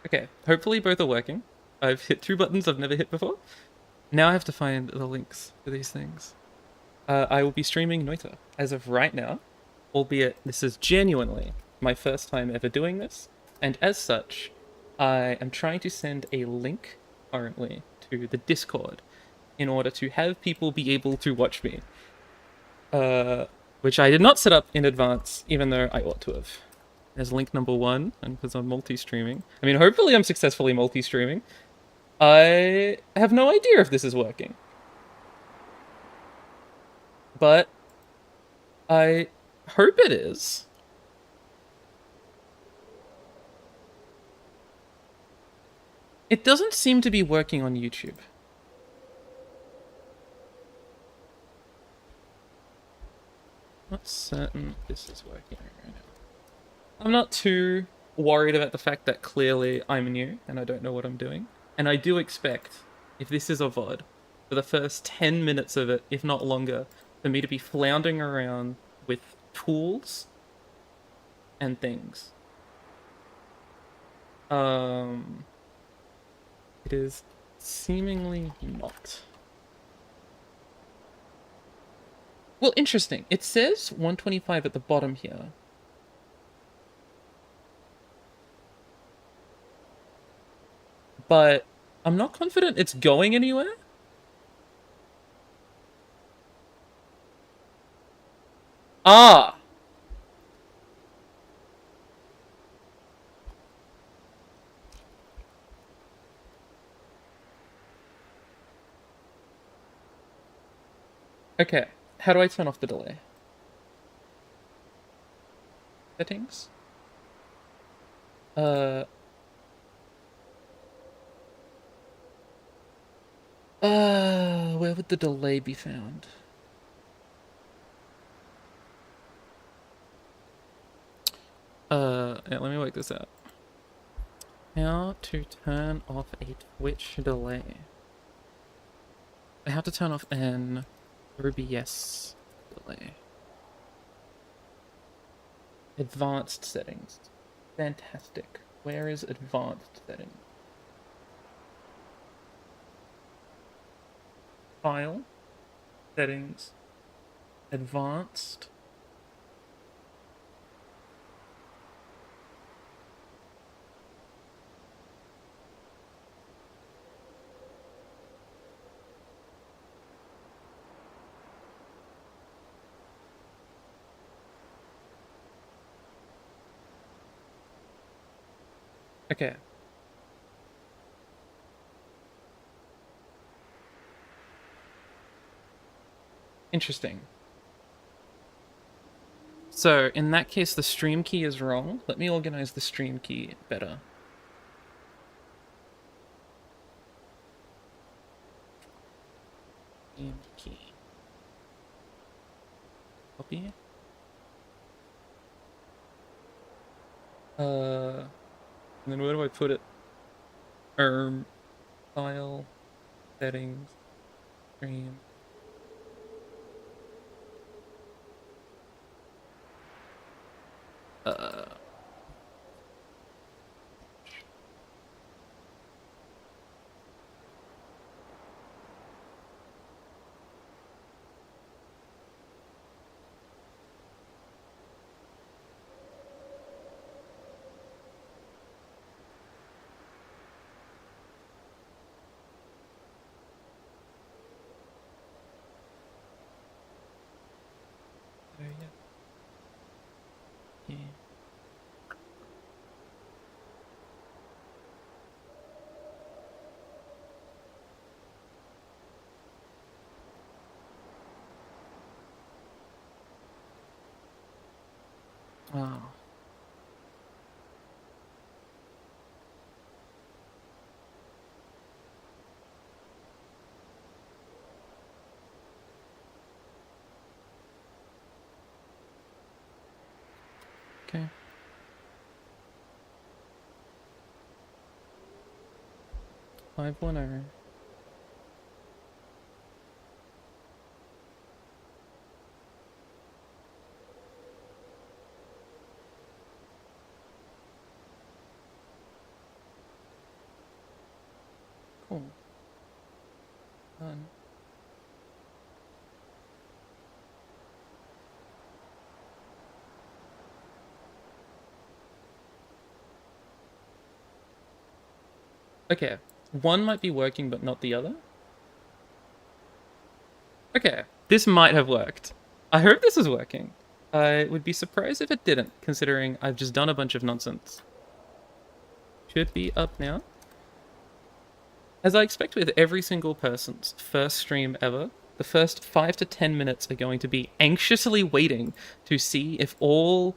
Okay, hopefully both are working. I've hit two buttons I've never hit before. Now I have to find the links for these things. I will be streaming Noita as of right now, albeit this is genuinely my first time ever doing this, and as such, I am trying to send a link currently to the Discord in order to have people be able to watch me. Which I did not set up in advance, even though I ought to have. There's link number one, and because I'm multi-streaming. I mean, hopefully I'm successfully multi-streaming. I have no idea if this is working. But I hope it is. It doesn't seem to be working on YouTube. Not certain this is working right now. I'm not too worried about the fact that clearly I'm new and I don't know what I'm doing. And I do expect, if this is a VOD, for the first 10 minutes of it, if not longer, for me to be floundering around with tools and things. It is seemingly not. Well, interesting. It says 125 at the bottom here. But I'm not confident it's going anywhere. Ah! Okay, how do I turn off the delay? Settings? Where would the delay be found? Yeah, let me work this out. How to turn off a Twitch delay. I have to turn off an OBS delay. Advanced settings. Fantastic. Where is advanced settings? File. Settings. Advanced. Okay. Interesting. So, in that case, the stream key is wrong. Let me organize the stream key better. Stream key. Copy. And then where do I put it? File, settings, stream. Uh, there, yeah. Yeah. Oh. Okay. Five one oh. Cool. Done. Okay. One might be working, but not the other. Okay. This might have worked. I hope this is working. I would be surprised if it didn't, considering I've just done a bunch of nonsense. Should be up now. As I expect with every single person's first stream ever, the first 5 to 10 minutes are going to be anxiously waiting to see if all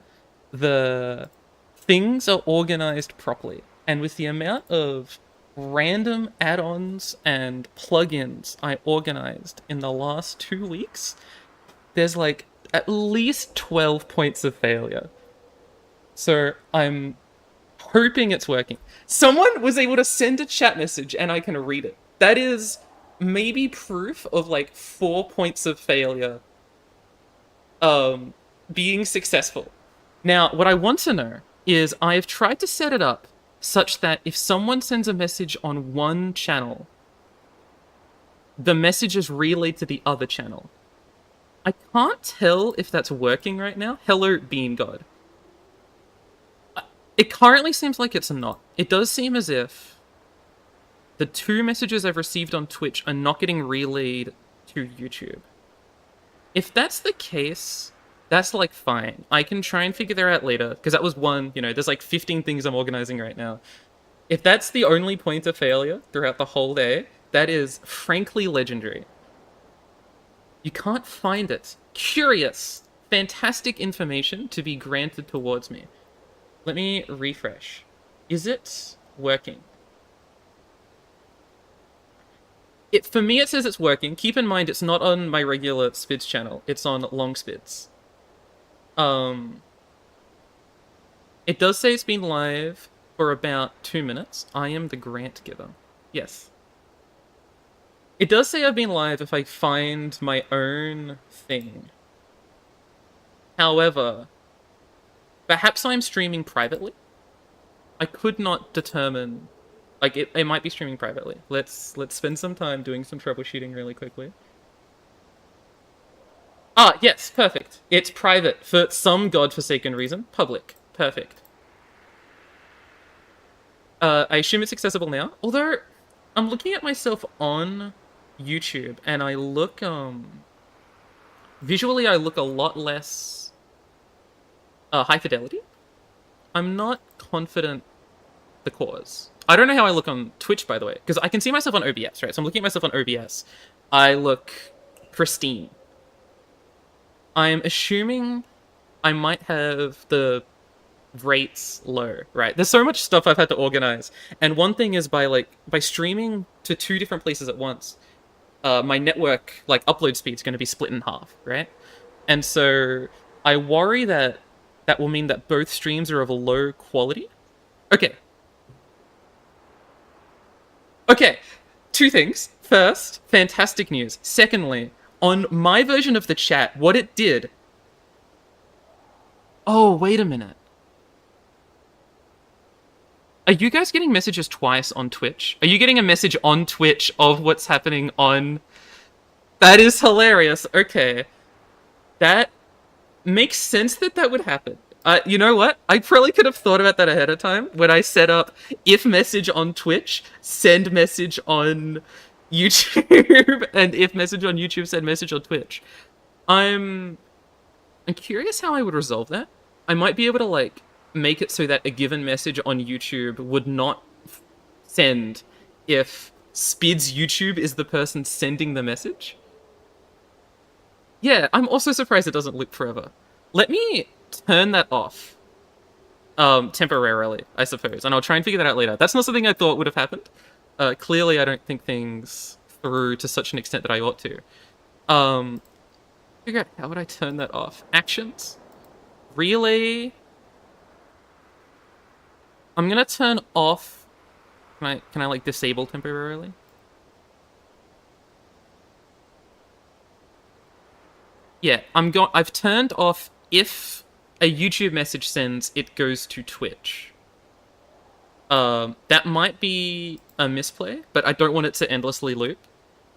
the things are organized properly. And with the amount of random add-ons and plugins I organized in the last 2 weeks, there's like at least 12 points of failure. So I'm hoping it's working. Someone was able to send a chat message and I can read it. That is maybe proof of like 4 points of failure being successful. Now, what I want to know is I've tried to set it up such that if someone sends a message on one channel, the message is relayed to the other channel. I can't tell if that's working right now. Hello, Bean God. It currently seems like it's not. It does seem as if the 2 messages I've received on Twitch are not getting relayed to YouTube. If that's the case, that's like fine. I can try and figure that out later, because that was one, there's like 15 things I'm organizing right now. If that's the only point of failure throughout the whole day, that is frankly legendary. You can't find it. Curious. Fantastic information to be granted towards me. Let me refresh. Is it working? For me, it says it's working. Keep in mind, it's not on my regular Spids channel. It's on Long Spids. It does say it's been live for about 2 minutes. I am the grant giver. Yes. It does say I've been live if I find my own thing. However, perhaps I'm streaming privately. I could not determine. Like, it might be streaming privately. Let's spend some time doing some troubleshooting really quickly. Ah, yes, perfect. It's private for some godforsaken reason. Public. Perfect. I assume it's accessible now. Although, I'm looking at myself on YouTube, and I look, visually I look a lot less high fidelity. I'm not confident the cause. I don't know how I look on Twitch, by the way, because I can see myself on OBS, right? So I'm looking at myself on OBS. I look pristine. I'm assuming I might have the rates low, right? There's so much stuff I've had to organize. And one thing is by streaming to 2 different places at once, my network, upload speed is going to be split in half, right? And so I worry that will mean that both streams are of a low quality. Okay. Okay. 2 things. First, fantastic news. Secondly, on my version of the chat, what it did... Oh, wait a minute. Are you guys getting messages twice on Twitch? Are you getting a message on Twitch of what's happening on... That is hilarious. Okay. That makes sense that would happen. You know what? I probably could have thought about that ahead of time when I set up if message on Twitch, send message on YouTube, and if message on YouTube, send message on Twitch. I'm curious how I would resolve that. I might be able to, make it so that a given message on YouTube would not send if Spid's YouTube is the person sending the message. Yeah, I'm also surprised it doesn't loop forever. Let me turn that off. Temporarily, I suppose. And I'll try and figure that out later. That's not something I thought would have happened. Clearly, I don't think things through to such an extent that I ought to. Figure out how would I turn that off? Actions? Relay? I'm gonna turn off... Can I disable temporarily? Yeah, I've turned off if a YouTube message sends, it goes to Twitch. That might be a misplay, but I don't want it to endlessly loop.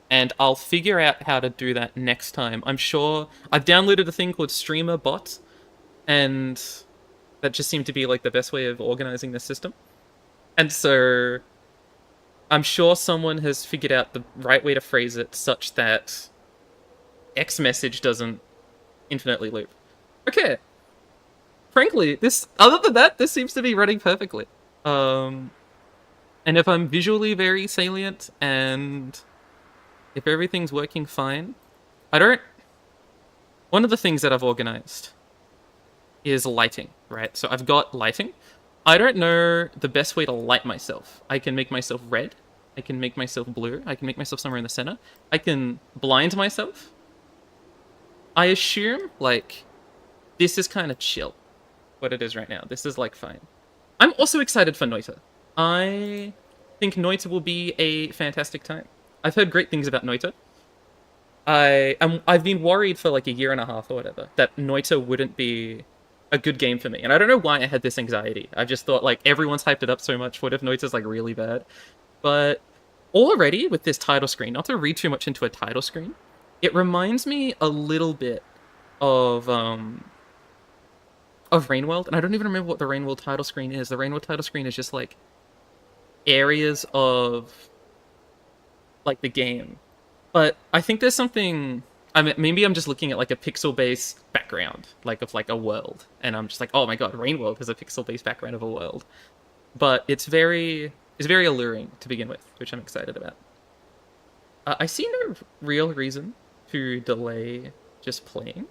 And I'll figure out how to do that next time. I'm sure I've downloaded a thing called Streamer Bot, and that just seemed to be like the best way of organizing the system. And so I'm sure someone has figured out the right way to phrase it such that X message doesn't infinitely loop. Okay. Frankly, this other than that, this seems to be running perfectly. And if I'm visually very salient and if everything's working fine, I don't. One of the things that I've organized is lighting, right? So I've got lighting. I don't know the best way to light myself. I can make myself red. I can make myself blue. I can make myself somewhere in the center. I can blind myself. I assume, like, this is kind of chill, what it is right now. This is, like, fine. I'm also excited for Noita. I think Noita will be a fantastic time. I've heard great things about Noita. I've been worried for, like, a year and a half or whatever that Noita wouldn't be a good game for me. And I don't know why I had this anxiety. I just thought, like, everyone's hyped it up so much. What if Noita's, like, really bad? But already with this title screen, not to read too much into a title screen, it reminds me a little bit of Rainworld, and I don't even remember what the Rainworld title screen is. The Rainworld title screen is just like areas of like the game. But I think there's something. I mean, maybe I'm just looking at like a pixel-based background, like of like a world, and I'm just like, oh my god, Rainworld has a pixel-based background of a world. But it's very alluring to begin with, which I'm excited about. I see no real reason to delay just playing.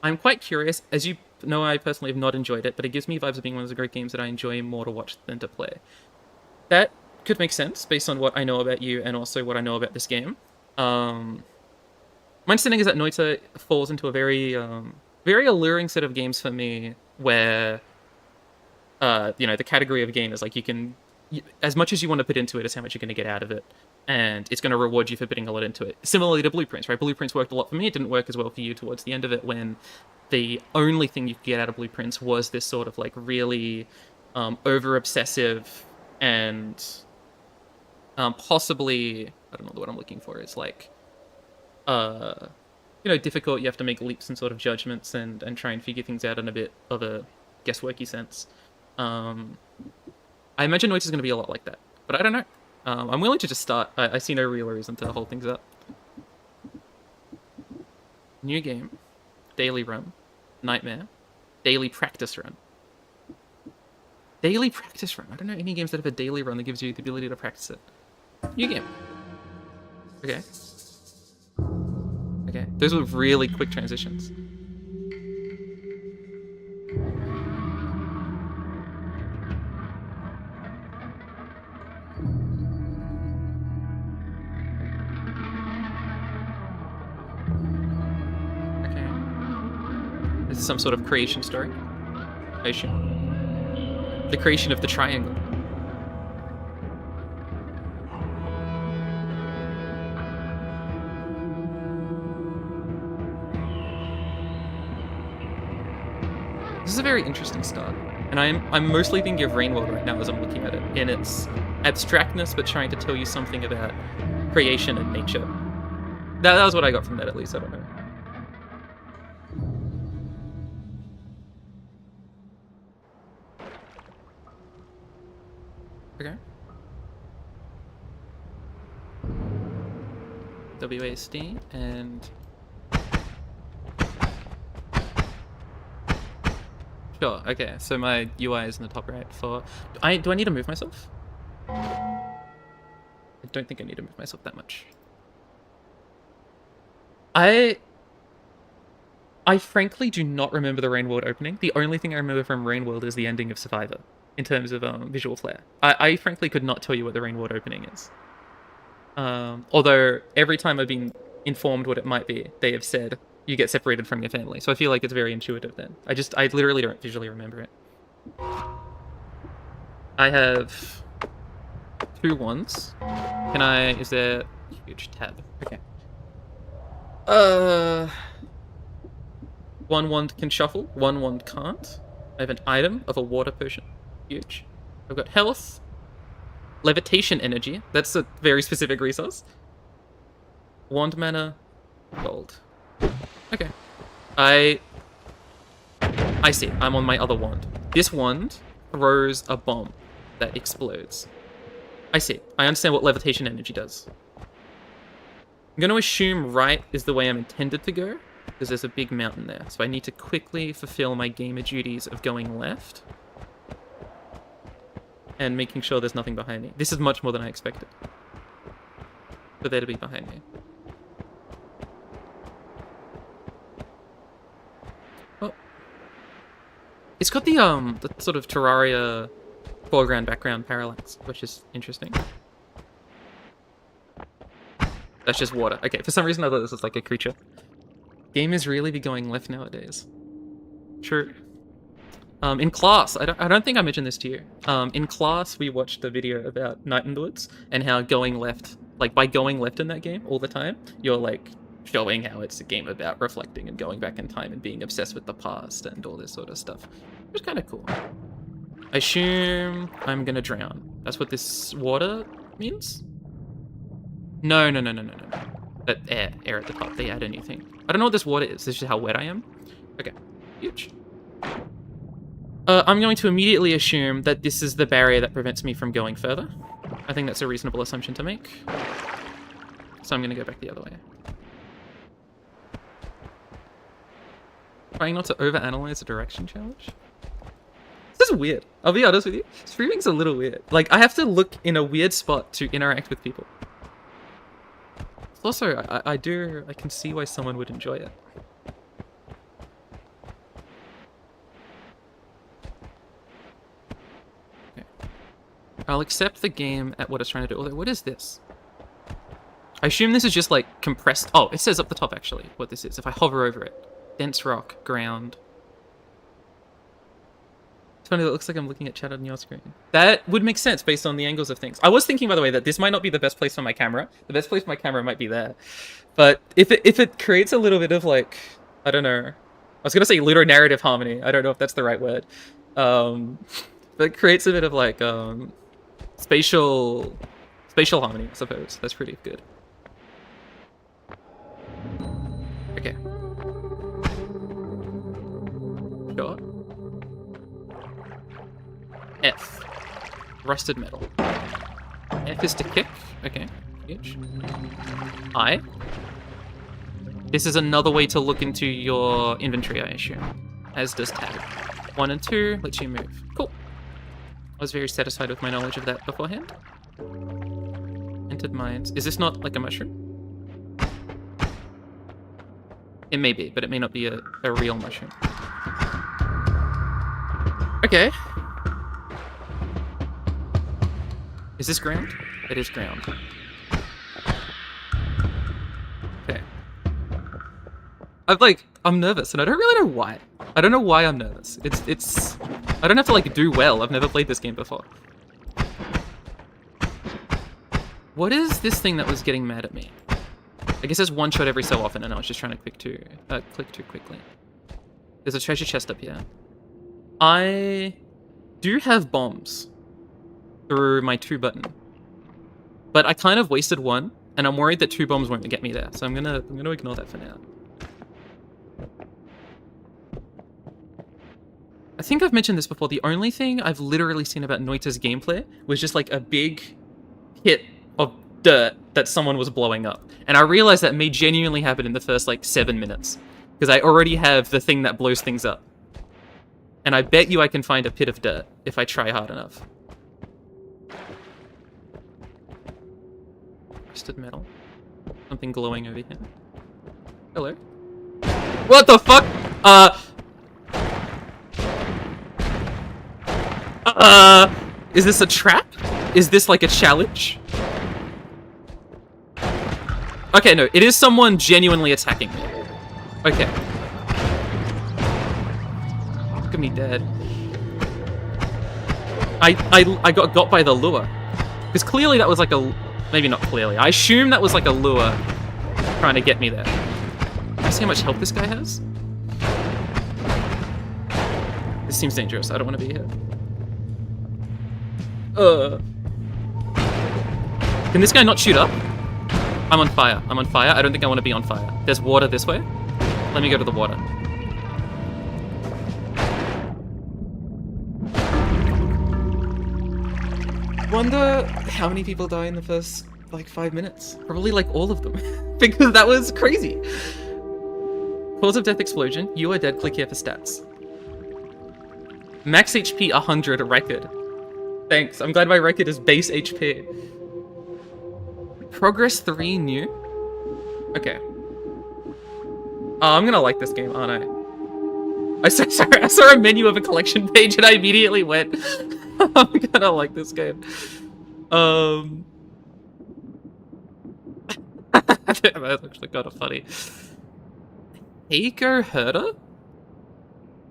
I'm quite curious. As you know, I personally have not enjoyed it, but it gives me vibes of being one of the great games that I enjoy more to watch than to play. That could make sense based on what I know about you and also what I know about this game. My understanding is that Noita falls into a very alluring set of games for me where, the category of game is like as much as you want to put into it is how much you're going to get out of it. And it's going to reward you for putting a lot into it. Similarly to Blueprints, right? Blueprints worked a lot for me. It didn't work as well for you towards the end of it when the only thing you could get out of Blueprints was this sort of like really over-obsessive and possibly, I don't know what I'm looking for, is like, difficult. You have to make leaps and sort of judgments and try and figure things out in a bit of a guessworky sense. I imagine Noite is going to be a lot like that, but I don't know. I'm willing to just start. I see no real reason to hold things up. New game. Daily run. Nightmare. Daily practice run. Daily practice run. I don't know any games that have a daily run that gives you the ability to practice it. New game. Okay. Okay. Those were really quick transitions. This is some sort of creation story, I assume. The creation of the triangle. This is a very interesting start, and I'm mostly thinking of Rainworld right now as I'm looking at it, in its abstractness, but trying to tell you something about creation and nature. That was what I got from that, at least. I don't know. Okay. WASD and sure. Okay, so my UI is in the top right for. Do I need to move myself? I don't think I need to move myself that much. I frankly do not remember the Rainworld opening. The only thing I remember from Rainworld is the ending of Survivor. In terms of visual flair. I frankly could not tell you what the Rainworld opening is. Although every time I've been informed what it might be, they have said you get separated from your family. So I feel like it's very intuitive then. I literally don't visually remember it. I have 2 wands. Is there huge tab? Okay. 1 wand can shuffle, 1 wand can't. I have an item of a water potion. Huge. I've got health, levitation energy. That's a very specific resource. Wand mana, gold. Okay. I see. I'm on my other wand. This wand throws a bomb that explodes. I see. I understand what levitation energy does. I'm going to assume right is the way I'm intended to go, because there's a big mountain there. So I need to quickly fulfill my gamer duties of going left and making sure there's nothing behind me. This is much more than I expected for there to be behind me. Oh. It's got the sort of Terraria foreground background parallax, which is interesting. That's just water. Okay, for some reason I thought this was like a creature. Gamers really be going left nowadays. True. In class, I don't think I mentioned this to you. In class, we watched a video about Night in the Woods and how going left, like by going left in that game all the time, you're like showing how it's a game about reflecting and going back in time and being obsessed with the past and all this sort of stuff. It was kind of cool. I assume I'm gonna drown. That's what this water means? No. That air at the top, they add anything. I don't know what this water is. This is how wet I am. Okay, huge. I'm going to immediately assume that this is the barrier that prevents me from going further. I think that's a reasonable assumption to make. So I'm going to go back the other way. Trying not to overanalyze a direction challenge. This is weird. I'll be honest with you. Streaming's a little weird. Like, I have to look in a weird spot to interact with people. Also, I can see why someone would enjoy it. Okay. I'll accept the game at what it's trying to do. Although, what is this? I assume this is just like compressed. Oh, it says up the top actually what this is. If I hover over it. Dense rock, ground. It's funny, it looks like I'm looking at chat on your screen. That would make sense based on the angles of things. I was thinking, by the way, that this might not be the best place for my camera. The best place for my camera might be there. But if it creates a little bit of like, I don't know. I was going to say ludonarrative harmony. I don't know if that's the right word. But it creates a bit of like spatial harmony, I suppose. That's pretty good. Okay. Sure. F. Rusted metal. F is to kick. Okay. Huge. I. This is another way to look into your inventory, I assume. As does tab. 1 and 2 lets you move. Cool. I was very satisfied with my knowledge of that beforehand. Entered mines. Is this not like a mushroom? It may be, but it may not be a real mushroom. Okay. Is this ground? It is ground. Okay. I'm nervous, and I don't really know why. I don't know why I'm nervous. I don't have to like do well. I've never played this game before. What is this thing that was getting mad at me? I guess there's one shot every so often, and I was just trying to click too quickly. There's a treasure chest up here. I do have bombs through my 2 button, but I kind of wasted one, and I'm worried that 2 bombs won't get me there. So I'm gonna ignore that for now. I think I've mentioned this before. The only thing I've literally seen about Noita's gameplay was just like a big hit of dirt that someone was blowing up. And I realized that may genuinely happen in the first like 7 minutes, because I already have the thing that blows things up. And I bet you I can find a pit of dirt if I try hard enough. Rusted metal. Something glowing over here. Hello. What the fuck? Is this a trap? Is this like a challenge? Okay, no, it is someone genuinely attacking me. Okay. Look at me dead. I got by the lure. Because clearly that was like a... Maybe not clearly. I assume that was like a lure trying to get me there. Can you see how much health this guy has? This seems dangerous. I don't want to be here. Can this guy not shoot up? I'm on fire. I'm on fire. I don't think I want to be on fire. There's water this way. Let me go to the water. Wonder how many people die in the first, like, 5 minutes. Probably, like, all of them. Because that was crazy. Cause of death explosion. You are dead. Click here for stats. Max HP 100 record. Thanks. I'm glad my record is base HP. Progress 3 new. Okay. Oh, I'm gonna like this game, aren't I? I saw a menu of a collection page and I immediately went, I'm gonna like this game. That's actually kind of funny. Heiko Herder?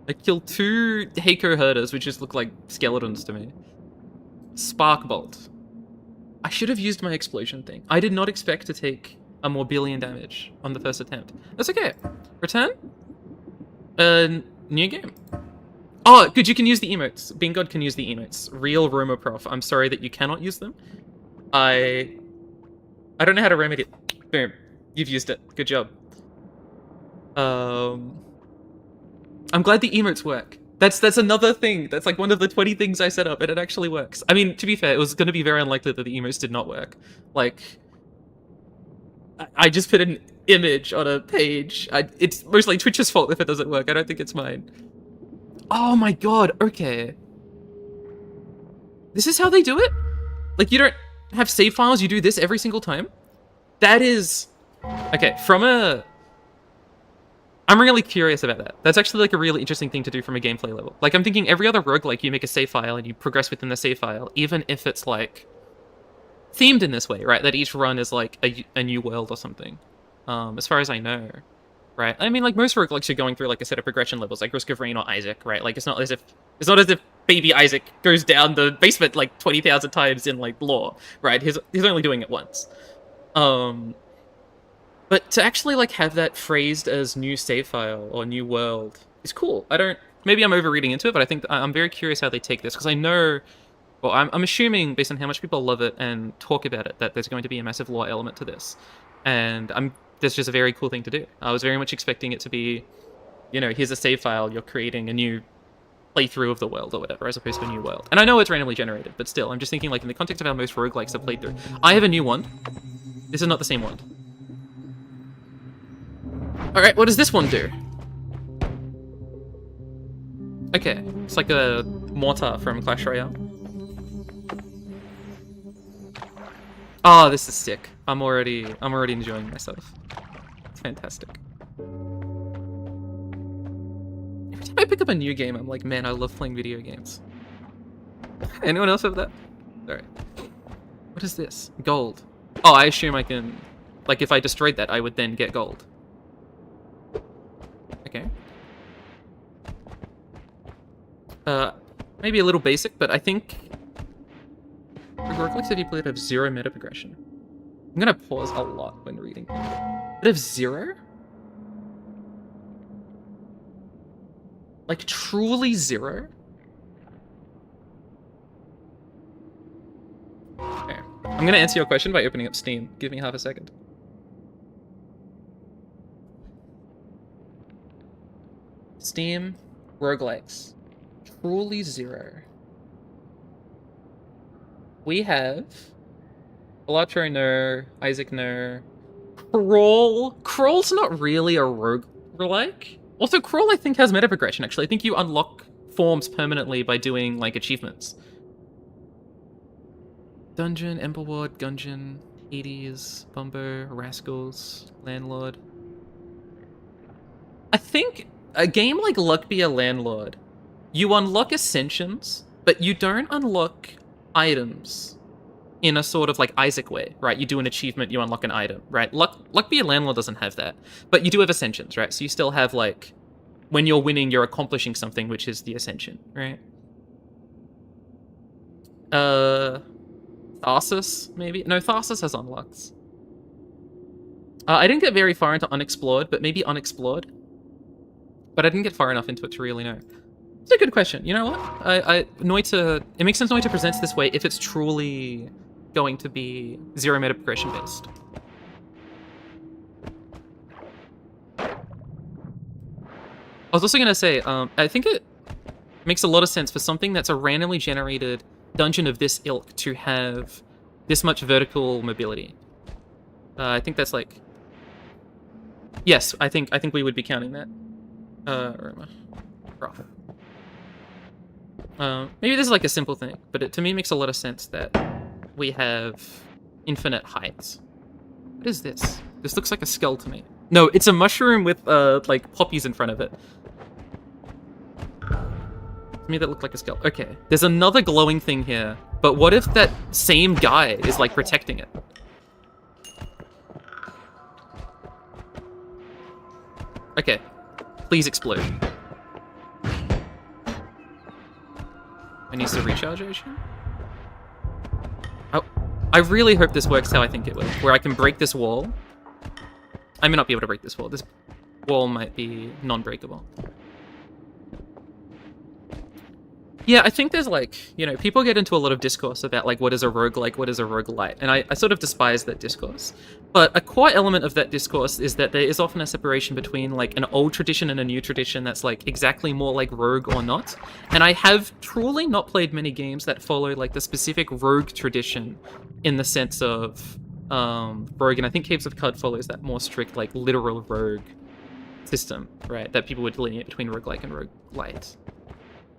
I killed 2 Heiko Herders, which just look like skeletons to me. Sparkbolt. I should have used my explosion thing. I did not expect to take a more billion damage on the first attempt. That's okay. Return? New game. Oh, good, you can use the emotes. Being God can use the emotes. Real Romoprof. I'm sorry that you cannot use them. I don't know how to remedy it. Boom. You've used it. Good job. I'm glad the emotes work. That's another thing. That's like one of the 20 things I set up, and it actually works. I mean, to be fair, it was going to be very unlikely that the emotes did not work. Like, I just put an image on a page. It's mostly Twitch's fault if it doesn't work. I don't think it's mine. Oh my god, okay. This is how they do it? Like, you don't have save files, you do this every single time? That is... Okay, I'm really curious about that. That's actually like a really interesting thing to do from a gameplay level. Like, I'm thinking every other roguelike, you make a save file and you progress within the save file, even if it's like themed in this way, right? That each run is like a new world or something. As far as I know, right? I mean, like most roguelikes are going through like a set of progression levels, like Risk of Rain or Isaac, right? Like it's not as if baby Isaac goes down the basement like 20,000 times in like lore, right? He's only doing it once. But to actually like have that phrased as new save file or new world is cool. Maybe I'm overreading into it, but I think I'm very curious how they take this, because I know, well, I'm assuming based on how much people love it and talk about it, that there's going to be a massive lore element to this. And that's just a very cool thing to do. I was very much expecting it to be, you know, here's a save file, you're creating a new playthrough of the world or whatever, as opposed to a new world. And I know it's randomly generated, but still, I'm just thinking like in the context of how most roguelikes are played through. I have a new wand. This is not the same wand. Alright, what does this one do? Okay, it's like a mortar from Clash Royale. Oh, this is sick. I'm already enjoying myself. It's fantastic. Every time I pick up a new game, I'm like, man, I love playing video games. Anyone else have that? Alright. What is this? Gold. Oh, I assume I can... Like, if I destroyed that, I would then get gold. Okay. Maybe a little basic, but I think... Roguelikes if you play it have 0 meta progression. I'm gonna pause a lot when reading. It have 0? Like, truly 0? Okay. I'm gonna answer your question by opening up Steam. Give me half a second. Steam, roguelikes. Truly 0. We have Elatro, no. Isaac, no. Crawl. Crawl's not really a roguelike. Also, Crawl I think has meta progression, actually. I think you unlock forms permanently by doing, like, achievements. Dungeon, Ember Ward, Gungeon, Hades, Bumbo, Rascals, Landlord. I think a game like Luck Be a Landlord, you unlock ascensions, but you don't unlock items in a sort of like Isaac way, right? You do an achievement, you unlock an item, right? Luck Be a Landlord doesn't have that, but you do have ascensions, right? So you still have like, when you're winning, you're accomplishing something, which is the ascension, right? Tharsis, maybe? No, Tharsis has unlocks. I didn't get very far into Unexplored, but maybe Unexplored. But I didn't get far enough into it to really know. It's a good question. You know what? Noita, it makes sense Noita presents this way if it's truly going to be zero meta progression based. I was also going to say, I think it makes a lot of sense for something that's a randomly generated dungeon of this ilk to have this much vertical mobility. I think that's like... Yes, I think we would be counting that. Rough. Maybe this is like a simple thing, but it to me makes a lot of sense that we have infinite heights. What is this? This looks like a skull to me. No, it's a mushroom with like poppies in front of it. To me that looked like a skull. Okay, there's another glowing thing here, but what if that same guy is like protecting it? Okay, please explode. I need to recharge Ocean. Oh, I really hope this works how I think it will, where I can break this wall. I may not be able to break this wall. This wall might be non-breakable. Yeah, I think there's like, you know, people get into a lot of discourse about like what is a roguelike, what is a roguelite, and I sort of despise that discourse. But a core element of that discourse is that there is often a separation between like an old tradition and a new tradition that's like exactly more like rogue or not. And I have truly not played many games that follow like the specific rogue tradition in the sense of rogue, and I think Caves of Cud follows that more strict like literal rogue system, right? That people would delineate between roguelike and roguelite.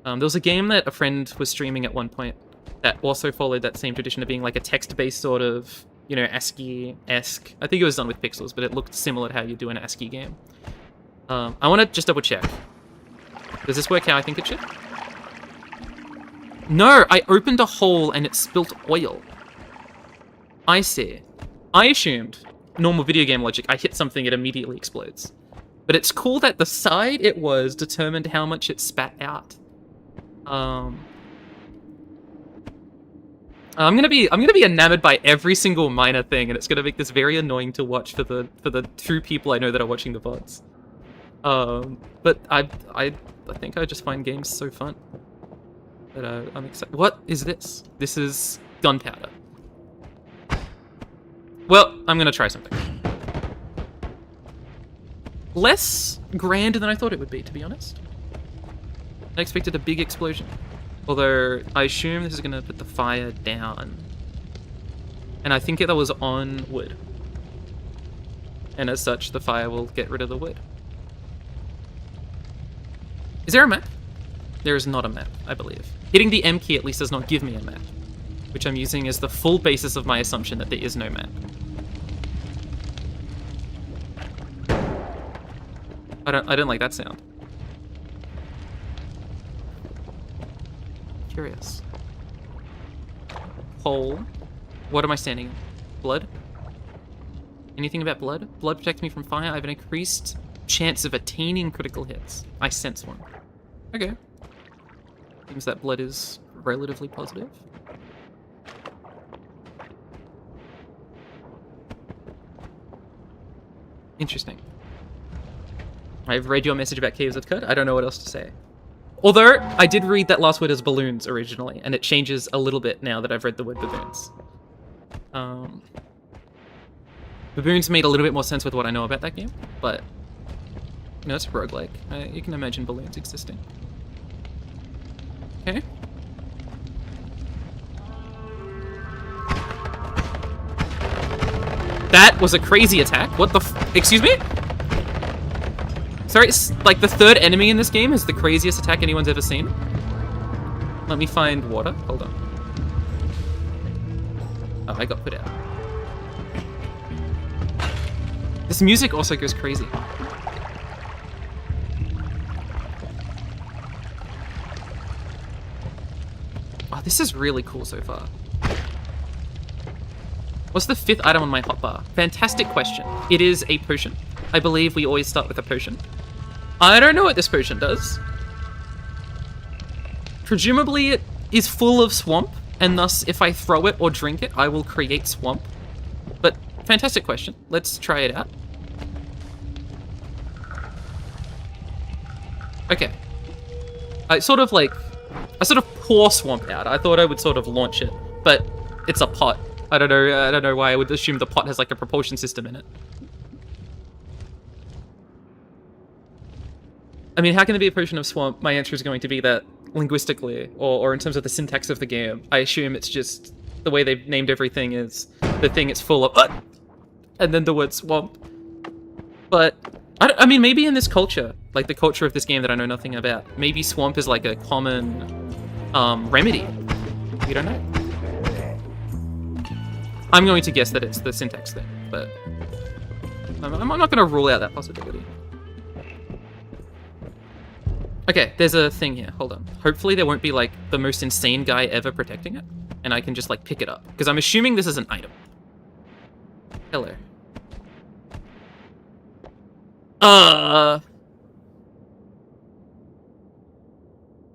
There was a game that a friend was streaming at one point that also followed that same tradition of being like a text-based sort of, you know, ASCII-esque. I think it was done with pixels, but it looked similar to how you do an ASCII game. I want to just double check. Does this work how I think it should? No, I opened a hole and it spilt oil. I see. I assumed, normal video game logic, I hit something, it immediately explodes. But it's cool that the side it was determined how much it spat out. I'm gonna be enamored by every single minor thing, and it's gonna make this very annoying to watch for the two people I know that are watching the VODs. But I think I just find games so fun that I'm excited. What is this? This is gunpowder. Well, I'm gonna try something. Less grand than I thought it would be, to be honest. I expected a big explosion. Although, I assume this is going to put the fire down. And I think that was on wood. And as such, the fire will get rid of the wood. Is there a map? There is not a map, I believe. Hitting the M key at least does not give me a map, which I'm using as the full basis of my assumption that there is no map. I don't like that sound. Curious. Hole. What am I standing in? Blood? Anything about blood? Blood protects me from fire. I have an increased chance of attaining critical hits. I sense one. Okay. Seems that blood is relatively positive. Interesting. I've read your message about Caves of Cud. I don't know what else to say. Although, I did read that last word as balloons originally, and it changes a little bit now that I've read the word baboons. Baboons made a little bit more sense with what I know about that game, but, you know, it's a roguelike. You can imagine balloons existing. Okay. That was a crazy attack. What the excuse me? Sorry, it's like the third enemy in this game is the craziest attack anyone's ever seen. Let me find water. Hold on. Oh, I got put out. This music also goes crazy. Oh, this is really cool so far. What's the 5th item on my hotbar? Fantastic question. It is a potion. I believe we always start with a potion. I don't know what this potion does. Presumably it is full of swamp, and thus if I throw it or drink it, I will create swamp. But fantastic question. Let's try it out. Okay. I sort of pour swamp out. I thought I would sort of launch it, but it's a pot. I don't know why I would assume the pot has like a propulsion system in it. I mean, how can it be a potion of swamp? My answer is going to be that linguistically, or in terms of the syntax of the game, I assume it's just the way they've named everything is the thing it's full of, and then the word swamp. But, I mean, maybe in this culture, like the culture of this game that I know nothing about, maybe swamp is like a common remedy. We don't know. I'm going to guess that it's the syntax thing, but I'm not going to rule out that possibility. Okay, there's a thing here. Hold on. Hopefully there won't be like the most insane guy ever protecting it, and I can just like pick it up, because I'm assuming this is an item. Hello.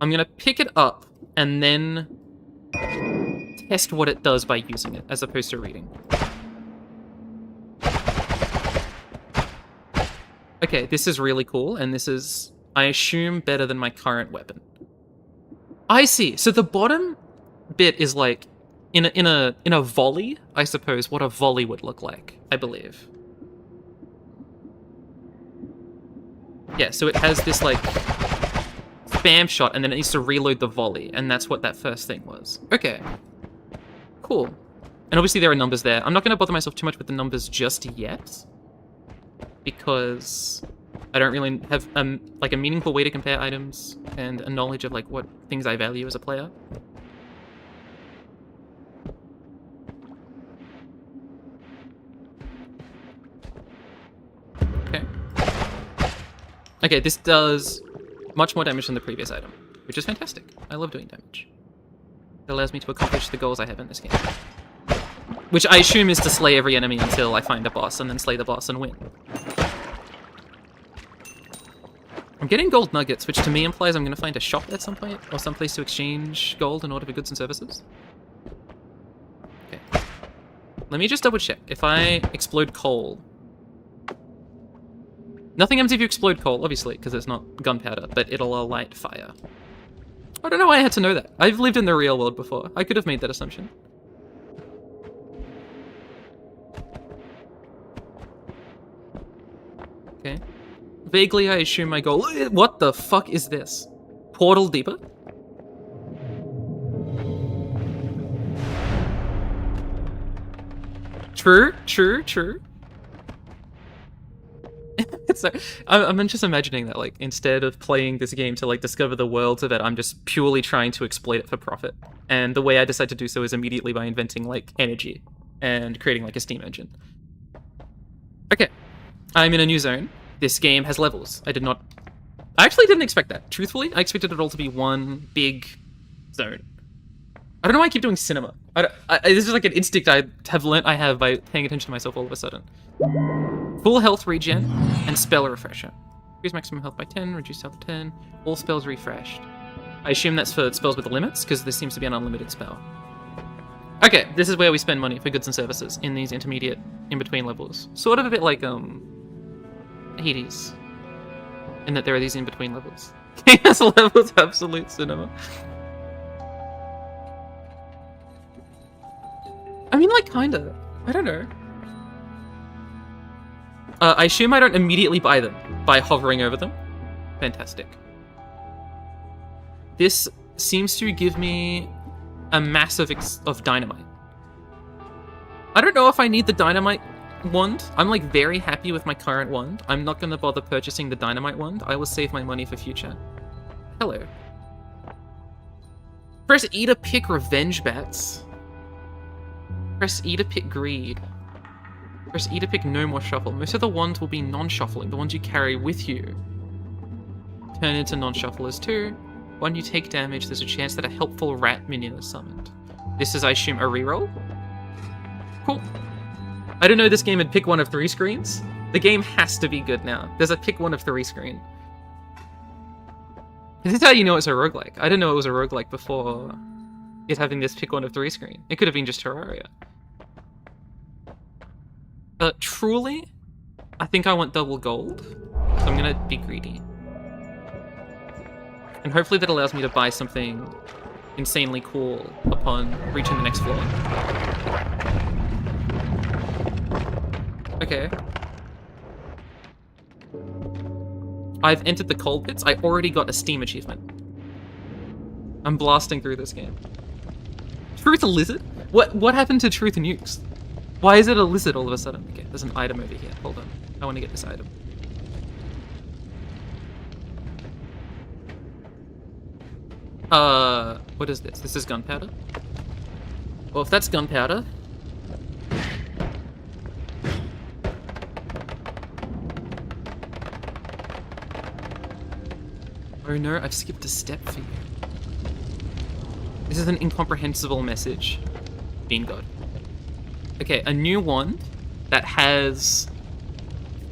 I'm gonna pick it up and then test what it does by using it, as opposed to reading. Okay, this is really cool, and this is, I assume, better than my current weapon. I see. So the bottom bit is like in a volley, I suppose, what a volley would look like, I believe. Yeah, so it has this like spam shot, and then it needs to reload the volley, and that's what that first thing was. Okay. Cool. And obviously there are numbers there. I'm not going to bother myself too much with the numbers just yet, because I don't really have like a meaningful way to compare items and a knowledge of like what things I value as a player. Okay. Okay, this does much more damage than the previous item, which is fantastic. I love doing damage. It allows me to accomplish the goals I have in this game. Which I assume is to slay every enemy until I find a boss, and then slay the boss and win. I'm getting gold nuggets, which to me implies I'm going to find a shop at some point, or some place to exchange gold in order for goods and services. Okay. Let me just double check. If I explode coal... Nothing happens if you explode coal, obviously, because it's not gunpowder, but it'll light fire. I don't know why I had to know that. I've lived in the real world before. I could have made that assumption. Okay. Vaguely, I assume my goal... What the fuck is this? Portal deeper? True. So, I'm just imagining that, like, instead of playing this game to, like, discover the worlds of it, I'm just purely trying to exploit it for profit. And the way I decide to do so is immediately by inventing, like, energy and creating, like, a steam engine. Okay. I'm in a new zone. This game has levels. I actually didn't expect that. Truthfully, I expected it all to be one big zone. I don't know why I keep doing cinema. This is like an instinct I have learnt I have by paying attention to myself all of a sudden. Full health regen and spell refresher. Increase maximum health by 10, reduce health 10. All spells refreshed. I assume that's for spells with limits, because this seems to be an unlimited spell. Okay, this is where we spend money for goods and services in these intermediate, in-between levels. Sort of a bit like, Hades. In that there are these in-between levels. Chaos levels, absolute cinema. I mean, like, kinda. I don't know. I assume I don't immediately buy them by hovering over them. Fantastic. This seems to give me a mass of dynamite. I don't know if I need the dynamite wand. I'm like very happy with my current wand. I'm not going to bother purchasing the dynamite wand. I will save my money for future. Hello. Press E to pick revenge bats. Press E to pick greed. Press E to pick no more shuffle. Most of the wands will be non-shuffling, the ones you carry with you. Turn into non-shufflers too. When you take damage, there's a chance that a helpful rat minion is summoned. This is, I assume, a reroll? Cool. I didn't know this game had pick one of 3 screens. The game has to be good now. There's a pick one of 3 screen. This is how you know it's a roguelike. I didn't know it was a roguelike before it having this pick one of 3 screen. It could have been just Terraria. Truly, I think I want double gold, so I'm gonna be greedy. And hopefully that allows me to buy something insanely cool upon reaching the next floor. Okay. I've entered the coal pits. I already got a Steam achievement. I'm blasting through this game. Truth a lizard? What happened to Truth Nukes? Why is it a lizard all of a sudden? Okay, there's an item over here. Hold on. I want to get this item. What is this? This is gunpowder? Well, if that's gunpowder... Oh no, I've skipped a step for you. This is an incomprehensible message. Bean God. Okay, a new one that has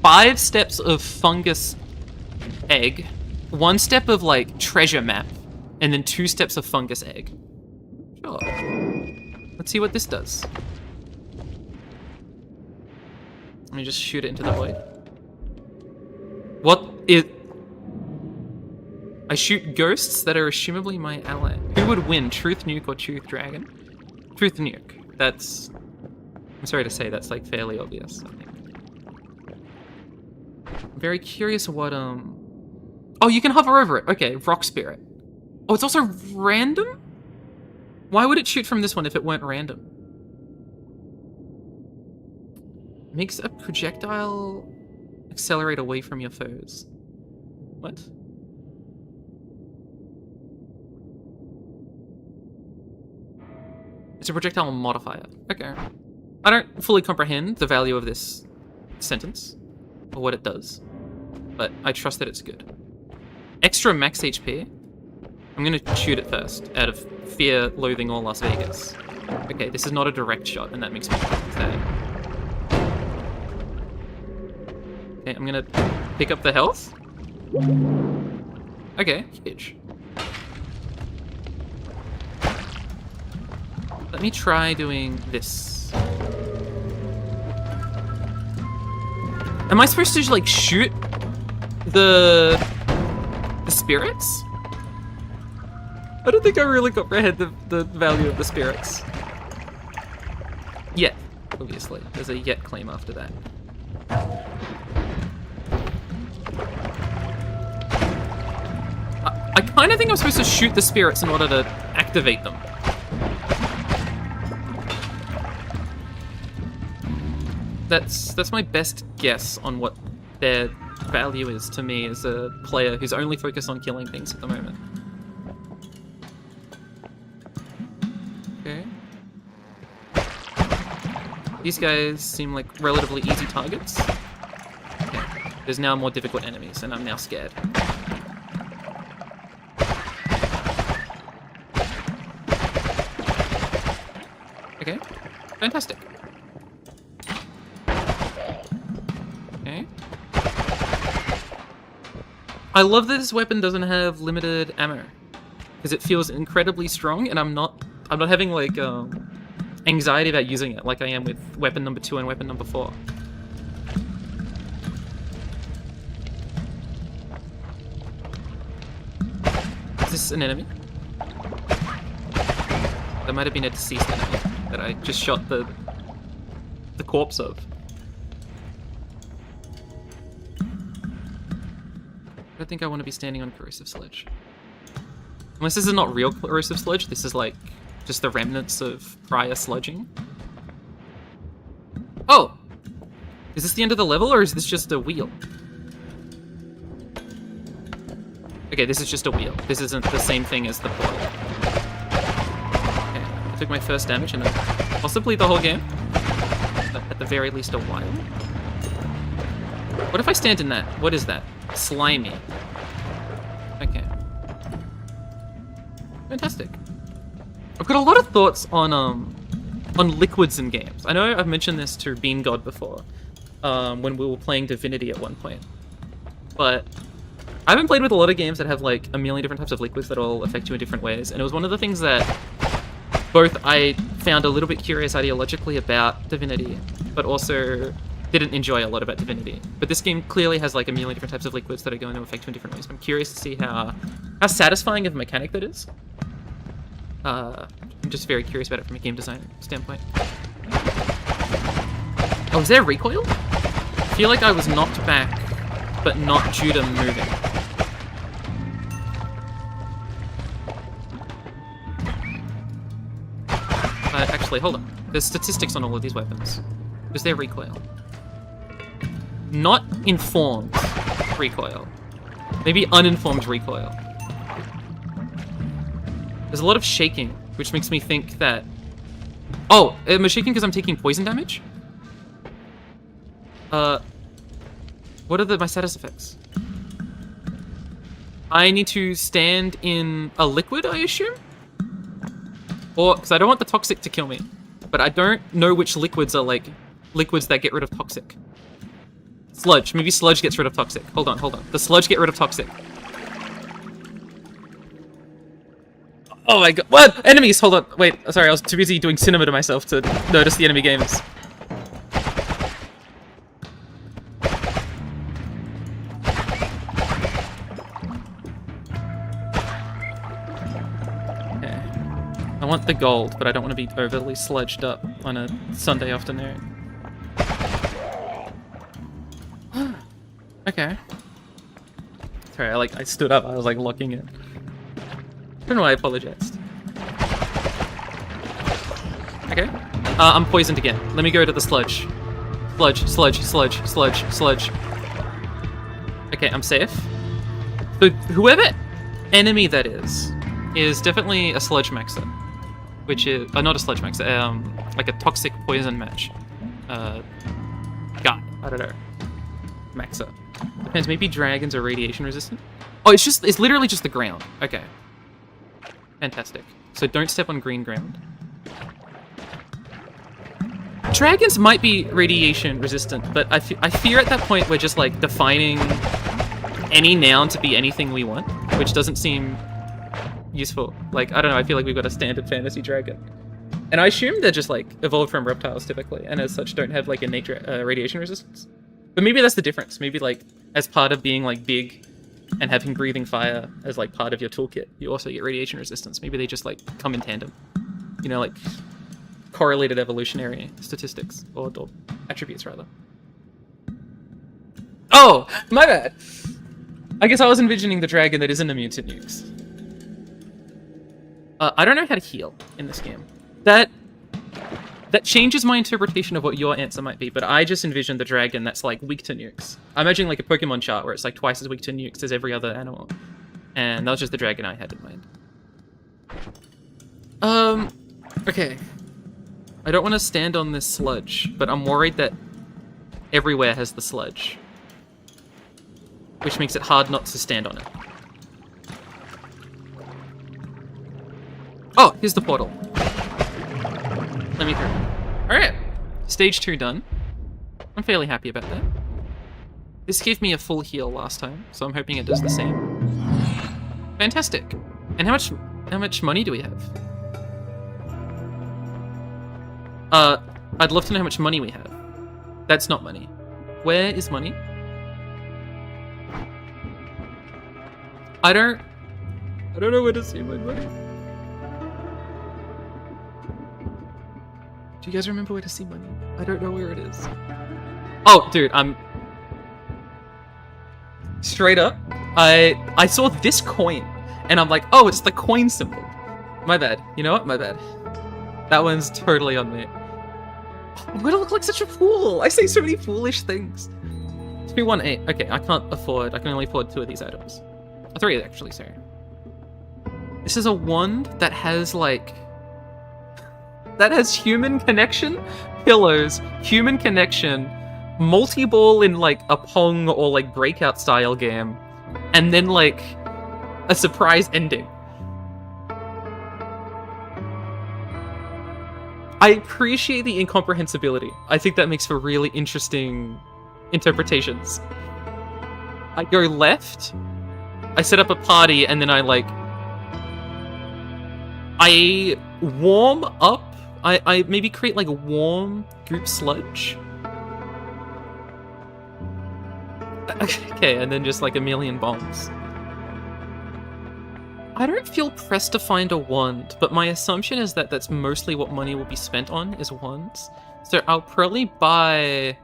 5 steps of fungus egg, 1 step of like treasure map, and then 2 steps of fungus egg. Sure. Let's see what this does. Let me just shoot it into the void. What is... I shoot ghosts that are assumably my ally. Who would win, Truth Nuke or Truth Dragon? Truth Nuke. That's... I'm sorry to say, that's like fairly obvious, I think. I'm very curious what, Oh, you can hover over it. Okay, Rock Spirit. Oh, it's also random? Why would it shoot from this one if it weren't random? Makes a projectile accelerate away from your foes. What? It's a projectile modifier. Okay. I don't fully comprehend the value of this sentence, or what it does, but I trust that it's good. Extra max HP. I'm gonna shoot it first, out of fear, loathing, or Las Vegas. Okay, this is not a direct shot, and that makes me sad. Okay, I'm gonna pick up the health. Okay, huge. Let me try doing this. Am I supposed to like shoot the spirits? I don't think I really comprehend the value of the spirits. Yet, obviously. There's a yet claim after that. I kind of think I'm supposed to shoot the spirits in order to activate them. That's my best guess on what their value is to me as a player who's only focused on killing things at the moment. Okay. These guys seem like relatively easy targets. Okay. There's now more difficult enemies, and I'm now scared. Okay, fantastic. Okay. I love that this weapon doesn't have limited ammo, because it feels incredibly strong, and I'm not having like anxiety about using it like I am with weapon number 2 and weapon number 4. Is this an enemy? That might have been a deceased enemy that I just shot the corpse of. I don't think I want to be standing on corrosive sludge. Unless this is not real corrosive sludge, this is like just the remnants of prior sludging. Oh! Is this the end of the level, or is this just a wheel? Okay, this is just a wheel. This isn't the same thing as the portal. Okay, I took my first damage in possibly the whole game. But at the very least a while. What if I stand in that? What is that? Slimy. Okay. Fantastic. I've got a lot of thoughts on liquids in games. I know I've mentioned this to Bean God before, when we were playing Divinity at one point. But I haven't played with a lot of games that have like a million different types of liquids that all affect you in different ways, and it was one of the things that both I found a little bit curious ideologically about Divinity, but also didn't enjoy a lot about Divinity. But this game clearly has like a million different types of liquids that are going to affect you in different ways. I'm curious to see how satisfying of a mechanic that is. I'm just very curious about it from a game design standpoint. Oh, is there recoil? I feel like I was knocked back, but not due to moving. Actually, hold on. There's statistics on all of these weapons. Is there recoil? Not informed recoil. Maybe uninformed recoil. There's a lot of shaking, which makes me think that... Oh, am I shaking because I'm taking poison damage? What are my status effects? I need to stand in a liquid, I assume? Or, because I don't want the toxic to kill me. But I don't know which liquids are, like, liquids that get rid of toxic. Sludge. Maybe sludge gets rid of toxic. Hold on, hold on. Does sludge get rid of toxic? Oh my god. What? Enemies! Hold on. Wait, sorry, I was too busy doing cinema to myself to notice the enemy gamers. I want the gold, but I don't want to be overly sludged up on a Sunday afternoon. Okay. Sorry, I stood up. I was like locking in. I don't know why I apologized. Okay. I'm poisoned again. Let me go to the sludge. Sludge, sludge, sludge, sludge, sludge. Okay, I'm safe. So whoever enemy that is definitely a sludge maxer. Which is not a sludge max, like a toxic poison match. God, I don't know. Maxer. Depends, maybe dragons are radiation resistant. Oh, it's literally just the ground. Okay. Fantastic. So don't step on green ground. Dragons might be radiation resistant, but I fear at that point we're just like defining any noun to be anything we want, which doesn't seem useful. Like, I don't know, I feel like we've got a standard fantasy dragon. And I assume they're just, like, evolved from reptiles, typically, and as such don't have, like, innate radiation resistance. But maybe that's the difference. Maybe, like, as part of being, like, big and having breathing fire as, like, part of your toolkit, you also get radiation resistance. Maybe they just, like, come in tandem. You know, like, correlated evolutionary statistics, or attributes, rather. Oh! My bad! I guess I was envisioning the dragon that isn't immune to nukes. I don't know how to heal in this game. That changes my interpretation of what your answer might be, but I just envisioned the dragon that's, like, weak to nukes. I'm imagining, like, a Pokemon chart where it's, like, twice as weak to nukes as every other animal. And that was just the dragon I had in mind. Okay. I don't want to stand on this sludge, but I'm worried that everywhere has the sludge. Which makes it hard not to stand on it. Oh, here's the portal. Let me through. Alright. Stage 2 done. I'm fairly happy about that. This gave me a full heal last time, so I'm hoping it does the same. Fantastic. And how much money do we have? I'd love to know how much money we have. That's not money. Where is money? I don't know where to see my money. Do you guys remember where to see money? I don't know where it is. Oh, dude, I'm... Straight up, I saw this coin, and I'm like, oh, it's the coin symbol. My bad. You know what? My bad. That one's totally on me. I'm gonna look like such a fool. I say so many foolish things. 218. Okay, I can only afford 2 of these items. 3, actually, sorry. This is a wand that has, like... That has human connection, pillows, human connection, multi-ball in, like, a Pong or, like, Breakout style game, and then, like, a surprise ending. I appreciate the incomprehensibility. I think that makes for really interesting interpretations. I go left, I set up a party, and then I warm up. I maybe create like a warm group sludge. Okay, and then just like a million bombs. I don't feel pressed to find a wand, but my assumption is that that's mostly what money will be spent on, is wands. So I'll probably buy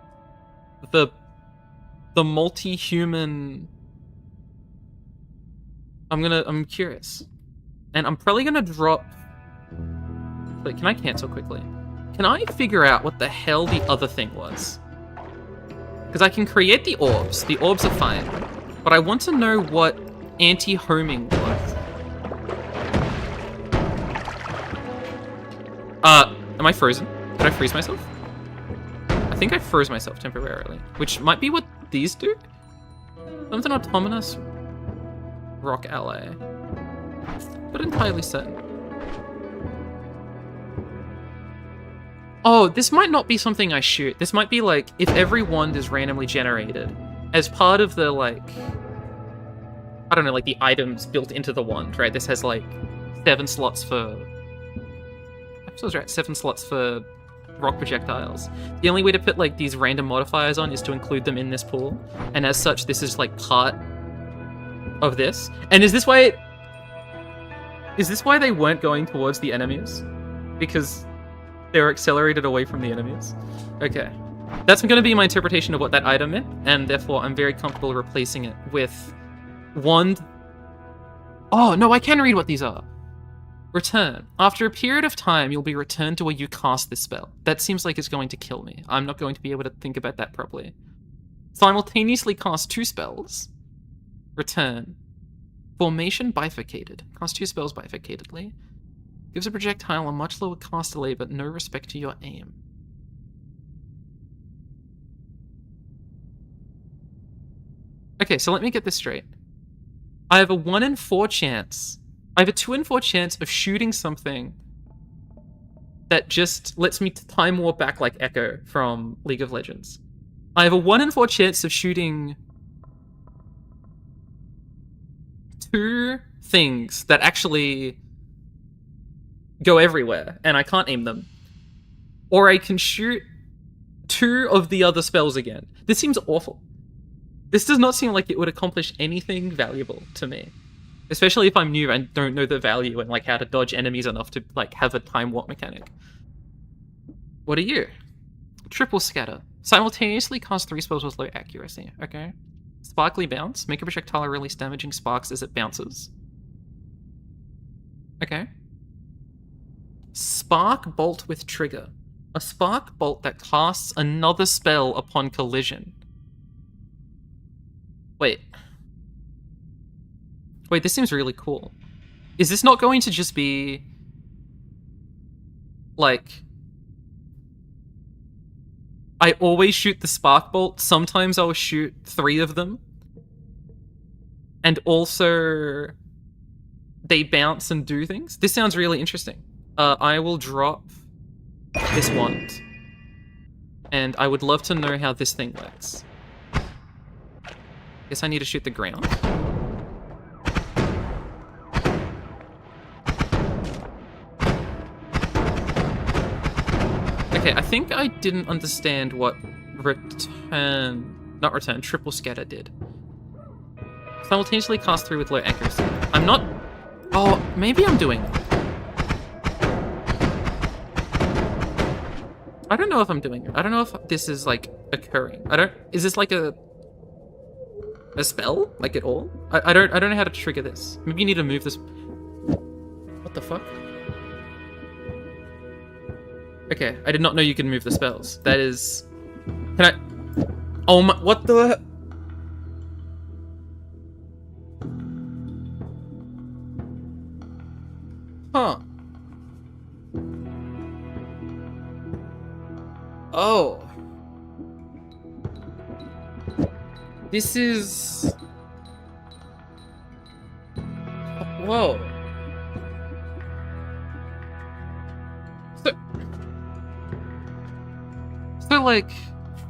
the multi-human... I'm curious. And I'm probably gonna drop... Wait, can I cancel quickly? Can I figure out what the hell the other thing was? Because I can create the orbs. The orbs are fine. But I want to know what anti-homing was. Am I frozen? Did I freeze myself? I think I froze myself temporarily. Which might be what these do? Something autonomous. Rock ally. Not entirely certain. Oh, this might not be something I shoot. This might be like, if every wand is randomly generated, as part of the, like... I don't know, like the items built into the wand, right? This has like 7 slots for... I was right, 7 slots for rock projectiles. The only way to put like these random modifiers on is to include them in this pool. And as such, this is like part of this. And is this why they weren't going towards the enemies? Because they were accelerated away from the enemies? Okay. That's going to be my interpretation of what that item meant, and therefore I'm very comfortable replacing it with wand. Oh, no, I can read what these are. Return. After a period of time, you'll be returned to where you cast this spell. That seems like it's going to kill me. I'm not going to be able to think about that properly. Simultaneously cast 2 spells. Return. Formation bifurcated. Cast 2 spells bifurcatedly. Gives a projectile a much lower cast delay, but no respect to your aim. Okay, so let me get this straight. I have a 1 in 4 chance. I have a 2 in 4 chance of shooting something that just lets me time warp back like Echo from League of Legends. I have a 1 in 4 chance of shooting 2 things that actually go everywhere, and I can't aim them. Or I can shoot 2 of the other spells again. This seems awful. This does not seem like it would accomplish anything valuable to me. Especially if I'm new and don't know the value and like how to dodge enemies enough to like have a time warp mechanic. What are you? Triple scatter. Simultaneously cast 3 spells with low accuracy. Okay. Sparkly bounce. Make a projectile release damaging sparks as it bounces. Okay. Spark bolt with trigger. A spark bolt that casts another spell upon collision. Wait, this seems really cool. Is this not going to just be... like... I always shoot the spark bolt, sometimes I'll shoot 3 of them. And also... they bounce and do things? This sounds really interesting. I will drop this wand. And I would love to know how this thing works. Guess I need to shoot the ground. Okay, I think I didn't understand what triple scatter did. Simultaneously cast 3 with low accuracy. I'm not... Oh, maybe I'm doing it. I don't know if I'm doing it. I don't know if this is, like, occurring. Is this like a spell? Like, at all? I don't know how to trigger this. Maybe you need to move this... What the fuck? Okay, I did not know you could move the spells. That is... Can I... Oh my... What the... Huh. Oh. This is... Whoa. So like,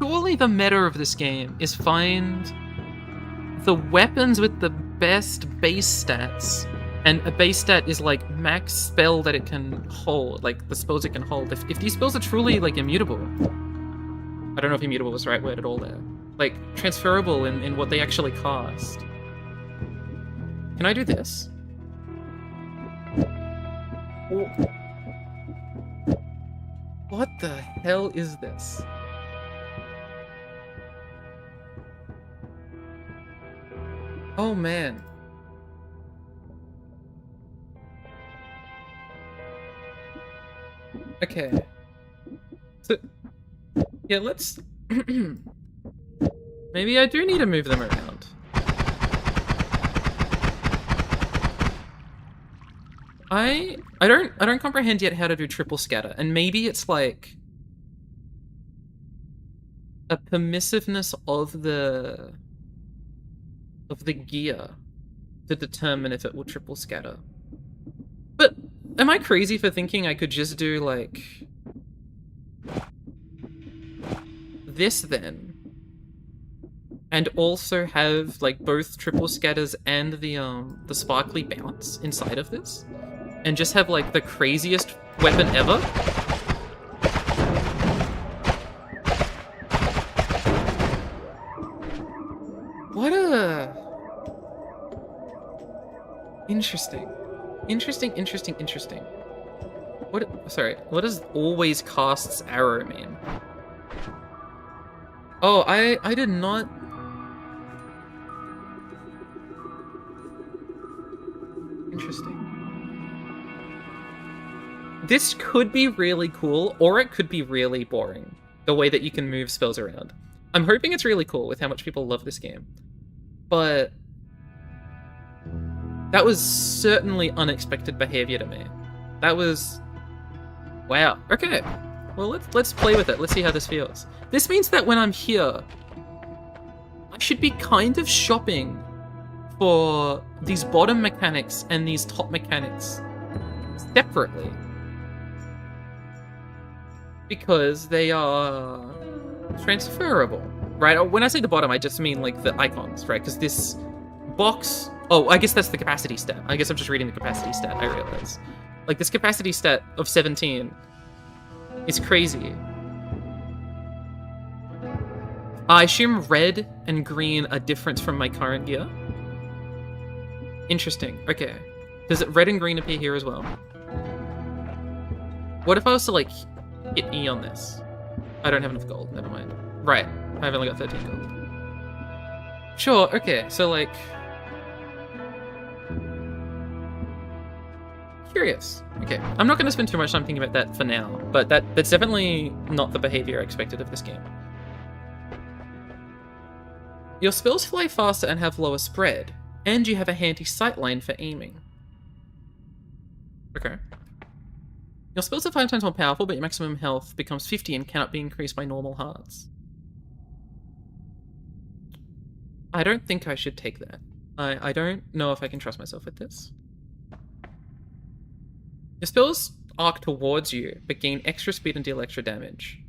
surely the meta of this game is find the weapons with the best base stats. And a base stat is like max spell that it can hold, like the spells it can hold. If these spells are truly like immutable. I don't know if immutable was the right word at all there. like, transferable in what they actually cast. Can I do this? What the hell is this? Oh, man. Okay. So, yeah, let's... Maybe I do need to move them around. I don't comprehend yet how to do triple scatter, and maybe it's like a permissiveness of the gear to determine if it will triple scatter. But am I crazy for thinking I could just do like this then? And also have like both triple scatters and the sparkly bounce inside of this? And just have like the craziest weapon ever? What a... Interesting. Interesting. What does always casts arrow mean? Oh, I did not... Interesting. This could be really cool, or it could be really boring, the way that you can move spells around. I'm hoping it's really cool with how much people love this game. But that was certainly unexpected behavior to me. That was... Wow. Okay. Well, let's play with it. Let's see how this feels. This means that when I'm here, I should be kind of shopping for these bottom mechanics and these top mechanics separately. Because they are transferable, right? When I say the bottom, I just mean like the icons, right? Because this box... Oh, I guess that's the capacity stat. I guess I'm just reading the capacity stat, I realize. Like, this capacity stat of 17 is crazy. I assume red and green are different from my current gear. Interesting. Okay. Does it red and green appear here as well? What if I was to, like, hit E on this? I don't have enough gold. Never mind. Right. I've only got 13 gold. Sure. Okay. So, like... Curious. Okay. I'm not going to spend too much time thinking about that for now, but that's definitely not the behavior I expected of this game. Your spells fly faster and have lower spread, and you have a handy sightline for aiming. Okay. Your spells are 5 times more powerful, but your maximum health becomes 50 and cannot be increased by normal hearts. I don't think I should take that. I don't know if I can trust myself with this. Your spells arc towards you, but gain extra speed and deal extra damage.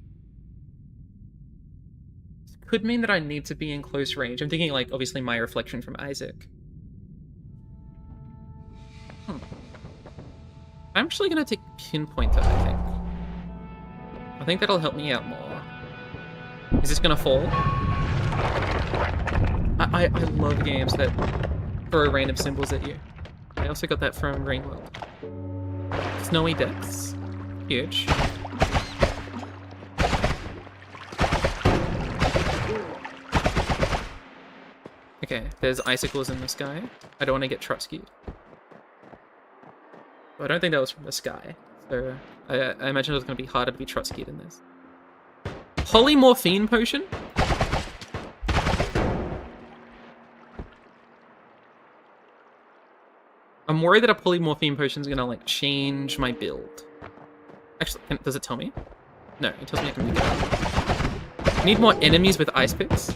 This could mean that I need to be in close range. I'm thinking, like, obviously my reflection from Isaac. I'm actually going to take Pinpointer, I think. I think that'll help me out more. Is this going to fall? I love games that throw random symbols at you. I also got that from Rainworld. Snowy Depths. Huge. Okay, there's icicles in the sky. I don't want to get Trotskied. I don't think that was from the sky. So I imagine it was going to be harder to be Trotskied in this. Polymorphine potion? I'm worried that a polymorphine potion is going to, like, change my build. Actually, does it tell me? No, it tells me I can make it up. Need more enemies with ice picks?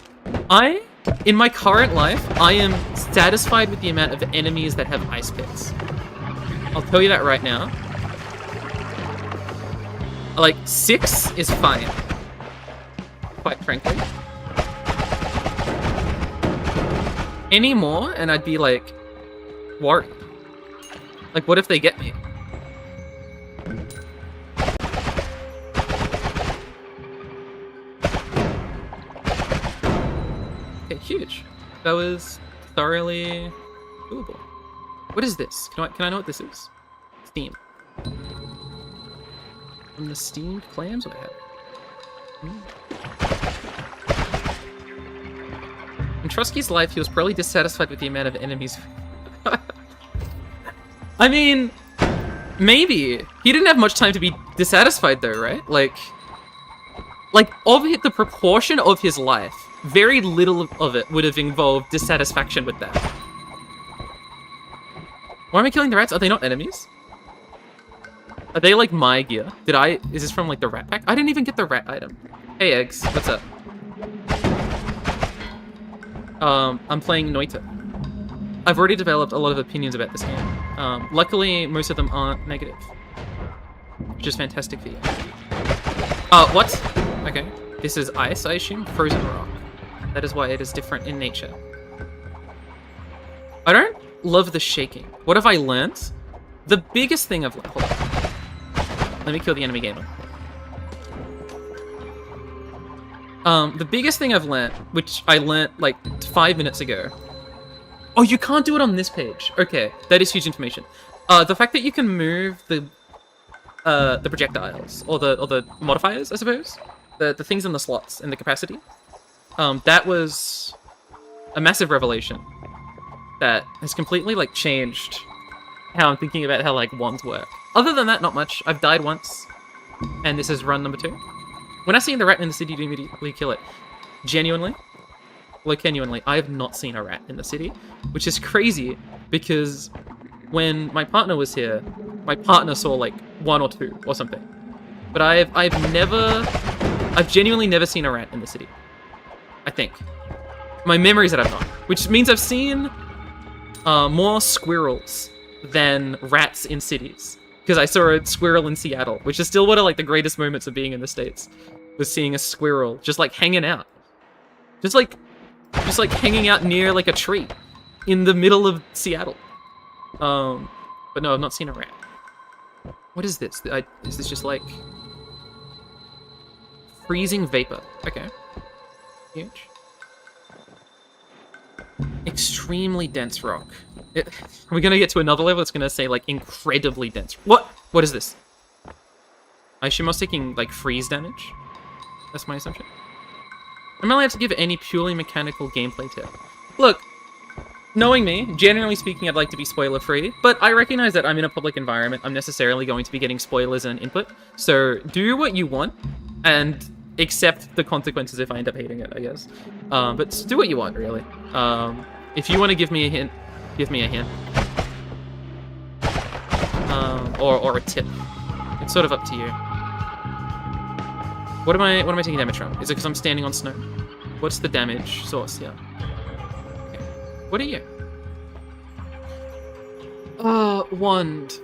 In my current life, I am satisfied with the amount of enemies that have ice picks. I'll tell you that right now. Like, 6 is fine. Quite frankly. Any more, and I'd be, like, worried. Like, what if they get me? Okay, huge. That was thoroughly doable. What is this? Can I know what this is? Steam. From the steamed clams, what I have? In Trotsky's life, he was probably dissatisfied with the amount of enemies. I mean, maybe. He didn't have much time to be dissatisfied though, right? Like of the proportion of his life, very little of it would have involved dissatisfaction with that. Why am I killing the rats? Are they not enemies? Are they like my gear? Is this from like the rat pack? I didn't even get the rat item. Hey eggs, what's up? I'm playing Noita. I've already developed a lot of opinions about this game. Luckily, most of them aren't negative. Which is fantastic for you. What? Okay. This is ice, I assume? Frozen rock. That is why it is different in nature. I don't love the shaking. What have I learnt? The biggest thing I've learnt... Hold on. Let me kill the enemy gamer. The biggest thing I've learnt, which I learnt like 5 minutes ago. Oh, you can't do it on this page. Okay, that is huge information. The fact that you can move the projectiles or the modifiers, I suppose, the things in the slots and the capacity. That was a massive revelation that has completely like changed how I'm thinking about how like wands work. Other than that, not much. I've died once, and this is run number 2. When I see the rat in the city, do immediately kill it. Genuinely, I have not seen a rat in the city, which is crazy because when my partner was here, my partner saw like 1 or 2 or something. But I've genuinely never seen a rat in the city. I think. My memories that I've not. Which means I've seen more squirrels than rats in cities. Because I saw a squirrel in Seattle, which is still one of like the greatest moments of being in the States. Was seeing a squirrel just like hanging out. Just like hanging out near like a tree in the middle of Seattle. But no, I've not seen a rat. What is this? Is this just like freezing vapor? Okay. Huge. Extremely dense rock. Are we gonna get to another level? It's gonna say like incredibly dense. What? What is this? I assume I was taking like freeze damage. That's my assumption. I'm not allowed to give any purely mechanical gameplay tip. Look, knowing me, generally speaking, I'd like to be spoiler-free, but I recognize that I'm in a public environment. I'm necessarily going to be getting spoilers and input. So do what you want, and accept the consequences if I end up hating it, I guess. But do what you want, really. If you want to give me a hint, give me a hint. Or a tip. It's sort of up to you. What am I taking damage from? Is it because I'm standing on snow? What's the damage source here? Okay. What are you? Wand.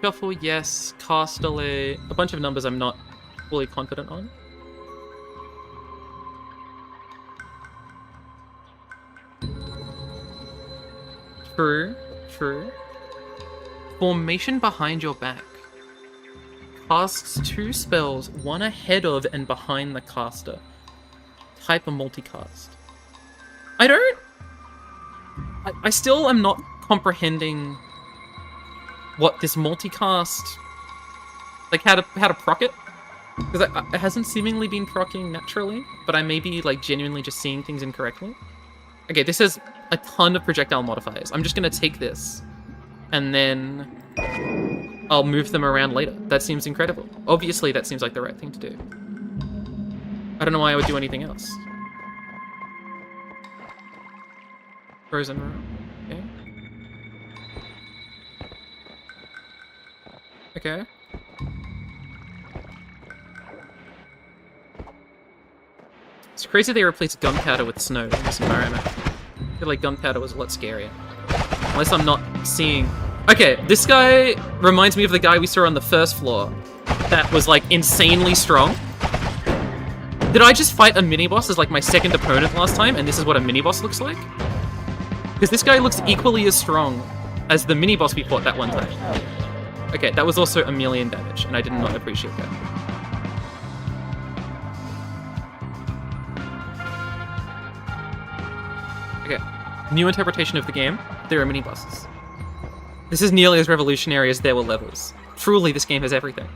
Shuffle, yes. Cast delay. A bunch of numbers I'm not fully confident on. True. Formation behind your back. Casts 2 spells, 1 ahead of and behind the caster. Type of multicast. I still am not comprehending what this multicast, like how to proc it, because it hasn't seemingly been procking naturally, but I may be like genuinely just seeing things incorrectly. Okay, this has a ton of projectile modifiers. I'm just gonna take this, and then I'll move them around later. That seems incredible. Obviously, that seems like the right thing to do. I don't know why I would do anything else. Frozen room. Okay. It's crazy they replaced gunpowder with snow in this environment. I feel like gunpowder was a lot scarier. Unless I'm not seeing... Okay, this guy reminds me of the guy we saw on the first floor that was like insanely strong. Did I just fight a mini-boss as like my second opponent last time, and this is what a mini-boss looks like? Because this guy looks equally as strong as the mini-boss we fought that one time. Okay, that was also 1,000,000 damage, and I did not appreciate that. Okay. New interpretation of the game. There are mini bosses. This is nearly as revolutionary as there were levels. Truly, this game has everything.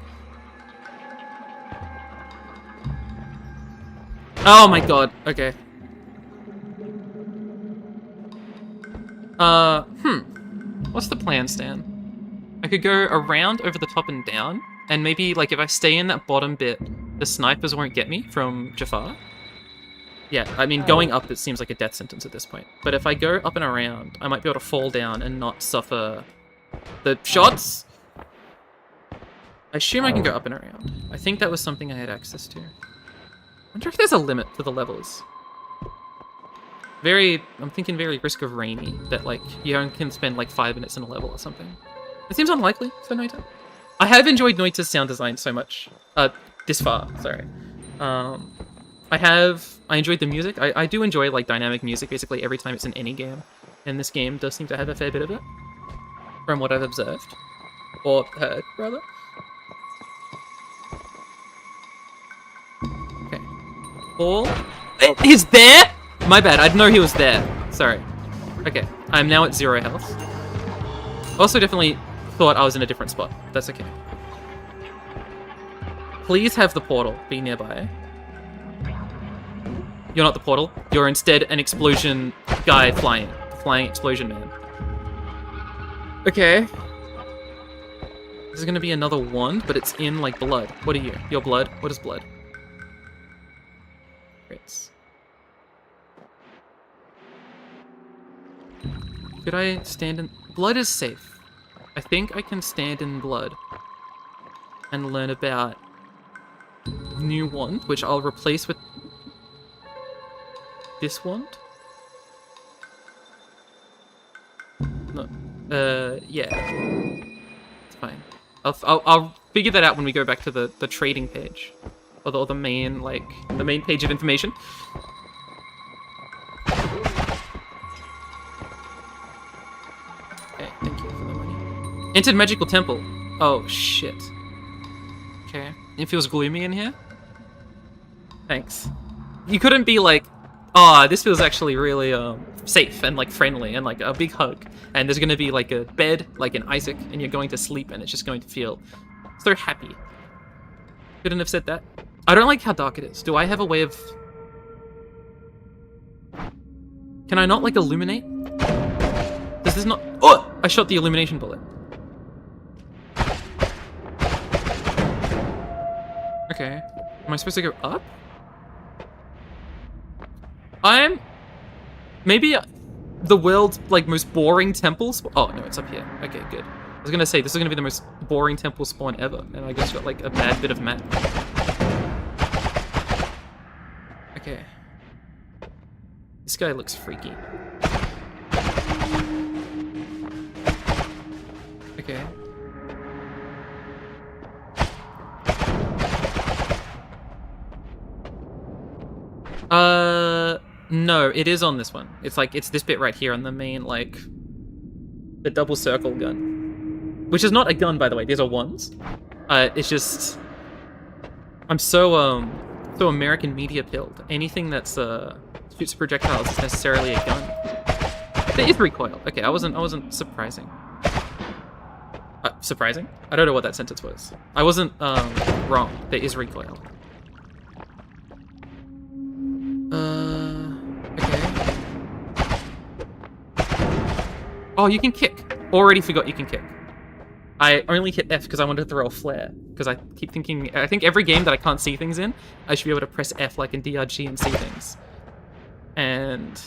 Oh my god. Okay. What's the plan, Stan? I could go around, over the top, and down. And maybe, like, if I stay in that bottom bit, the snipers won't get me from Jafar. Yeah, I mean, going up, it seems like a death sentence at this point. But if I go up and around, I might be able to fall down and not suffer the shots. I assume I can go up and around. I think that was something I had access to. I wonder if there's a limit to the levels. I'm thinking very Risk of Rainy, that, like, you only can spend, like, 5 minutes in a level or something. It seems unlikely for Noita. I have enjoyed Noita's sound design so much. This far, sorry. I enjoyed the music. I do enjoy, like, dynamic music basically every time it's in any game. And this game does seem to have a fair bit of it. From what I've observed. Or heard, rather. Okay. Ball. He's there?! My bad, I didn't know he was there. Sorry. Okay, I'm now at 0 health. Also definitely thought I was in a different spot. That's okay. Please have the portal be nearby. You're not the portal. You're instead an explosion guy flying. The flying explosion man. Okay. This is gonna be another wand, but it's in, like, blood. What are you? Your blood? What is blood? Crits. Could I stand in... Blood is safe. I think I can stand in blood and learn about new wand, which I'll replace with this wand. No, yeah, it's fine. I'll figure that out when we go back to the trading page, or the main, like, the main page of information. Okay, thank you for the money. Entered magical temple. Oh shit. Okay, it feels gloomy in here. Thanks. You couldn't be like, oh, this feels actually really safe and, like, friendly and, like, a big hug. And there's gonna be, like, a bed, like an Isaac, and you're going to sleep and it's just going to feel so happy. Couldn't have said that. I don't like how dark it is. Do I have a way of... Can I not, like, illuminate? Does this not... Oh! I shot the illumination bullet. Okay. Am I supposed to go up? I'm... Maybe the world's, like, most boring temple Oh, no, it's up here. Okay, good. I was gonna say, this is gonna be the most boring temple spawn ever, and I just got, like, a bad bit of map. Okay. This guy looks freaky. Okay. No, it is on this one. It's like, it's this bit right here on the main, like, the double circle gun. Which is not a gun, by the way, these are wands. It's just, I'm so American media pilled. Anything that's, shoots projectiles is necessarily a gun. There is recoil. Okay, I wasn't surprising. Surprising? I don't know what that sentence was. I wasn't, wrong. There is recoil. Okay. Oh, you can kick. Already forgot you can kick. I only hit F because I wanted to throw a flare. Because I keep thinking, I think every game that I can't see things in, I should be able to press F like in DRG and see things. And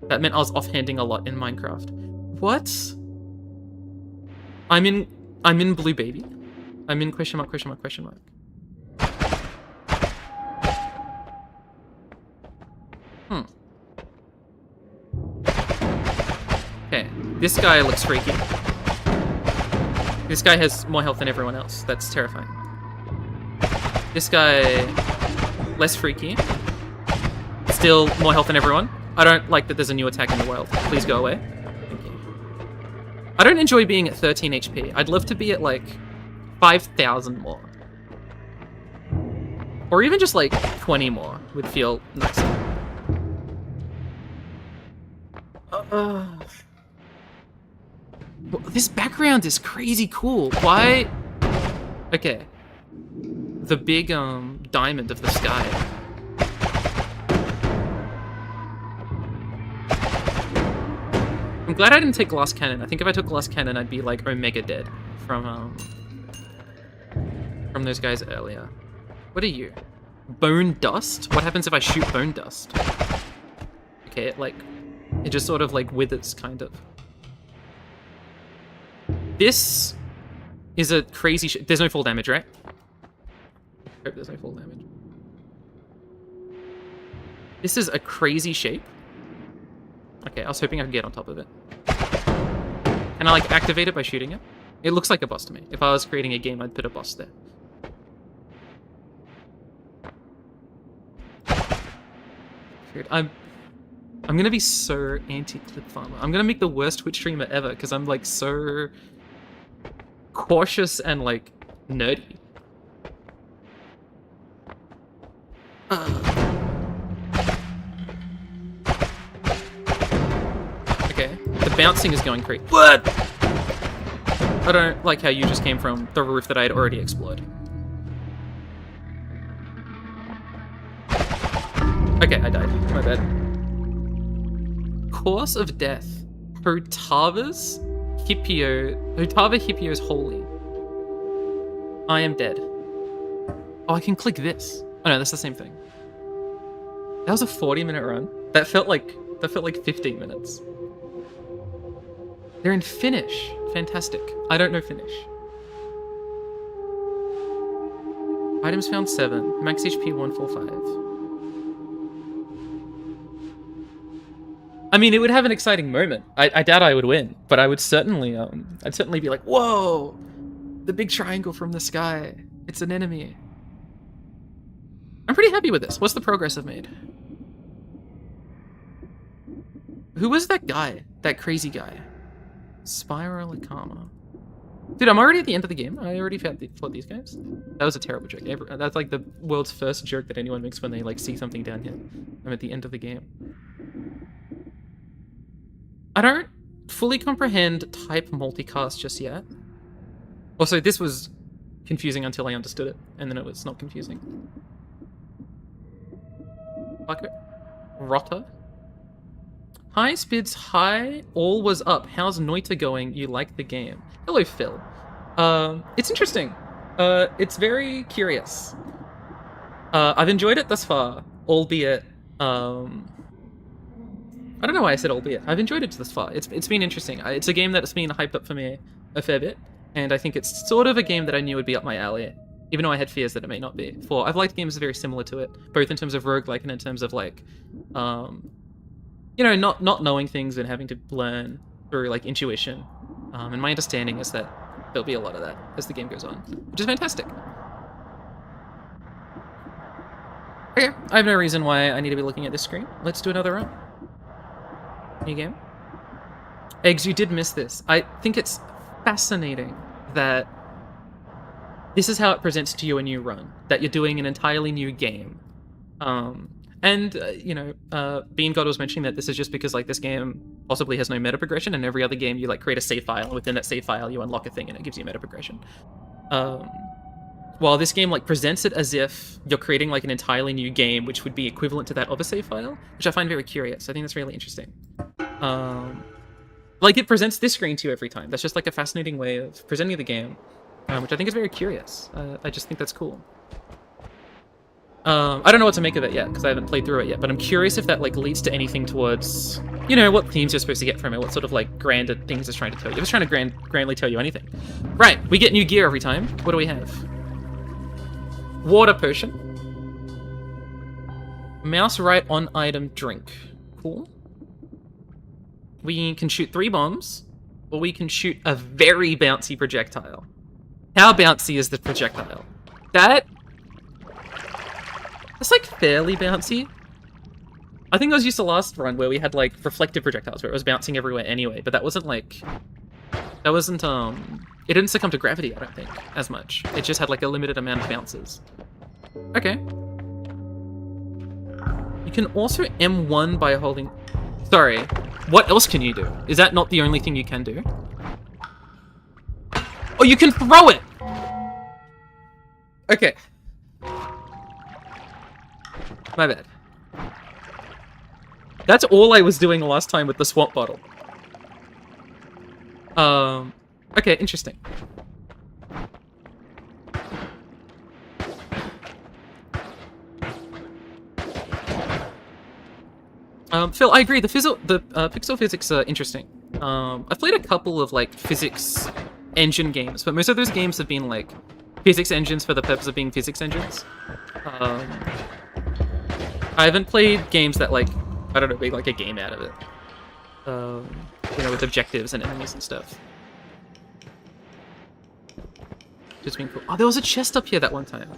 that meant I was offhanding a lot in Minecraft. What? I'm in Blue Baby. I'm in question mark, question mark, question mark. Okay, this guy looks freaky. This guy has more health than everyone else. That's terrifying. This guy, less freaky. Still more health than everyone. I don't like that there's a new attack in the world. Please go away. Thank you. I don't enjoy being at 13 HP. I'd love to be at, like, 5,000 more. Or even just, like, 20 more would feel nicer. Well, this background is crazy cool. Why? Okay. The big diamond of the sky. I'm glad I didn't take Glass Cannon. I think if I took Glass Cannon, I'd be like Omega dead from those guys earlier. What are you? Bone Dust? What happens if I shoot Bone Dust? Okay, it just sort of like withers, kind of. This is a crazy there's no full damage, right? Hope there's no full damage. This is a crazy shape. Okay, I was hoping I could get on top of it. Can I like activate it by shooting it? It looks like a boss to me. If I was creating a game, I'd put a boss there. I'm gonna be so anti-clip farmer. I'm gonna make the worst Twitch streamer ever because I'm like so cautious and like nerdy. Okay, the bouncing is going crazy. What? I don't like how you just came from the roof that I had already explored. Okay, I died. My bad. Course of Death. Hotava Hippio's Holy. I am dead. Oh, I can click this. Oh no, that's the same thing. That was a 40-minute run. That felt like 15 minutes. They're in Finnish. Fantastic. I don't know Finnish. Items found 7. Max HP 145. I mean, it would have an exciting moment. I doubt I would win, but I would certainly, I'd certainly be like, whoa, the big triangle from the sky. It's an enemy. I'm pretty happy with this. What's the progress I've made? Who was that guy? That crazy guy? Spiral Akama. Dude, I'm already at the end of the game. I already fought these guys. That was a terrible joke. That's like the world's first joke that anyone makes when they like see something down here. I'm at the end of the game. I don't fully comprehend type multicast just yet. Also, this was confusing until I understood it, and then it was not confusing. Bucket. Rotter. Hi, Spids. Hi. All was up. How's Noita going? You like the game? Hello, Phil. It's interesting. It's very curious. I've enjoyed it thus far, albeit, I don't know why I said albeit. I've enjoyed it thus far. It's been interesting. It's a game that's been hyped up for me a fair bit, and I think it's sort of a game that I knew would be up my alley, even though I had fears that it may not be. I've liked games very similar to it, both in terms of roguelike and in terms of like, you know, not knowing things and having to learn through like intuition. And my understanding is that there'll be a lot of that as the game goes on, which is fantastic. Okay, I have no reason why I need to be looking at this screen. Let's do another run. New game. Eggs, you did miss this. I think it's fascinating that this is how it presents to you a new run, that you're doing an entirely new game. You know, Bean God was mentioning that this is just because like this game possibly has no meta progression, and every other game you like create a save file, and within that save file you unlock a thing and it gives you meta progression. While this game like presents it as if you're creating like an entirely new game, which would be equivalent to that of a save file, which I find very curious. I think that's really interesting. Like it presents this screen to you every time. That's just like a fascinating way of presenting the game, which I think is very curious. I just think that's cool. I don't know what to make of it yet because I haven't played through it yet, but I'm curious if that like leads to anything towards, you know, what themes you're supposed to get from it, what sort of like grander things it's trying to tell you. If it's trying to grandly tell you anything. Right, we get new gear every time. What do we have? Water potion. Mouse right on item drink. Cool. We can shoot 3 bombs, or we can shoot a very bouncy projectile. How bouncy is the projectile? That's like fairly bouncy. I think I was used to last run where we had like reflective projectiles where it was bouncing everywhere anyway, but that wasn't like, it didn't succumb to gravity, I don't think, as much. It just had like a limited amount of bounces. Okay. You can also M1 by holding... Sorry. What else can you do? Is that not the only thing you can do? Oh, you can throw it! Okay. My bad. That's all I was doing last time with the swamp bottle. Okay, interesting. Phil, I agree. The pixel physics are interesting. I've played a couple of like physics engine games, but most of those games have been like physics engines for the purpose of being physics engines. I haven't played games that like, I don't know, make like a game out of it. You know, with objectives and enemies and stuff. Just been cool. Oh, there was a chest up here that one time.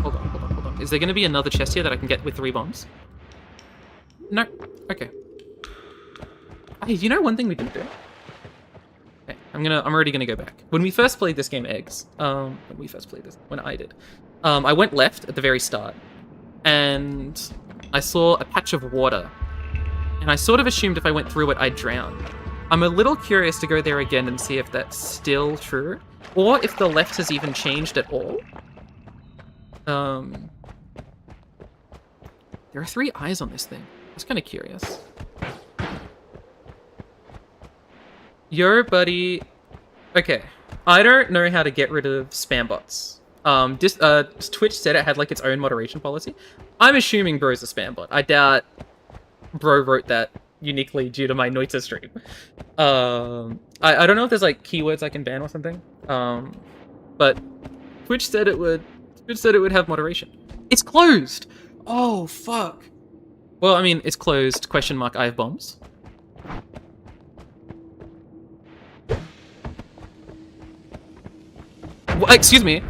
Hold on. Is there going to be another chest here that I can get with 3 bombs? No. Okay. Hey, you know one thing we didn't do? Okay, I'm already gonna go back. When we first played this game, Eggs, when I did, I went left at the very start, and I saw a patch of water, and I sort of assumed if I went through it, I'd drown. I'm a little curious to go there again and see if that's still true, or if the left has even changed at all. There are 3 eyes on this thing. I was kind of curious. Yo, buddy. Okay. I don't know how to get rid of spam bots. Twitch said it had like its own moderation policy. I'm assuming bro's a spam bot. I doubt bro wrote that uniquely due to my Noita stream. I don't know if there's like keywords I can ban or something. But Twitch said it would have moderation. It's closed. Oh fuck. Well, I mean, it's closed. Question mark. I have bombs. Well, excuse me.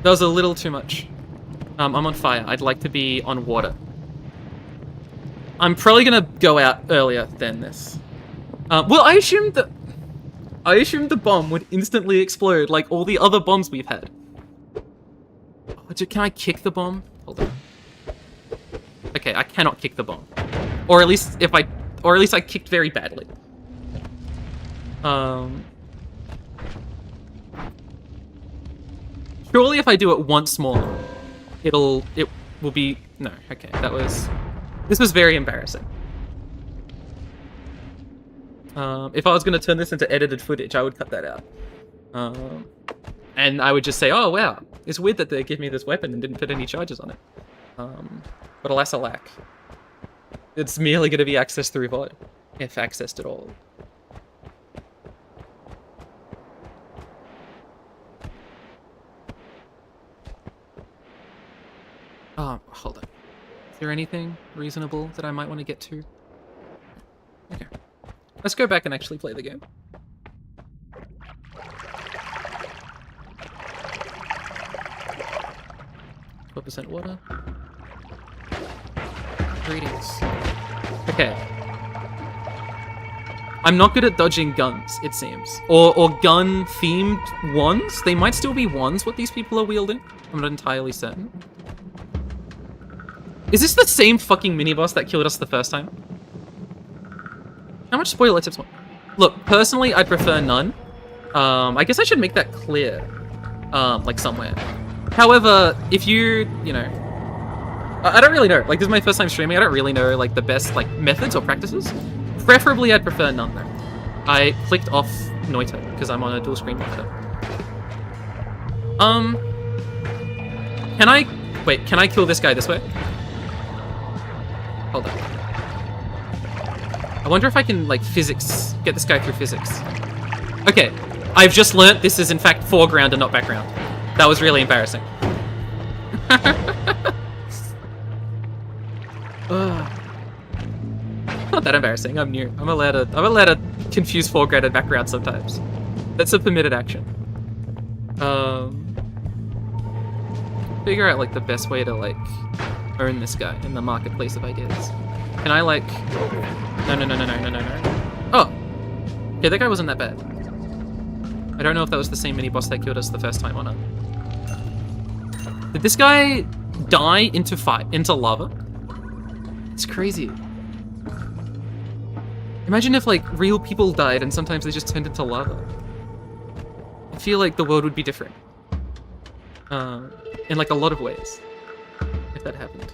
That was a little too much. I'm on fire. I'd like to be on water. I'm probably gonna go out earlier than this. Well, I assumed the bomb would instantly explode like all the other bombs we've had. Oh, can I kick the bomb? Hold on. Okay, I cannot kick the bomb. Or at least I kicked very badly. Surely if I do it once more, it will be... No, okay, this was very embarrassing. If I was going to turn this into edited footage, I would cut that out. And I would just say, oh wow, it's weird that they gave me this weapon and didn't put any charges on it. But alas alack. It's merely going to be accessed through VOD, if accessed at all. Hold on. Is there anything reasonable that I might want to get to? Okay. Let's go back and actually play the game. %, water. Greetings. Okay. I'm not good at dodging guns, it seems. Or gun-themed wands? They might still be wands, what these people are wielding. I'm not entirely certain. Is this the same fucking mini-boss that killed us the first time? How much spoiler tips? Look, personally, I prefer none. I guess I should make that clear. Like somewhere. However, if you know... I don't really know. Like, this is my first time streaming. I don't really know, like, the best, like, methods or practices. Preferably, I'd prefer none, though. I clicked off Noita, because I'm on a dual screen monitor. Can I... Wait, can I kill this guy this way? Hold on. I wonder if I can, like, get this guy through physics. Okay, I've just learnt this is, in fact, foreground and not background. That was really embarrassing. Not that embarrassing, I'm new. I'm allowed to confuse foreground and background sometimes. That's a permitted action. Figure out, like, the best way to, like, own this guy in the marketplace of ideas. Can I, like... No. Oh! Okay, that guy wasn't that bad. I don't know if that was the same mini-boss that killed us the first time or not. Did this guy die into lava? It's crazy. Imagine if, like, real people died and sometimes they just turned into lava. I feel like the world would be different. In, like, a lot of ways. If that happened.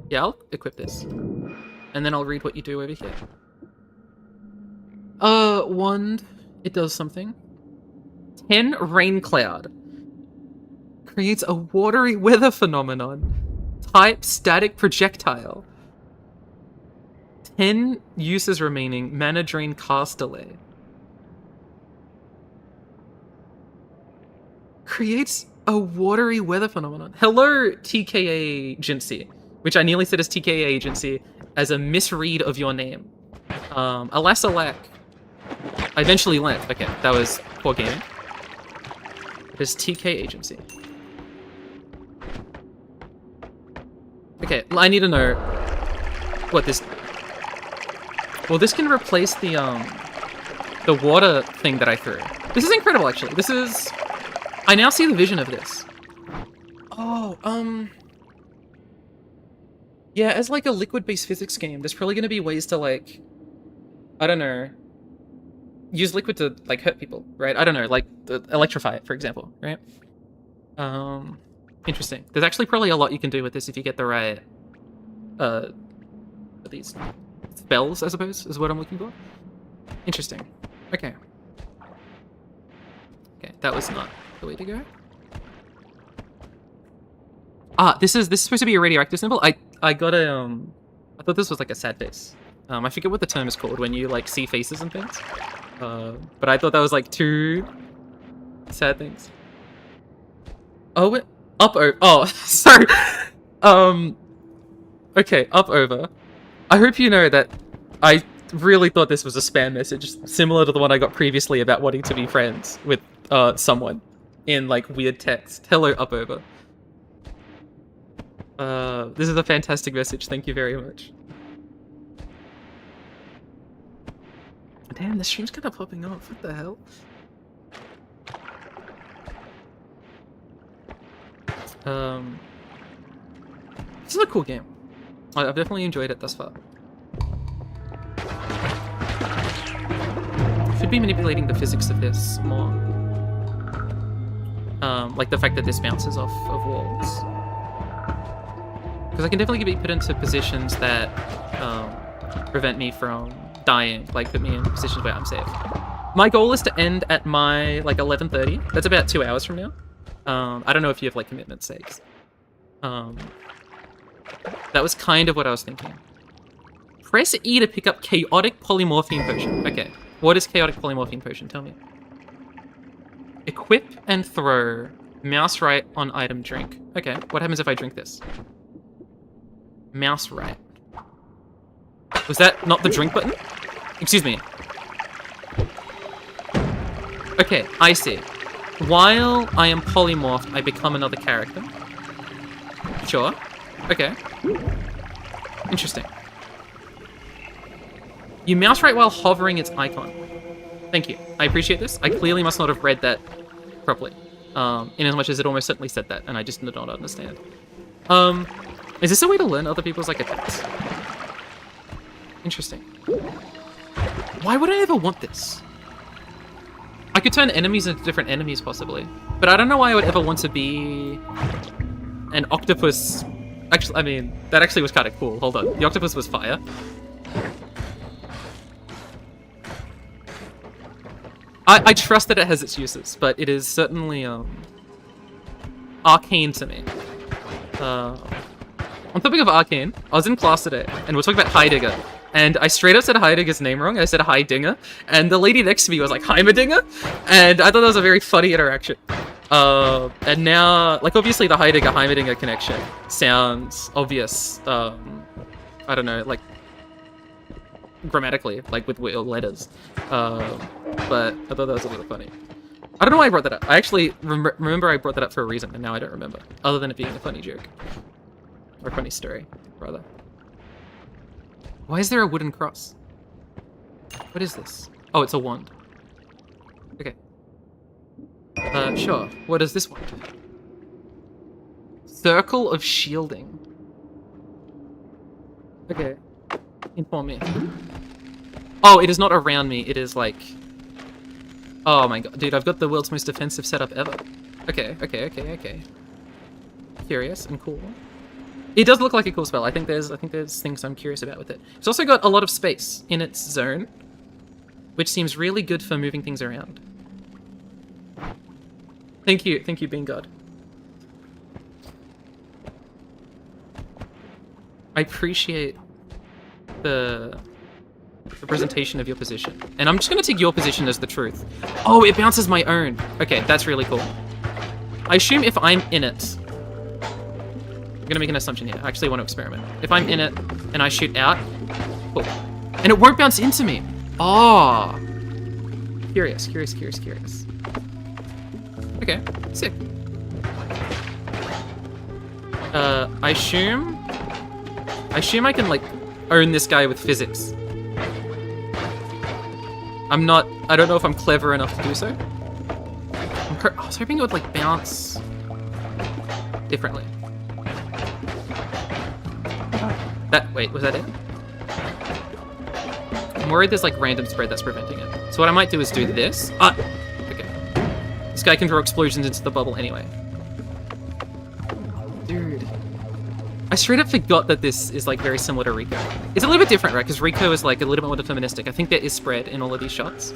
Yeah, I'll equip this. And then I'll read what you do over here. Wand. It does something. 10 rain cloud. Creates a watery weather phenomenon. Type static projectile. 10 uses remaining. Mana drain cast delay. Creates a watery weather phenomenon. Hello, TKA agency. Which I nearly said as TKA agency as a misread of your name. Alas alack. I eventually learned. Okay, that was poor gaming. It is TK agency. Okay, I need to know what this... Well, this can replace the water thing that I threw. This is incredible, actually. This is... I now see the vision of this. Oh, yeah, as like a liquid-based physics game, there's probably going to be ways to, like... I don't know... use liquid to, like, hurt people, right? I don't know, like, electrify it, for example, right? Interesting. There's actually probably a lot you can do with this if you get the right, these spells, I suppose, is what I'm looking for. Interesting. Okay. Okay, that was not the way to go. Ah, this is supposed to be a radioactive symbol? I got a, I thought this was like a sad face. I forget what the term is called when you, like, see faces and things. But I thought that was, like, two sad things. Oh, up over. Oh, sorry. Okay, up over. I hope you know that I really thought this was a spam message, similar to the one I got previously about wanting to be friends with someone in, like, weird text. Hello, up over. This is a fantastic message. Thank you very much. Damn, the stream's kind of popping off. What the hell? This is a cool game. I've definitely enjoyed it thus far. Should be manipulating the physics of this more. Like the fact that this bounces off of walls. Because I can definitely be put into positions that prevent me from dying, like put me in positions where I'm safe. My goal is to end at my, like, 11:30. That's about 2 hours from now. I don't know if you have, like, commitment sakes. That was kind of what I was thinking. Press E to pick up chaotic polymorphine potion. Okay, what is chaotic polymorphine potion? Tell me. Equip and throw. Mouse right on item drink. Okay, what happens if I drink this? Mouse right. Was that not the drink button? Excuse me. Okay, I see. While I am polymorphed, I become another character. Sure. Okay. Interesting. You mouse right while hovering its icon. Thank you. I appreciate this. I clearly must not have read that properly. In as much as it almost certainly said that, and I just did not understand. Is this a way to learn other people's, like, attacks? Interesting. Why would I ever want this? I could turn enemies into different enemies, possibly. But I don't know why I would ever want to be an octopus. Actually, I mean, that actually was kind of cool. Hold on. The octopus was fire. I trust that it has its uses, but it is certainly, arcane to me. On topic of arcane, I was in class today, and we're talking about Heidegger. And I straight up said Heidegger's name wrong. I said Heidinger, and the lady next to me was like Heimerdinger, and I thought that was a very funny interaction. And now, like, obviously the Heidegger-Heimerdinger connection sounds obvious. I don't know, like, grammatically, like with letters. But I thought that was a little funny. I don't know why I brought that up. I actually remember I brought that up for a reason, and now I don't remember, other than it being a funny joke. Or a funny story, rather. Why is there a wooden cross? What is this? Oh, it's a wand. Okay. Sure. What is this wand? Circle of Shielding. Okay. Inform me. Oh, it is not around me. It is like... Oh my god. Dude, I've got the world's most defensive setup ever. Okay, okay, okay, okay. Curious and cool. It does look like a cool spell. I think there's things I'm curious about with it. It's also got a lot of space in its zone, which seems really good for moving things around. Thank you, Bean God. I appreciate the representation of your position. And I'm just gonna take your position as the truth. Oh, it bounces my own. Okay, that's really cool. I assume if I'm in it... I'm gonna make an assumption here. I actually want to experiment. If I'm in it and I shoot out... Cool. And it won't bounce into me. Oh. Curious. Okay, sick. I assume I can, like, own this guy with physics. I don't know if I'm clever enough to do so. I was hoping it would, like, bounce differently. Wait, was that it? I'm worried there's, like, random spread that's preventing it. So what I might do is do this. Okay. This guy can throw explosions into the bubble anyway. Dude. I straight up forgot that this is, like, very similar to Rico. It's a little bit different, right? Because Rico is, like, a little bit more deterministic. I think there is spread in all of these shots.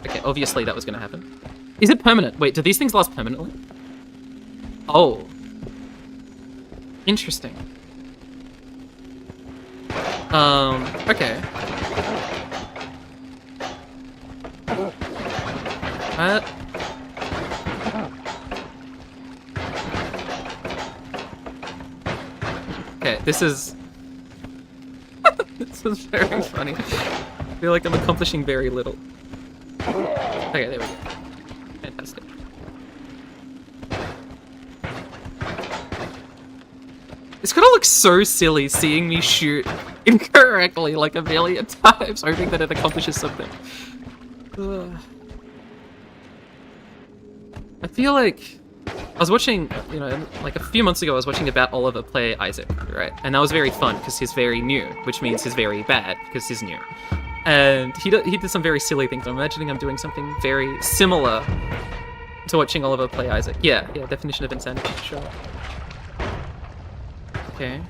Okay, obviously that was going to happen. Is it permanent? Wait, do these things last permanently? Oh. Interesting. Okay. Okay, this is... This is very funny. I feel like I'm accomplishing very little. Okay, there we go. Fantastic. It's gonna look so silly seeing me shoot incorrectly like a million times, hoping that it accomplishes something. Ugh. I feel like... I was watching, you know, like a few months ago I was watching about Oliver play Isaac, right? And that was very fun because he's very new, which means he's very bad because he's new. And he did some very silly things. I'm imagining I'm doing something very similar to watching Oliver play Isaac. Yeah, definition of insanity, sure. Okay.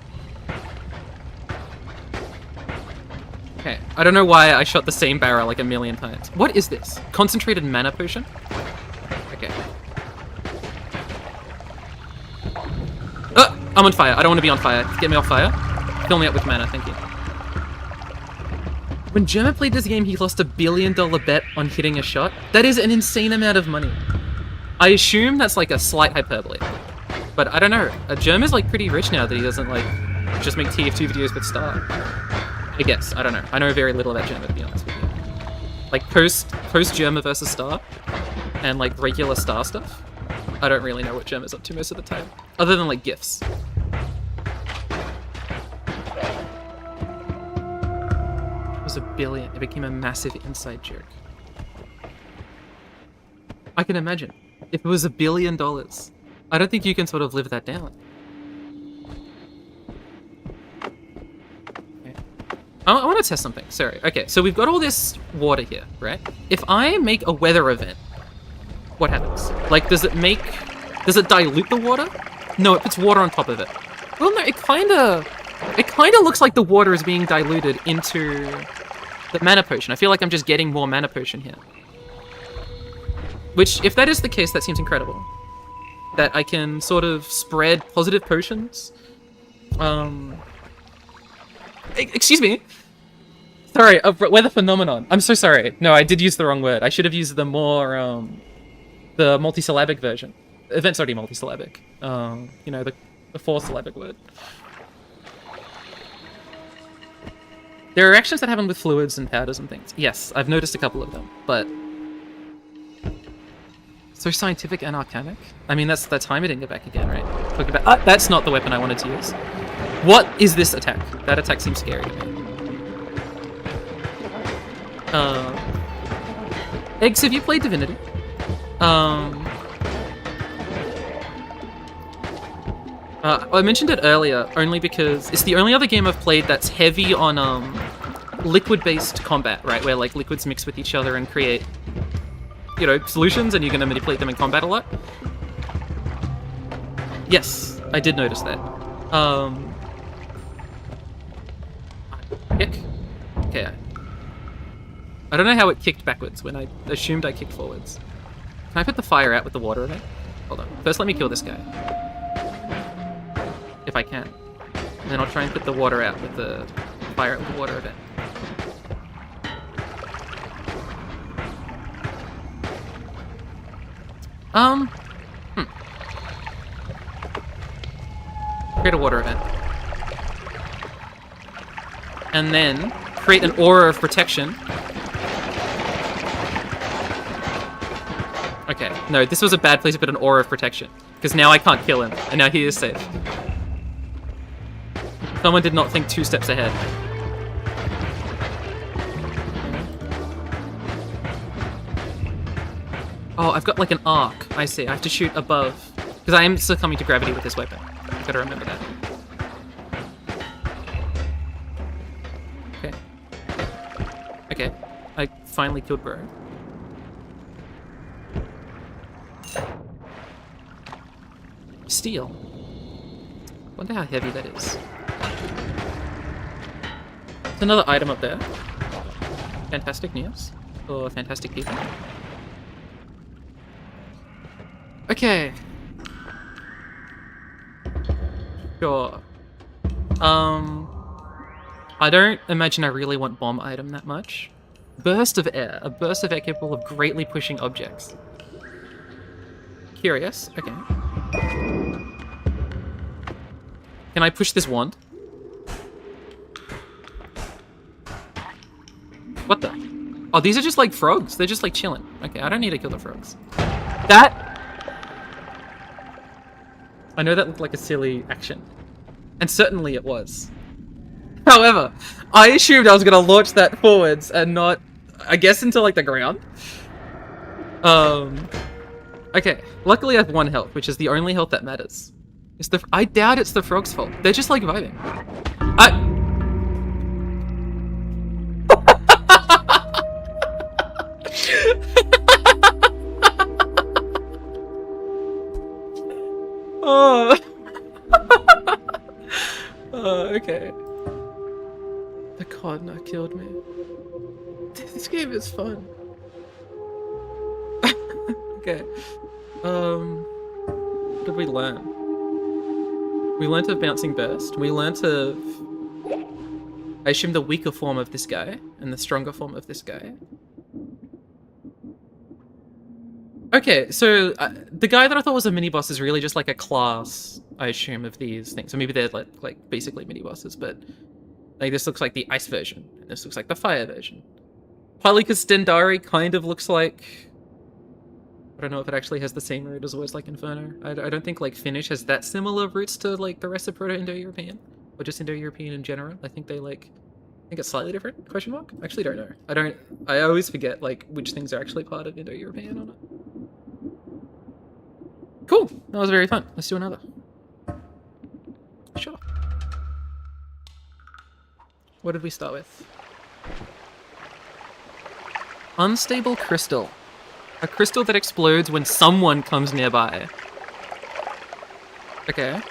Okay, I don't know why I shot the same barrel like a million times. What is this? Concentrated mana potion? Okay. I'm on fire. I don't want to be on fire. Get me off fire. Fill me up with mana, thank you. When German played this game, he lost $1 billion bet on hitting a shot. That is an insane amount of money. I assume that's like a slight hyperbole. But I don't know. Germ is like pretty rich now that he doesn't like just make TF2 videos with Star. I guess. I don't know. I know very little about Germa, to be honest with you. Like post Germa versus Star and like regular Star stuff. I don't really know what Germa's up to most of the time. Other than like GIFs. It was $1 billion. It became a massive inside joke. I can imagine. If it was $1 billion, I don't think you can sort of live that down. Okay. I want to test something. Sorry. Okay, so we've got all this water here, right? If I make a weather event, what happens? Like, does it dilute the water? No, it puts water on top of it. Well, no, it kind of looks like the water is being diluted into the mana potion. I feel like I'm just getting more mana potion here. Which, if that is the case, that seems incredible. That I can sort of spread positive potions. Excuse me. Sorry, a weather phenomenon. I'm so sorry. No, I did use the wrong word. I should have used the more, the multisyllabic version. Event's already multisyllabic. You know, the 4-syllabic word. There are reactions that happen with fluids and powders and things. Yes, I've noticed a couple of them, but... So scientific and arcanic? I mean, that's time I didn't get back again, right? Talking about... that's not the weapon I wanted to use. What is this attack? That attack seems scary to me. Eggs, have you played Divinity? I mentioned it earlier only because it's the only other game I've played that's heavy on liquid-based combat, right? Where like liquids mix with each other and create, you know, solutions, and you're going to manipulate them in combat a lot. Yes, I did notice that. Kick. Okay. I don't know how it kicked backwards when I assumed I kicked forwards. Can I put the fire out with the water event? Hold on. First, let me kill this guy. If I can. And then I'll try and put the water out with the fire out with the water event. Create a water event. And then create an aura of protection. Okay, no, this was a bad place to put an aura of protection. Because now I can't kill him, and now he is safe. Someone did not think 2 steps ahead. Oh, I've got like an arc. I see, I have to shoot above. Because I am succumbing to gravity with this weapon. Gotta remember that. Okay. Okay, I finally killed Bro. Steel. Wonder how heavy that is. There's another item up there. Fantastic news. Or fantastic people. Okay. Sure. I don't imagine I really want bomb item that much. Burst of air. A burst of air capable of greatly pushing objects. Curious. Okay. Can I push this wand? What the? Oh, these are just like frogs. They're just like chilling. Okay, I don't need to kill the frogs. That... I know that looked like a silly action. And certainly it was. However, I assumed I was going to launch that forwards and not, I guess, into like the ground. Okay, luckily I have 1 health, which is the only health that matters. I doubt it's the frog's fault. They're just like vibing. Oh. Okay. The Cardinal killed me. This game is fun. Okay. What did we learn? We learned of Bouncing Burst. We learned of... I assume the weaker form of this guy, and the stronger form of this guy. Okay, so the guy that I thought was a mini-boss is really just like a class, I assume, of these things. So maybe they're like basically mini-bosses, but like this looks like the ice version, and this looks like the fire version. Partly because Stendari kind of looks like... I don't know if it actually has the same root as always like Inferno. I don't think like Finnish has that similar roots to like the rest of Proto-Indo-European, or just Indo-European in general. I think they like... I think it's slightly different, question mark? I actually don't know. I always forget like which things are actually part of Indo-European or not. Cool, that was very fun. Let's do another. Sure. What did we start with? Unstable crystal. A crystal that explodes when someone comes nearby. Okay.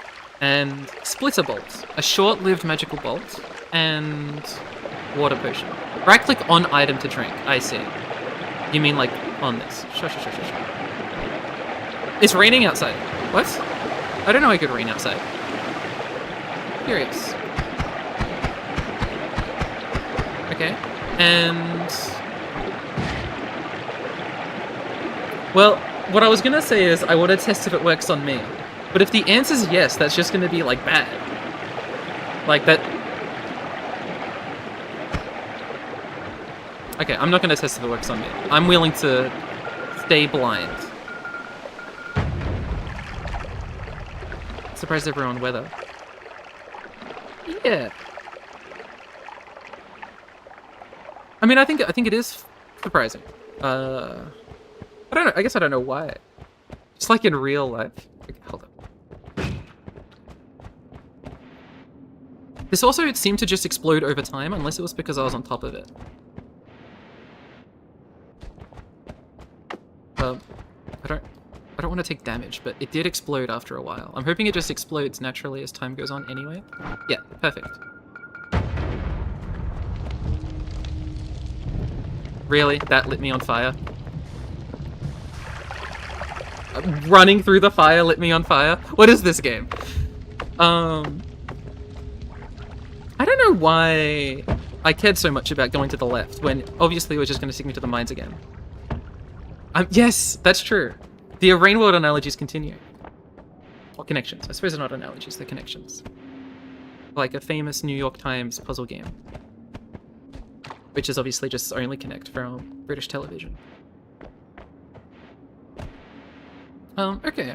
And splitter bolt. A short-lived magical bolt. And water potion. Right-click on item to drink. I see. You mean like on this. Sure. It's raining outside. What? I don't know I could rain outside. Curious. Okay. And... well, what I was gonna say is I want to test if it works on me. But if the answer's yes, that's just gonna be like bad. Like that... Okay, I'm not gonna test if it works on me. I'm willing to stay blind. Surprised everyone weather. Yeah. I mean, I think it is surprising. I don't know. I guess I don't know why. Just like in real life. Okay, hold on. This also seemed to just explode over time, unless it was because I was on top of it. I don't want to take damage, but it did explode after a while. I'm hoping it just explodes naturally as time goes on anyway. Yeah, perfect. Really? That lit me on fire? Running through the fire lit me on fire? What is this game? I don't know why I cared so much about going to the left when obviously we're just going to stick me to the mines again. Yes, that's true. The Rain World analogies continue. Or connections. I suppose they're not analogies, they're connections. Like a famous New York Times puzzle game. Which is obviously just only Connect from British television. Okay.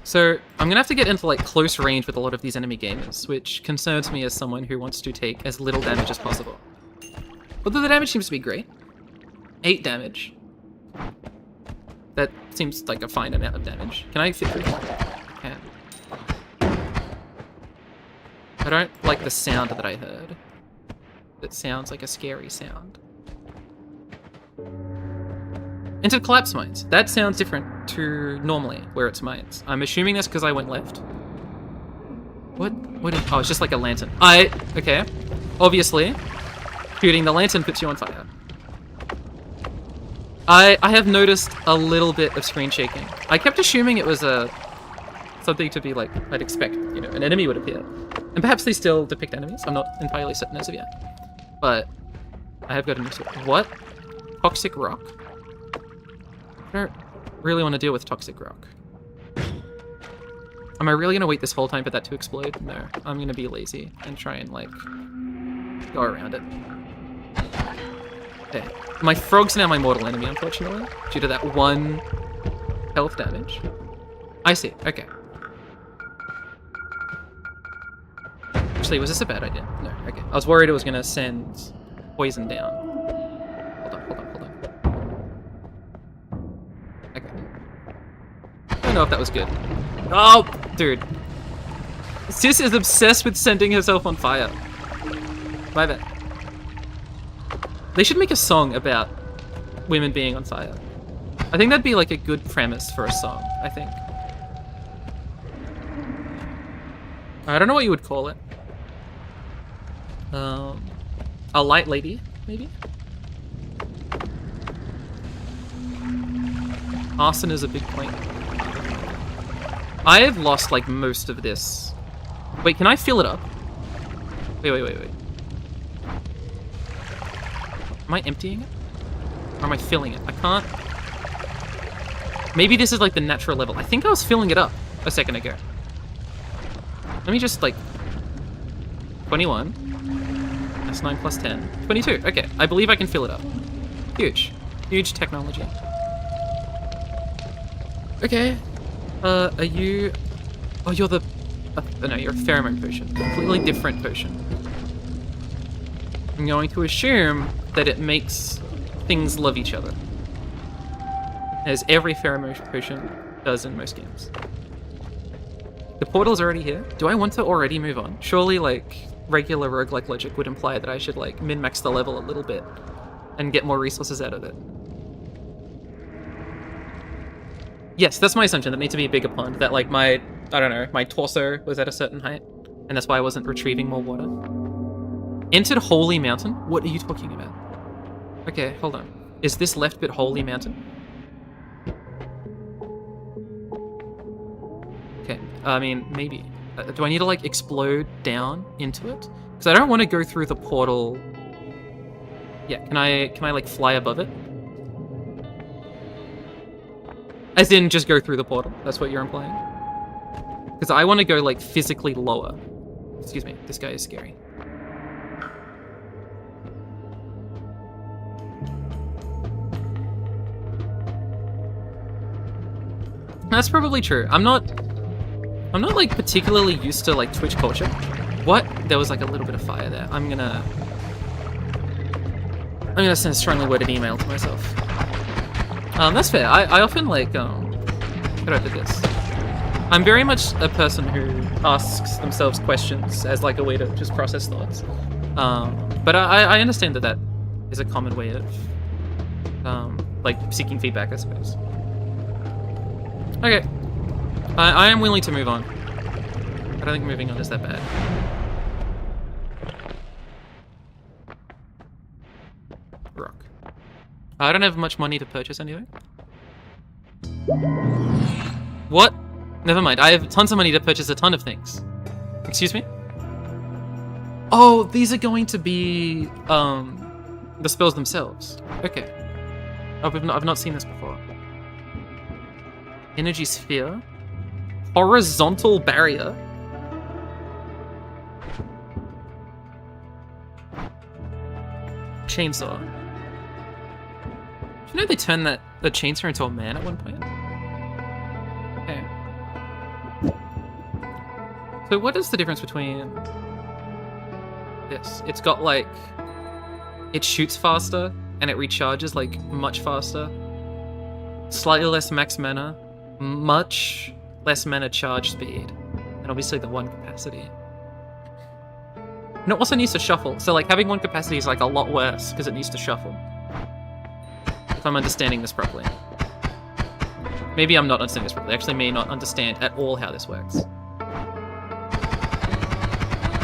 So, I'm gonna have to get into like close range with a lot of these enemy gamers, which concerns me as someone who wants to take as little damage as possible. Although the damage seems to be great. 8 damage. That seems like a fine amount of damage. Can I fit through that? I can. I don't like the sound that I heard. It sounds like a scary sound. Into collapse mines. That sounds different to normally where it's mines. I'm assuming that's because I went left. What is... Oh, it's just like a lantern. Okay. Obviously, shooting the lantern puts you on fire. I have noticed a little bit of screen shaking. I kept assuming it was something to be like, I'd expect, you know, an enemy would appear. And perhaps they still depict enemies. I'm not entirely certain as of yet. But I have got a new sword. What? Toxic rock? I don't really want to deal with toxic rock. Am I really going to wait this whole time for that to explode? No. I'm going to be lazy and try and, like, go around it. Okay. My frog's now my mortal enemy, unfortunately, due to that 1 health damage. I see. Okay. Actually, was this a bad idea? No. Okay. I was worried it was going to send poison down. Hold on. Okay. I don't know if that was good. Oh, dude. Sis is obsessed with sending herself on fire. My bad. They should make a song about women being on fire. I think that'd be like a good premise for a song, I think. I don't know what you would call it. A light lady, maybe? Arson is a big point. I have lost like most of this. Wait, can I fill it up? Wait. Am I emptying it? Or am I filling it? I can't... Maybe this is like the natural level. I think I was filling it up a second ago. Let me just like... 21. That's 9 plus 10. 22. Okay, I believe I can fill it up. Huge. Huge technology. Okay. Are you... Oh, you're the... no, you're a pheromone potion. Completely different potion. I'm going to assume that it makes things love each other. As every pheromone potion does in most games. The portal's already here. Do I want to already move on? Surely, like, regular roguelike logic would imply that I should, like, min-max the level a little bit and get more resources out of it. Yes, that's my assumption. That needs to be a bigger pond. That, like, my torso was at a certain height, and that's why I wasn't retrieving more water. Entered Holy Mountain? What are you talking about? Okay, hold on. Is this left bit Holy Mountain? Okay, I mean, maybe. Do I need to, like, explode down into it? Because I don't want to go through the portal... Yeah, can I, like, fly above it? As in, just go through the portal. That's what you're implying? Because I want to go, like, physically lower. Excuse me, this guy is scary. That's probably true. I'm not like particularly used to like Twitch culture. What? There was like a little bit of fire there. I'm gonna send a strongly worded email to myself. That's fair. I often like how do I put this? I'm very much a person who asks themselves questions as like a way to just process thoughts. But I understand that is a common way of like seeking feedback, I suppose. Okay, I am willing to move on. I don't think moving on is that bad. Rock. I don't have much money to purchase anyway. What? Never mind. I have tons of money to purchase a ton of things. Excuse me? Oh, these are going to be the spells themselves. Okay. I've not seen this before. Energy sphere. Horizontal barrier. Chainsaw. Do you know they turned the chainsaw into a man at one point? Okay. So what is the difference between this? It's got like, it shoots faster and it recharges like much faster. Slightly less max mana, much less mana charge speed, and obviously the one capacity. And it also needs to shuffle, so like having one capacity is like a lot worse because it needs to shuffle. If I'm understanding this properly. Maybe I'm not understanding this properly. I actually may not understand at all how this works.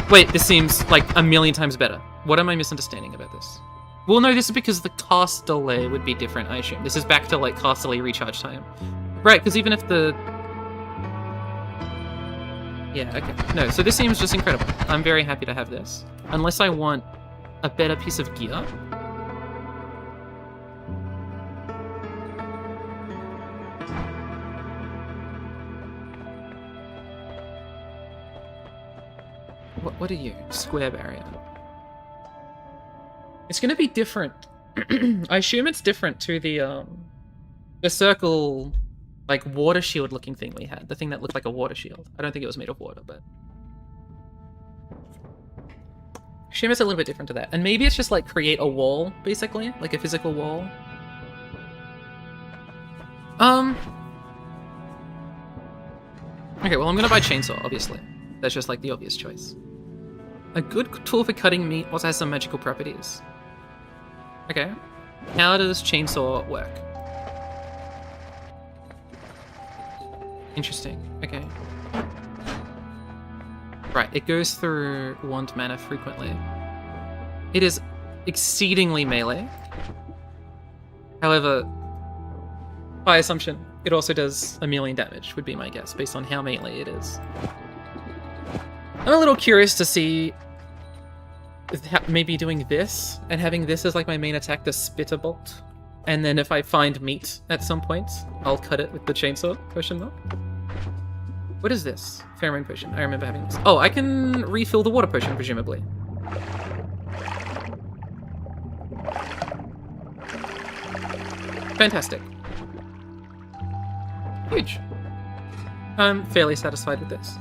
Wait, this seems like a million times better. What am I misunderstanding about this? Well, no, this is because the cast delay would be different, I assume. This is back to like cast delay recharge time. Right, because even if the... Yeah, okay. No, so this seems just incredible. I'm very happy to have this. Unless I want a better piece of gear. What are you? Square barrier. It's gonna be different. I assume it's different to the circle, like, water shield looking thing we had. The thing that looked like a water shield. I don't think it was made of water, but... I assume it's a little bit different to that. And maybe it's just, like, create a wall, basically. Like a physical wall. Okay, well, I'm gonna buy chainsaw, obviously. That's just, like, the obvious choice. A good tool for cutting meat also has some magical properties. Okay. How does chainsaw work? Interesting. Okay. Right, it goes through wand mana frequently. It is exceedingly melee. However, by assumption, it also does a million damage, would be my guess, based on how melee it is. I'm a little curious to see maybe doing this and having this as like my main attack, the Spitter Bolt. And then if I find meat at some point, I'll cut it with the chainsaw, question mark. What is this? Pheromone potion. I remember having this. Oh, I can refill the water potion, presumably. Fantastic. Huge. I'm fairly satisfied with this.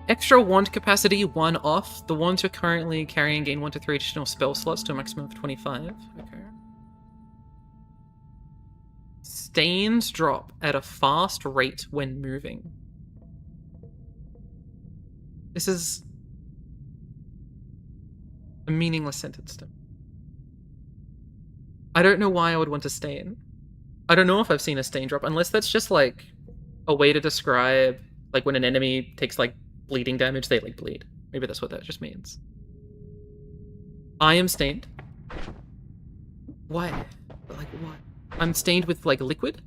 Extra wand capacity, 1 off. The wands you're currently carrying gain 1 to 3 additional spell slots to a maximum of 25. Okay. Stains drop at a fast rate when moving. This is a meaningless sentence to me. I don't know why I would want a stain. I don't know if I've seen a stain drop, unless that's just like a way to describe like when an enemy takes like bleeding damage, they like bleed. Maybe that's what that just means. I am stained. Why? Like what? I'm stained with like liquid?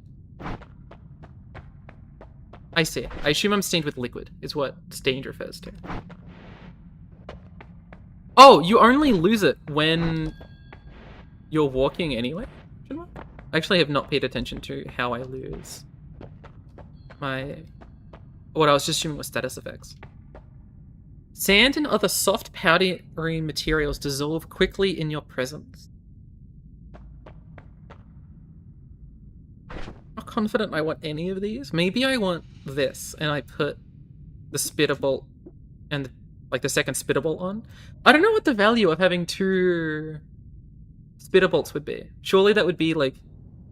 I see. I assume I'm stained with liquid, is what stained refers to. Oh, you only lose it when you're walking anyway? I actually have not paid attention to how I lose my... What I was just assuming was status effects. Sand and other soft, powdery materials dissolve quickly in your presence. Not confident I want any of these. Maybe I want this, and I put the Spitter Bolt and like the second Spitter Bolt on. I don't know what the value of having 2 Spitter Bolts would be. Surely that would be like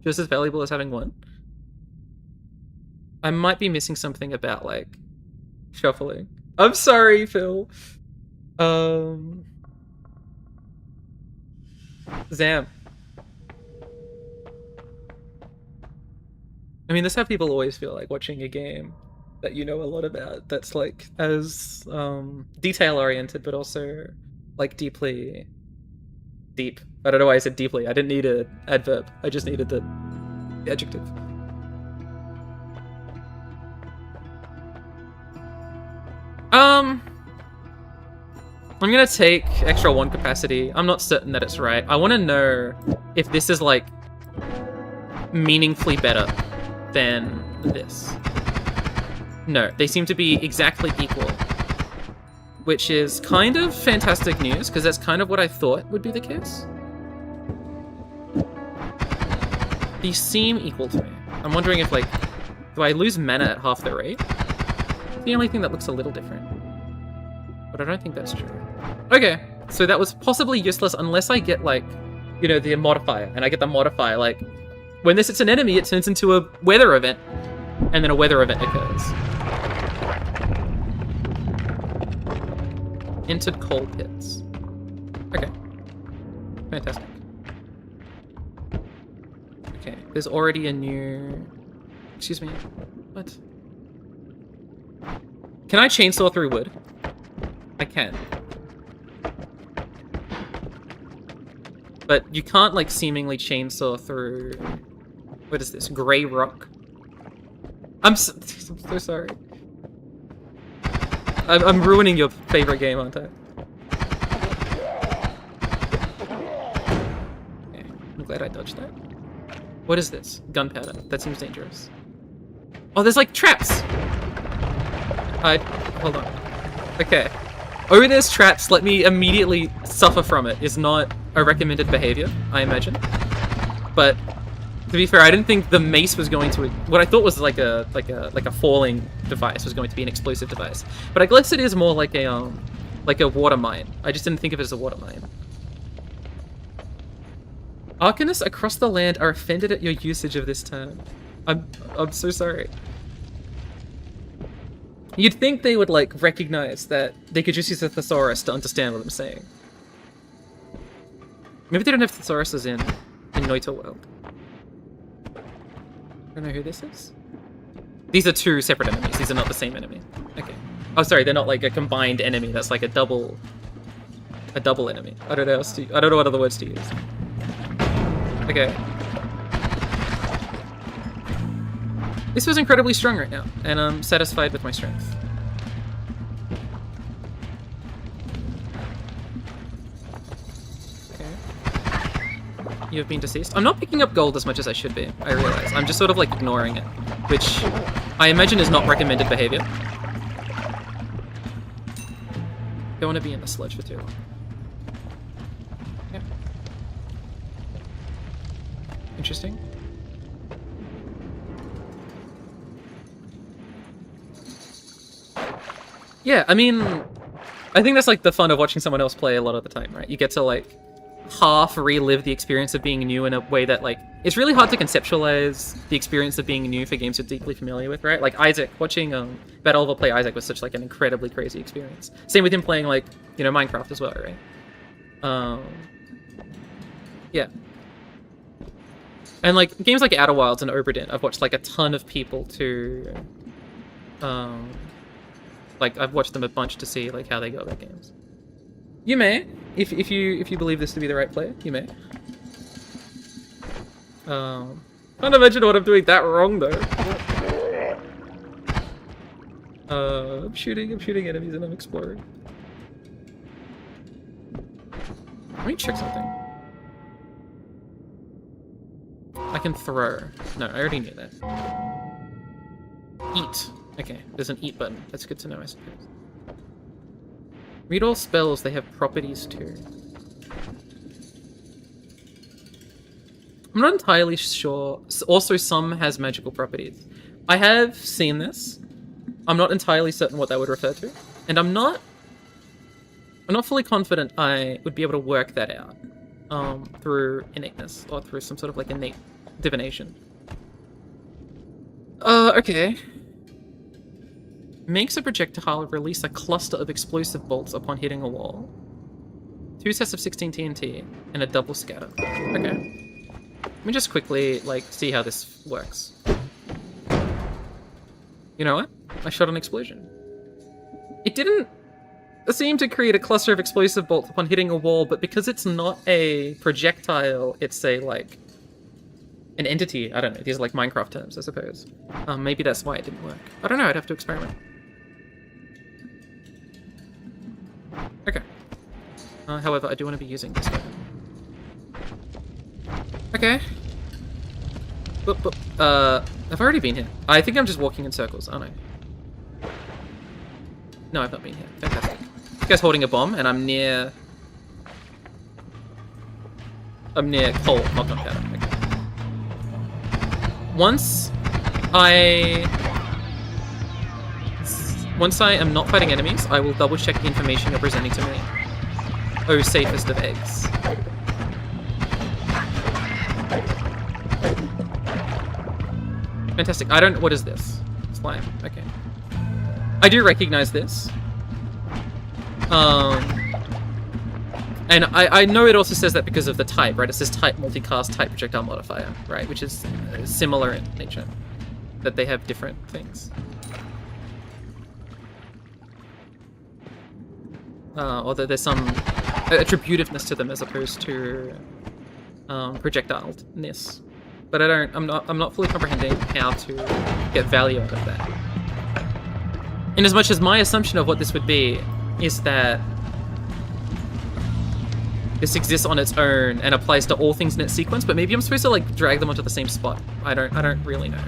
just as valuable as having one. I might be missing something about, like, shuffling. I'm sorry, Phil. Zam. I mean, that's how people always feel like watching a game that you know a lot about, that's, like, as, detail-oriented, but also, like, deeply... deep. I don't know why I said deeply. I didn't need an adverb. I just needed the adjective. I'm gonna take extra 1 capacity. I'm not certain that it's right. I want to know if this is, like, meaningfully better than this. No, they seem to be exactly equal. Which is kind of fantastic news, because that's kind of what I thought would be the case. These seem equal to me. I'm wondering if, like, do I lose mana at half the rate? The only thing that looks a little different. But I don't think that's true. Okay, so that was possibly useless unless I get, like, you know, the modifier. And I get the modifier, like, when this hits an enemy, it turns into a weather event. And then a weather event occurs. Entered coal pits. Okay. Fantastic. Okay, there's already a new... Excuse me. What? Can I chainsaw through wood? I can. But you can't, like, seemingly chainsaw through... What is this? Grey rock? I'm so sorry. I'm ruining your favorite game, aren't I? Okay, I'm glad I dodged that. What is this? Gunpowder. That seems dangerous. Oh, there's, like, traps! Hold on. Okay. Oh, there's traps, let me immediately suffer from it, is not a recommended behavior, I imagine. But, to be fair, I didn't think the mace was going to... What I thought was like a falling device was going to be an explosive device. But I guess it is more like a water mine. I just didn't think of it as a water mine. Arcanists across the land are offended at your usage of this term. I'm so sorry. You'd think they would, like, recognize that they could just use a thesaurus to understand what I'm saying. Maybe they don't have thesauruses in Noita World. I don't know who this is. These are 2 separate enemies. These are not the same enemy. Okay. Oh, sorry, they're not, like, a combined enemy. That's like a double enemy. I don't know I don't know what other words to use. Okay. This was incredibly strong right now, and I'm satisfied with my strength. Okay. You have been deceased. I'm not picking up gold as much as I should be, I realize. I'm just sort of, like, ignoring it, which I imagine is not recommended behavior. Don't want to be in the sludge for too long. Yeah. Interesting. Yeah, I mean, I think that's, like, the fun of watching someone else play a lot of the time, right? You get to, like, half relive the experience of being new in a way that, like, it's really hard to conceptualize the experience of being new for games you're deeply familiar with, right? Like, Isaac, watching Bad Oliver play Isaac was such, like, an incredibly crazy experience. Same with him playing, like, you know, Minecraft as well, right? Yeah. And, like, games like Outer Wilds and Oberdin, I've watched, like, a ton of people to... Like, I've watched them a bunch to see, like, how they go about games. You may, if you believe this to be the right play, you may. Can't imagine what I'm doing that wrong though. I'm shooting enemies and I'm exploring. Let me check something. I can throw. No, I already knew that. Eat. Okay, there's an eat button. That's good to know, I suppose. Read all spells, they have properties too. I'm not entirely sure. Also, some has magical properties. I have seen this. I'm not entirely certain what that would refer to. And I'm not fully confident I would be able to work that out through innateness or through some sort of, like, innate divination. Okay. Makes a projectile release a cluster of explosive bolts upon hitting a wall. 2 sets of 16 TNT and a double scatter. Okay. Let me just quickly, like, see how this works. You know what? I shot an explosion. It didn't seem to create a cluster of explosive bolts upon hitting a wall, but because it's not a projectile, it's a, like, an entity. I don't know. These are like Minecraft terms, I suppose. Maybe that's why it didn't work. I don't know. I'd have to experiment. Okay. However, I do want to be using this weapon. Okay. I've already been here. I think I'm just walking in circles, aren't I? No, I've not been here. Fantastic. This guy's holding a bomb, and I'm near coal, not gunpowder. Okay. Once I am not fighting enemies, I will double check the information you're presenting to me. Oh, safest of eggs. Fantastic. I don't... What is this? Slime. Okay. I do recognize this. And I know it also says that because of the type, right? It says type multicast type projectile modifier, right? Which is similar in nature. That they have different things. Although there's some attributiveness to them as opposed to projectile-ness. But I'm not fully comprehending how to get value out of that. In as much as my assumption of what this would be is that this exists on its own and applies to all things in its sequence, but maybe I'm supposed to like drag them onto the same spot. I don't really know.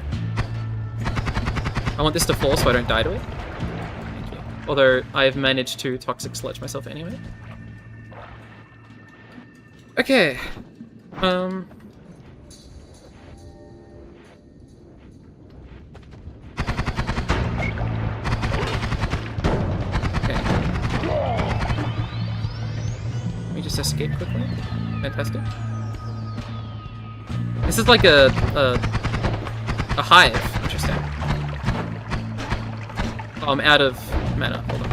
I want this to fall so I don't die to it. Thank you. Although I've managed to toxic sludge myself anyway. Okay. Just escape quickly. Fantastic. This is like a hive. Interesting. Oh, I'm out of mana. Hold on.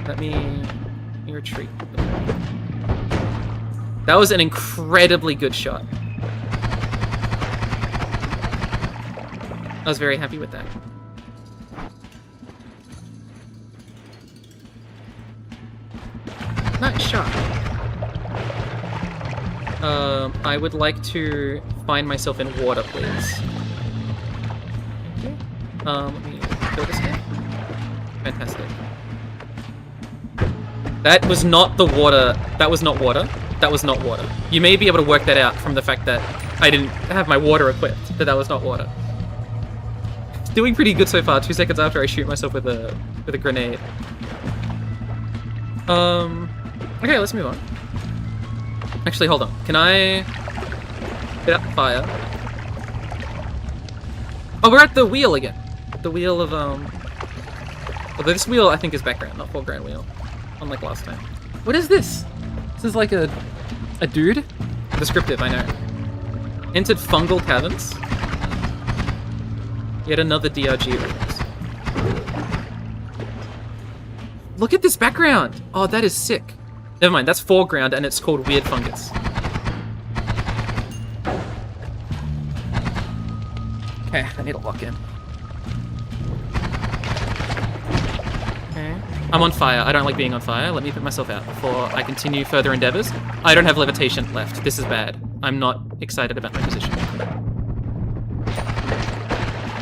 Let me retreat. That was an incredibly good shot. I was very happy with that. Nice shot. I would like to find myself in water, please. Okay. Let me kill this guy. Fantastic. That was not the water. That was not water. That was not water. You may be able to work that out from the fact that I didn't have my water equipped, but that was not water. It's doing pretty good so far, 2 seconds after I shoot myself with a grenade. Okay, let's move on. Actually, hold on. Can I get out the fire? Oh, we're at the wheel again. The wheel of, Although this wheel, I think, is background, not foreground wheel. Unlike last time. What is this? This is like a dude? Descriptive, I know. Entered fungal caverns. Yet another DRG reference. Look at this background! Oh, that is sick. Never mind, that's foreground and it's called Weird Fungus. Okay, I need to lock in. Okay. I'm on fire. I don't like being on fire. Let me put myself out before I continue further endeavors. I don't have levitation left. This is bad. I'm not excited about my position.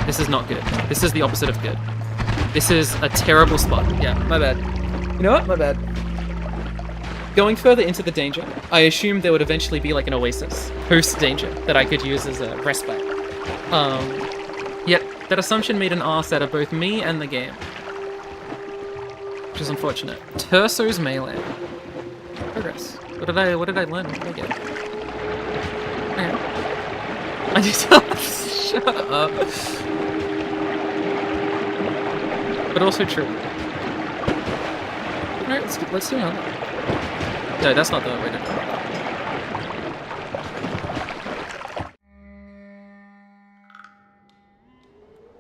This is not good. This is the opposite of good. This is a terrible spot. Yeah, my bad. You know what? My bad. Going further into the danger, I assumed there would eventually be like an oasis, post-danger, that I could use as a respite. Yet, that assumption made an ass out of both me and the game. Which is unfortunate. Terso's melee. Progress. What did I learn? What did I get? Okay. I just... Shut up. But also true. Alright, let's do another. No, that's not the way to do it.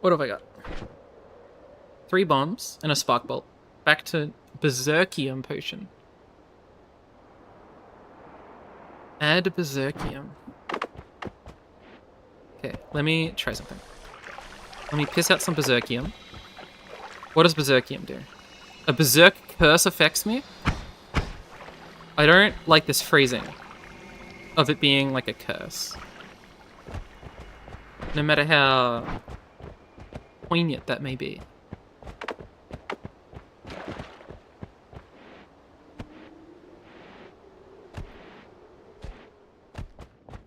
What have I got? 3 bombs and a spark bolt. Back to Berserkium potion. Add Berserkium. Okay, let me try something. Let me piss out some Berserkium. What does Berserkium do? A Berserk curse affects me? I don't like this phrasing of it being like a curse. No matter how poignant that may be.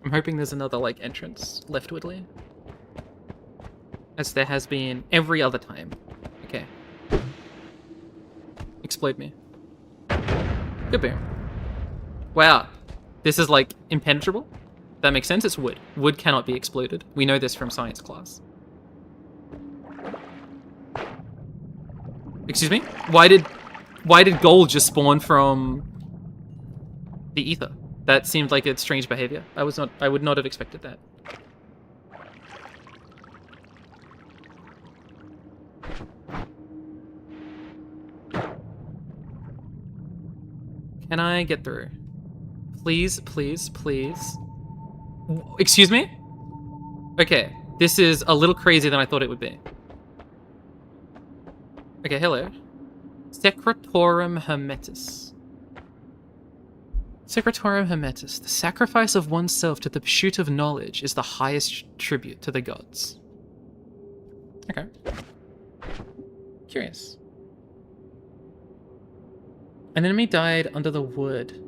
I'm hoping there's another, like, entrance leftwardly. As there has been every other time. Okay. Explode me. Good boom. Wow. This is, like, impenetrable? That makes sense, it's wood. Wood cannot be exploded. We know this from science class. Excuse me? Why did gold just spawn from the ether? That seemed like a strange behavior. I would not have expected that. Can I get through? Please, please, please. Excuse me? Okay, this is a little crazier than I thought it would be. Okay, hello. Secretorum Hermetis. Secretorum Hermetis. The sacrifice of oneself to the pursuit of knowledge is the highest tribute to the gods. Okay. Curious. An enemy died under the wood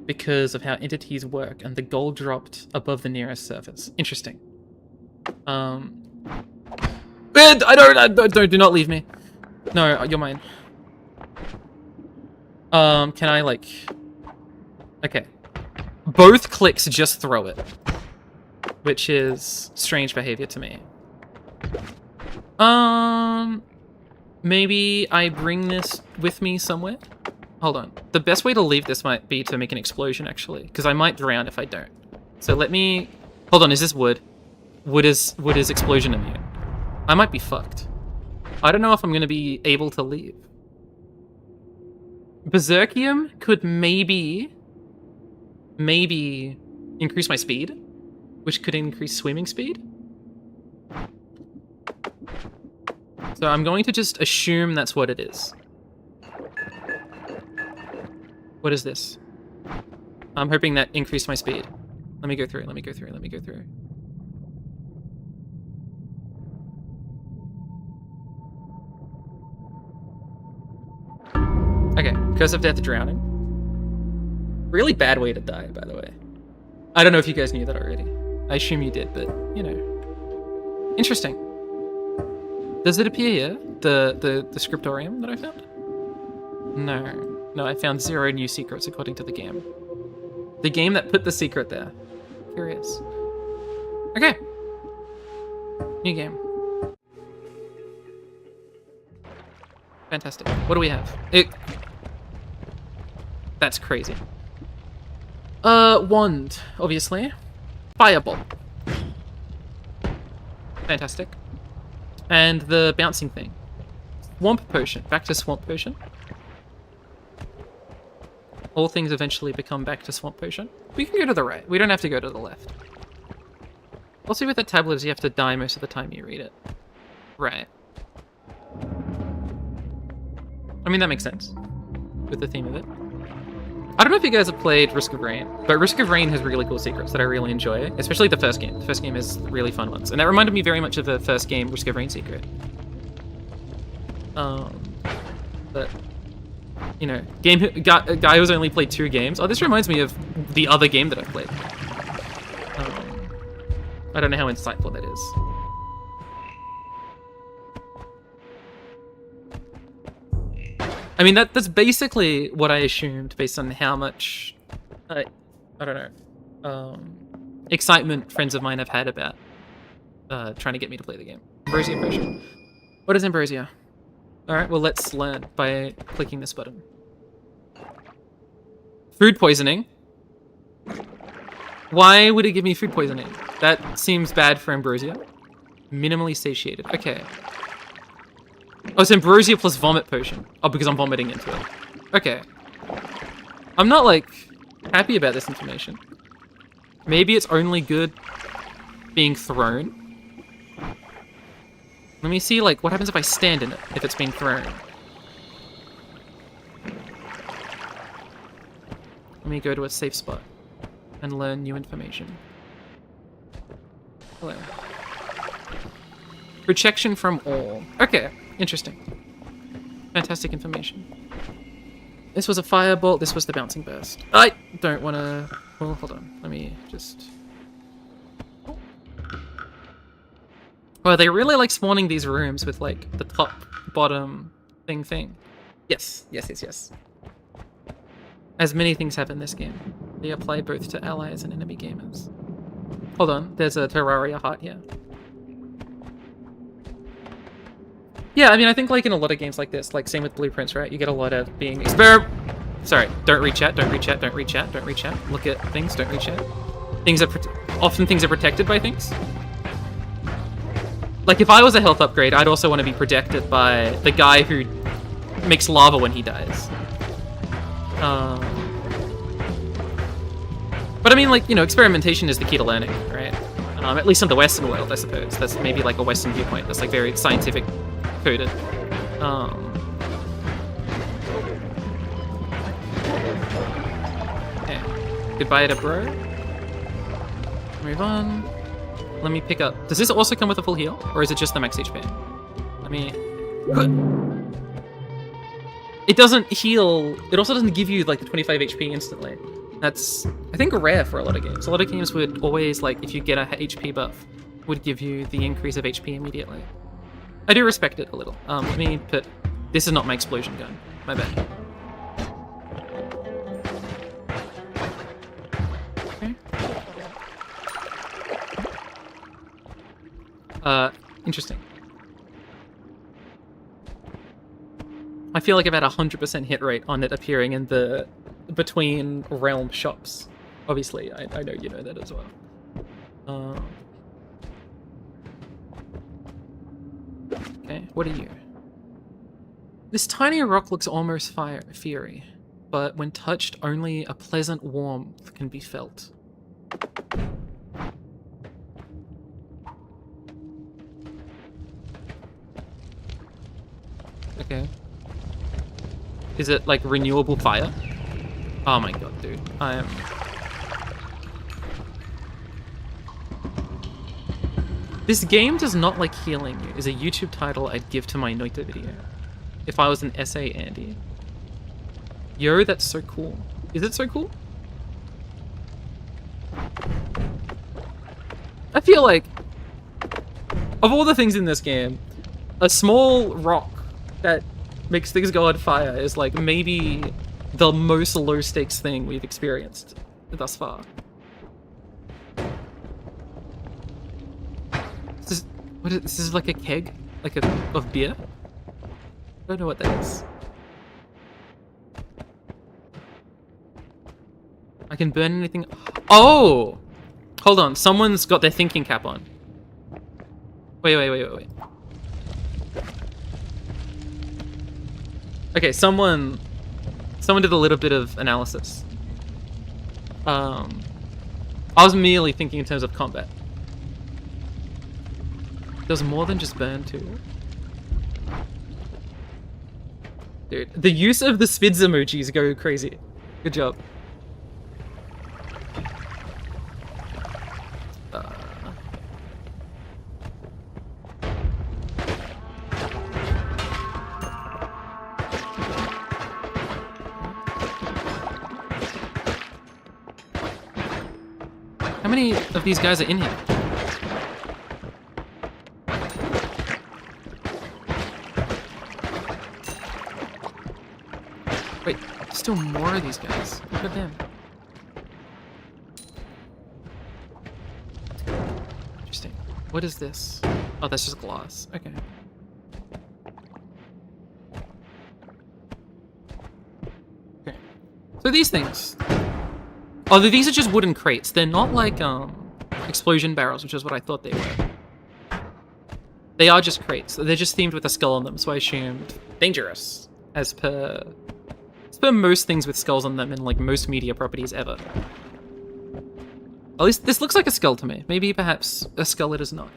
because of how entities work, and the gold dropped above the nearest surface. Interesting. Do not leave me. No, you're mine. Can I, like... Okay. Both clicks just throw it. Which is strange behavior to me. Maybe I bring this with me somewhere? Hold on. The best way to leave this might be to make an explosion, actually. Because I might drown if I don't. So let me... Hold on, is this wood? Wood is explosion immune. I might be fucked. I don't know if I'm going to be able to leave. Berserkium could maybe increase my speed, which could increase swimming speed. So I'm going to just assume that's what it is. What is this? I'm hoping that increased my speed. Let me go through, let me go through, let me go through. Okay, Curse of Death, drowning. Really bad way to die, by the way. I don't know if you guys knew that already. I assume you did, but, you know. Interesting. Does it appear here, the scriptorium that I found? No. No, I found 0 new secrets according to the game. The game that put the secret there. Curious. Okay. New game. Fantastic. What do we have? That's crazy. Wand, obviously. Fireball. Fantastic. And the bouncing thing. Swamp potion. Back to swamp potion. All things eventually become back to swamp potion. We can go to the right. We don't have to go to the left. Also with the tablet is you have to die most of the time you read it. Right. I mean, that makes sense. With the theme of it. I don't know if you guys have played Risk of Rain, but Risk of Rain has really cool secrets that I really enjoy, especially the first game. The first game has really fun ones, and that reminded me very much of the first game, Risk of Rain secret. But, you know, guy who's only played 2 games. Oh, this reminds me of the other game that I've played. I don't know how insightful that is. I mean, that's basically what I assumed based on how much, I don't know, excitement friends of mine have had about trying to get me to play the game. Ambrosia potion. What is ambrosia? Alright, well, let's learn by clicking this button. Food poisoning. Why would it give me food poisoning? That seems bad for ambrosia. Minimally satiated. Okay. Oh, it's ambrosia plus vomit potion. Oh, because I'm vomiting into it. Okay. I'm not, like, happy about this information. Maybe it's only good being thrown. Let me see, like, what happens if I stand in it, if it's being thrown. Let me go to a safe spot and learn new information. Hello. Protection from all. Okay, interesting. Fantastic information. This was a firebolt, this was the bouncing burst. I don't want to... Well, hold on. Let me just... Well, they really like spawning these rooms with, like, the top, bottom thing. Yes. As many things have in this game. They apply both to allies and enemy gamers. Hold on, there's a Terraria heart here. Yeah, I mean, I think, like, in a lot of games like this, like, same with Blueprints, right? You get a lot of being... Sorry, don't reach out. Look at things, don't reach out. Often things are protected by things. Like, if I was a health upgrade, I'd also want to be protected by the guy who makes lava when he dies. But I mean, like, you know, experimentation is the key to learning, right? At least in the Western world, I suppose. That's maybe, like, a Western viewpoint that's, like, very scientific coded. Okay. Goodbye to bro. Move on. Let me pick up... Does this also come with a full heal? Or is it just the max HP? Let me... It doesn't heal... It also doesn't give you, like, the 25 HP instantly. That's, I think, rare for a lot of games. A lot of games would always, like, if you get a HP buff, would give you the increase of HP immediately. I do respect it a little. Let me put... This is not my explosion gun. My bad. Interesting. I feel like I've had a 100% hit rate on it appearing in the between realm shops. Obviously, I know you know that as well. Okay, what are you? This tiny rock looks almost fiery, but when touched, only a pleasant warmth can be felt. Okay. Is it, like, renewable fire? Oh my god, dude. I am... This game does not like healing you is a YouTube title I'd give to my Noita video. If I was an SA Andy. Yo, that's so cool. Is it so cool? I feel like, of all the things in this game, a small rock that makes things go on fire is, like, maybe the most low-stakes thing we've experienced thus far. This is like a keg? Like of beer? I don't know what that is. I can burn anything... Oh! Hold on, someone's got their thinking cap on. Wait. Okay, someone did a little bit of analysis. I was merely thinking in terms of combat. There's more than just burn too. Dude, the use of the spids emojis go crazy. Good job. How many of these guys are in here? Wait, there's still more of these guys. Look at them. Interesting. What is this? Oh, that's just glass. Okay. Okay. So these things. Oh, these are just wooden crates. They're not like explosion barrels, which is what I thought they were. They are just crates. They're just themed with a skull on them, so I assumed dangerous, as per most things with skulls on them in like most media properties ever. At least this looks like a skull to me. Maybe perhaps a skull it is not.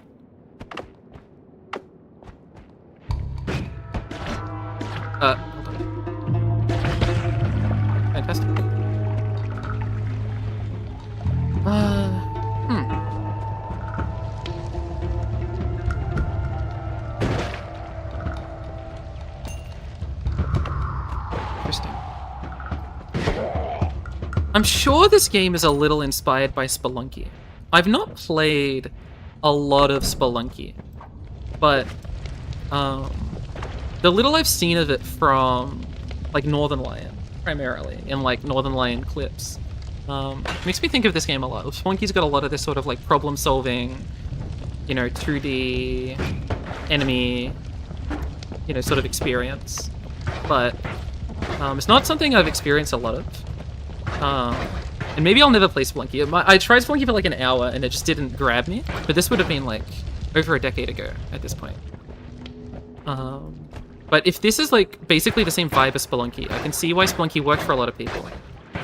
Hold on. Fantastic. Interesting. I'm sure this game is a little inspired by Spelunky. I've not played a lot of Spelunky, but the little I've seen of it from like Northern Lion, primarily, in like Northern Lion clips, makes me think of this game a lot. Spelunky's got a lot of this sort of like problem solving, you know, 2D enemy, you know, sort of experience. But it's not something I've experienced a lot of. And maybe I'll never play Spelunky. I tried Spelunky for like an hour and it just didn't grab me. But this would have been like over a decade ago at this point. But if this is like basically the same vibe as Spelunky, I can see why Spelunky worked for a lot of people.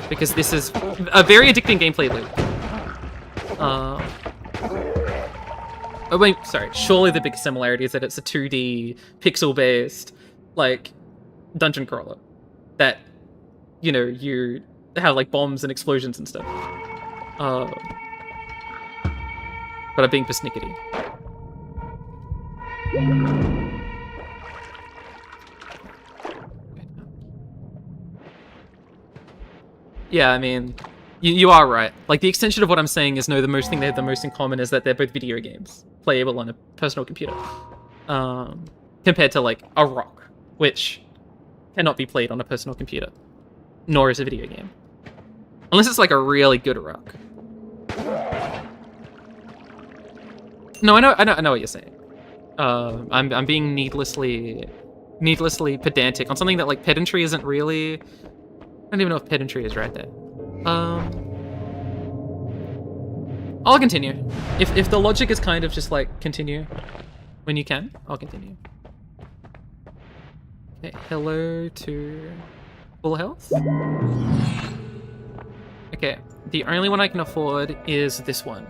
Because this is a very addicting gameplay loop. Oh wait, sorry. Surely the big similarity is that it's a 2D pixel-based, like, dungeon crawler. That, you know, you have like bombs and explosions and stuff. But I'm being persnickety. Yeah, I mean, you are right. Like, the extension of what I'm saying is, no, the most thing they have the most in common is that they're both video games, playable on a personal computer. Compared to, like, a rock, which cannot be played on a personal computer, nor is a video game. Unless it's, like, a really good rock. No, I know what you're saying. I'm being needlessly pedantic on something that, like, pedantry isn't really... I don't even know if pedantry is right there. I'll continue. If the logic is kind of just like continue when you can, I'll continue. Okay, hello to full health. Okay, the only one I can afford is this one.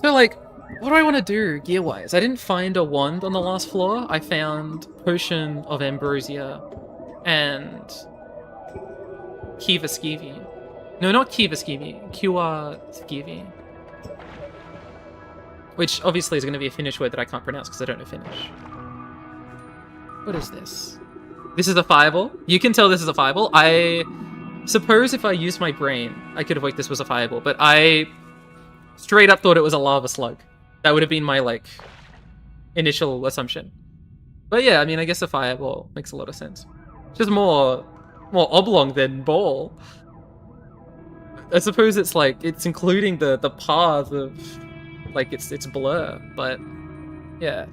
So like, what do I want to do gear-wise? I didn't find a wand on the last floor. I found Potion of Ambrosia and Kiva Skeevy. No, not Kiva Skeevy. Kiwa Skeevy. Which obviously is going to be a Finnish word that I can't pronounce because I don't know Finnish. What is this? This is a fireball? You can tell this is a fireball. I suppose if I used my brain, I could have worked this was a fireball, but I straight up thought it was a lava slug. That would have been my, like, initial assumption. But yeah, I mean, I guess a fireball makes a lot of sense. Just more oblong than ball. I suppose it's like, it's including the path of, like, it's blur, but yeah.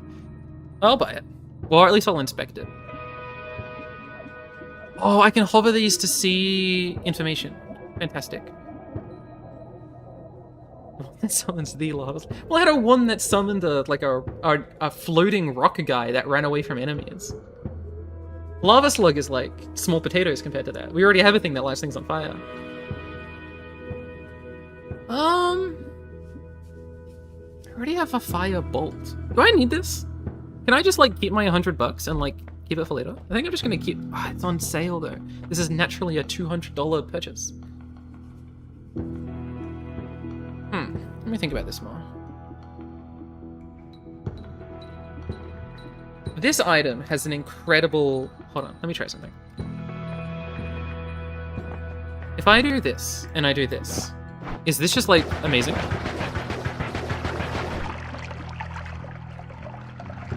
I'll buy it. Or at least I'll inspect it. Oh, I can hover these to see information. Fantastic. That summons the lavas. Well, I had a one that summoned a floating rock guy that ran away from enemies. Lava slug is like small potatoes compared to that. We already have a thing that lights things on fire. I already have a fire bolt. Do I need this? Can I just like keep my $100 and like keep it for later? I think I'm just gonna keep. Oh, it's on sale though. This is naturally a $200 purchase. Let me think about this more. This item has an incredible... Hold on, let me try something. If I do this, and I do this, is this just, like, amazing?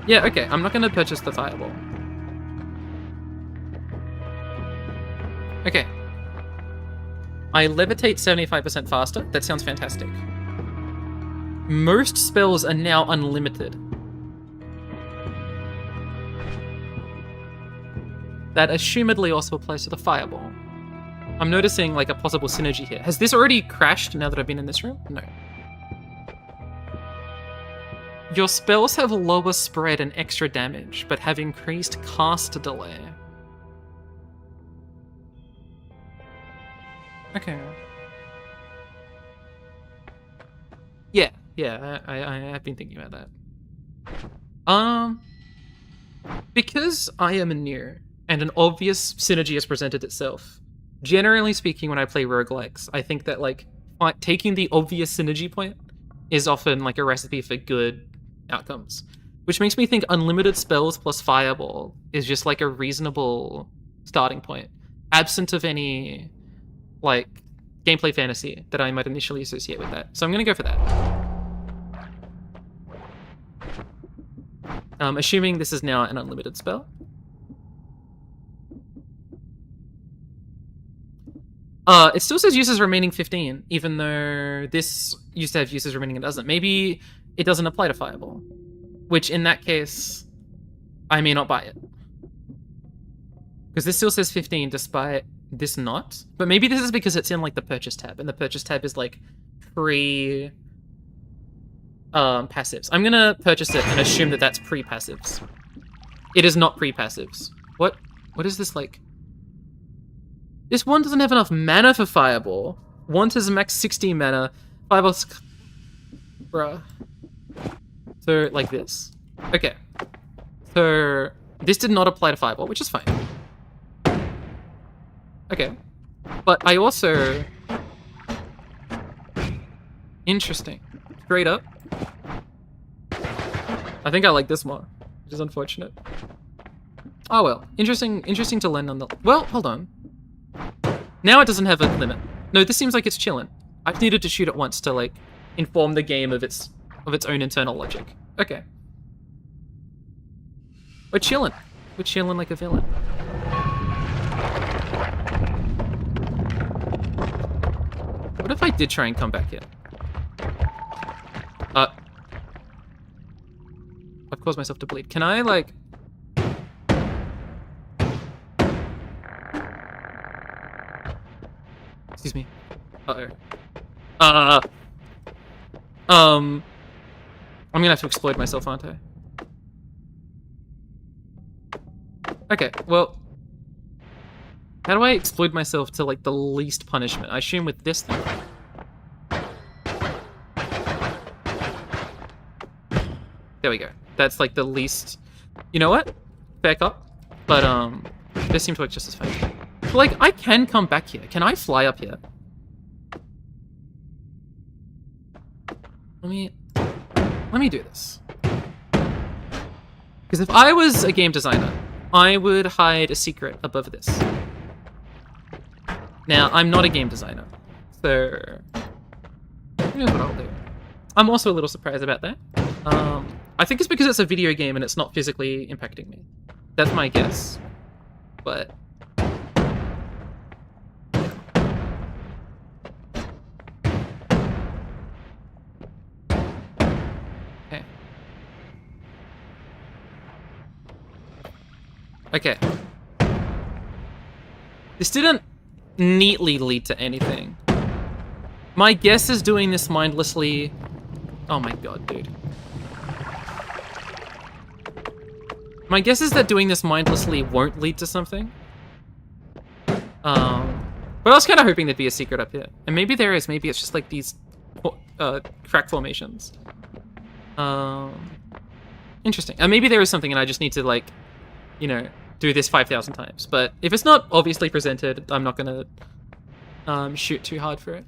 Yeah, okay, I'm not gonna purchase the fireball. Okay. I levitate 75% faster. That sounds fantastic. Most spells are now unlimited. That assumedly also applies to the fireball. I'm noticing like a possible synergy here. Has this already crashed now that I've been in this room? No. Your spells have lower spread and extra damage, but have increased cast delay. Okay. Yeah, I have been thinking about that. Because I am a new, and an obvious synergy has presented itself, generally speaking, when I play roguelikes, I think that, like, taking the obvious synergy point is often, like, a recipe for good outcomes. Which makes me think unlimited spells plus fireball is just, like, a reasonable starting point, absent of any, like, gameplay fantasy that I might initially associate with that. So I'm gonna go for that. Assuming this is now an unlimited spell. It still says uses remaining 15, even though this used to have uses remaining and doesn't. Maybe it doesn't apply to Fireball, which in that case, I may not buy it. Because this still says 15 despite this not. But maybe this is because it's in, like, the purchase tab, and the purchase tab is, like, pre passives. I'm gonna purchase it and assume that that's pre-passives. It is not pre-passives. What is this, like? This one doesn't have enough mana for Fireball. One has max 16 mana. Fireball's... Bruh. So, like this. Okay. So, this did not apply to Fireball, which is fine. Okay. But I also... Interesting. Straight up. I think I like this more, which is unfortunate. Oh well. Interesting to learn on the... Well, hold on. Now it doesn't have a limit. No, this seems like it's chilling. I've needed to shoot it once to, like, inform the game of its own internal logic. Okay. We're chilling. We're chilling like a villain. What if I did try and come back here? I've caused myself to bleed. Can I, like... Excuse me. Uh-oh. I'm gonna have to exploit myself, aren't I? Okay, well... How do I exploit myself to, like, the least punishment? I assume with this thing. There we go. That's, like, the least... You know what? Fair cop. But, this seems to work just as fine. But, like, I can come back here. Can I fly up here? Let me do this. Because if I was a game designer, I would hide a secret above this. Now, I'm not a game designer, so who knows what I'll do. I'm also a little surprised about that. I think it's because it's a video game and it's not physically impacting me. That's my guess. But... Okay. Okay. This didn't neatly lead to anything. My guess is doing this mindlessly... Oh my god, dude. My guess is that doing this mindlessly won't lead to something. But I was kind of hoping there'd be a secret up here. And maybe there is. Maybe it's just like these crack formations. Interesting. And maybe there is something and I just need to, like, you know, do this 5,000 times. But if it's not obviously presented, I'm not going to shoot too hard for it.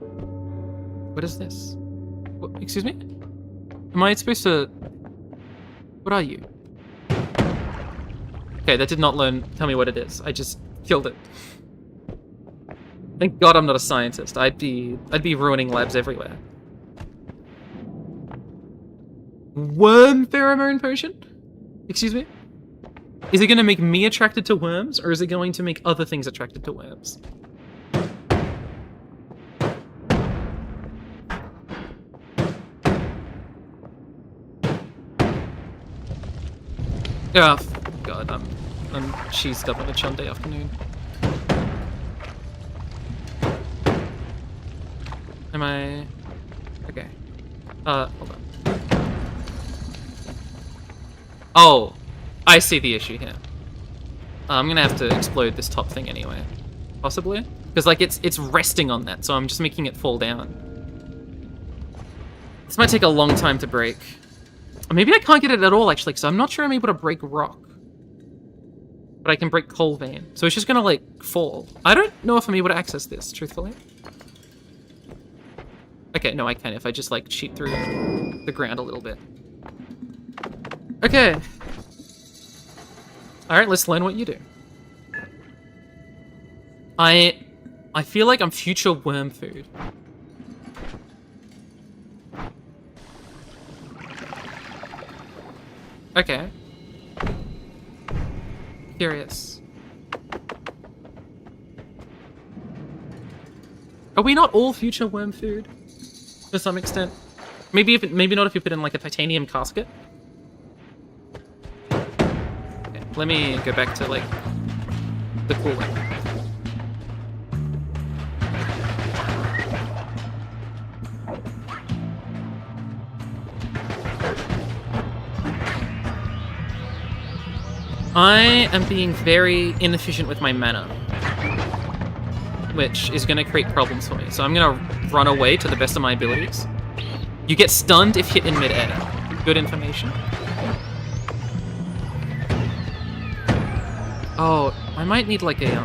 What is this? What, excuse me? Am I supposed to... What are you? Okay, that did not tell me what it is. I just killed it. Thank God I'm not a scientist. I'd be ruining labs everywhere. Worm pheromone potion? Excuse me? Is it going to make me attracted to worms, or is it going to make other things attracted to worms? Oh, God, I'm cheesed up on a Sunday afternoon. Am I... Okay. Hold on. Oh, I see the issue here. I'm gonna have to explode this top thing anyway. Possibly? Because, like, it's resting on that, so I'm just making it fall down. This might take a long time to break. Or maybe I can't get it at all, actually, because I'm not sure I'm able to break rock. But I can break coal vein. So it's just gonna, like, fall. I don't know if I'm able to access this, truthfully. Okay, no, I can if I just, like, cheat through the ground a little bit. Okay. Alright, let's learn what you do. I feel like I'm future worm food. Okay. Curious. Are we not all future worm food? To some extent? Maybe not if you put in like a titanium casket. Okay, let me go back to like the cooling. I am being very inefficient with my mana, which is going to create problems for me. So I'm going to run away to the best of my abilities. You get stunned if hit in midair. Good information. Oh, I might need like a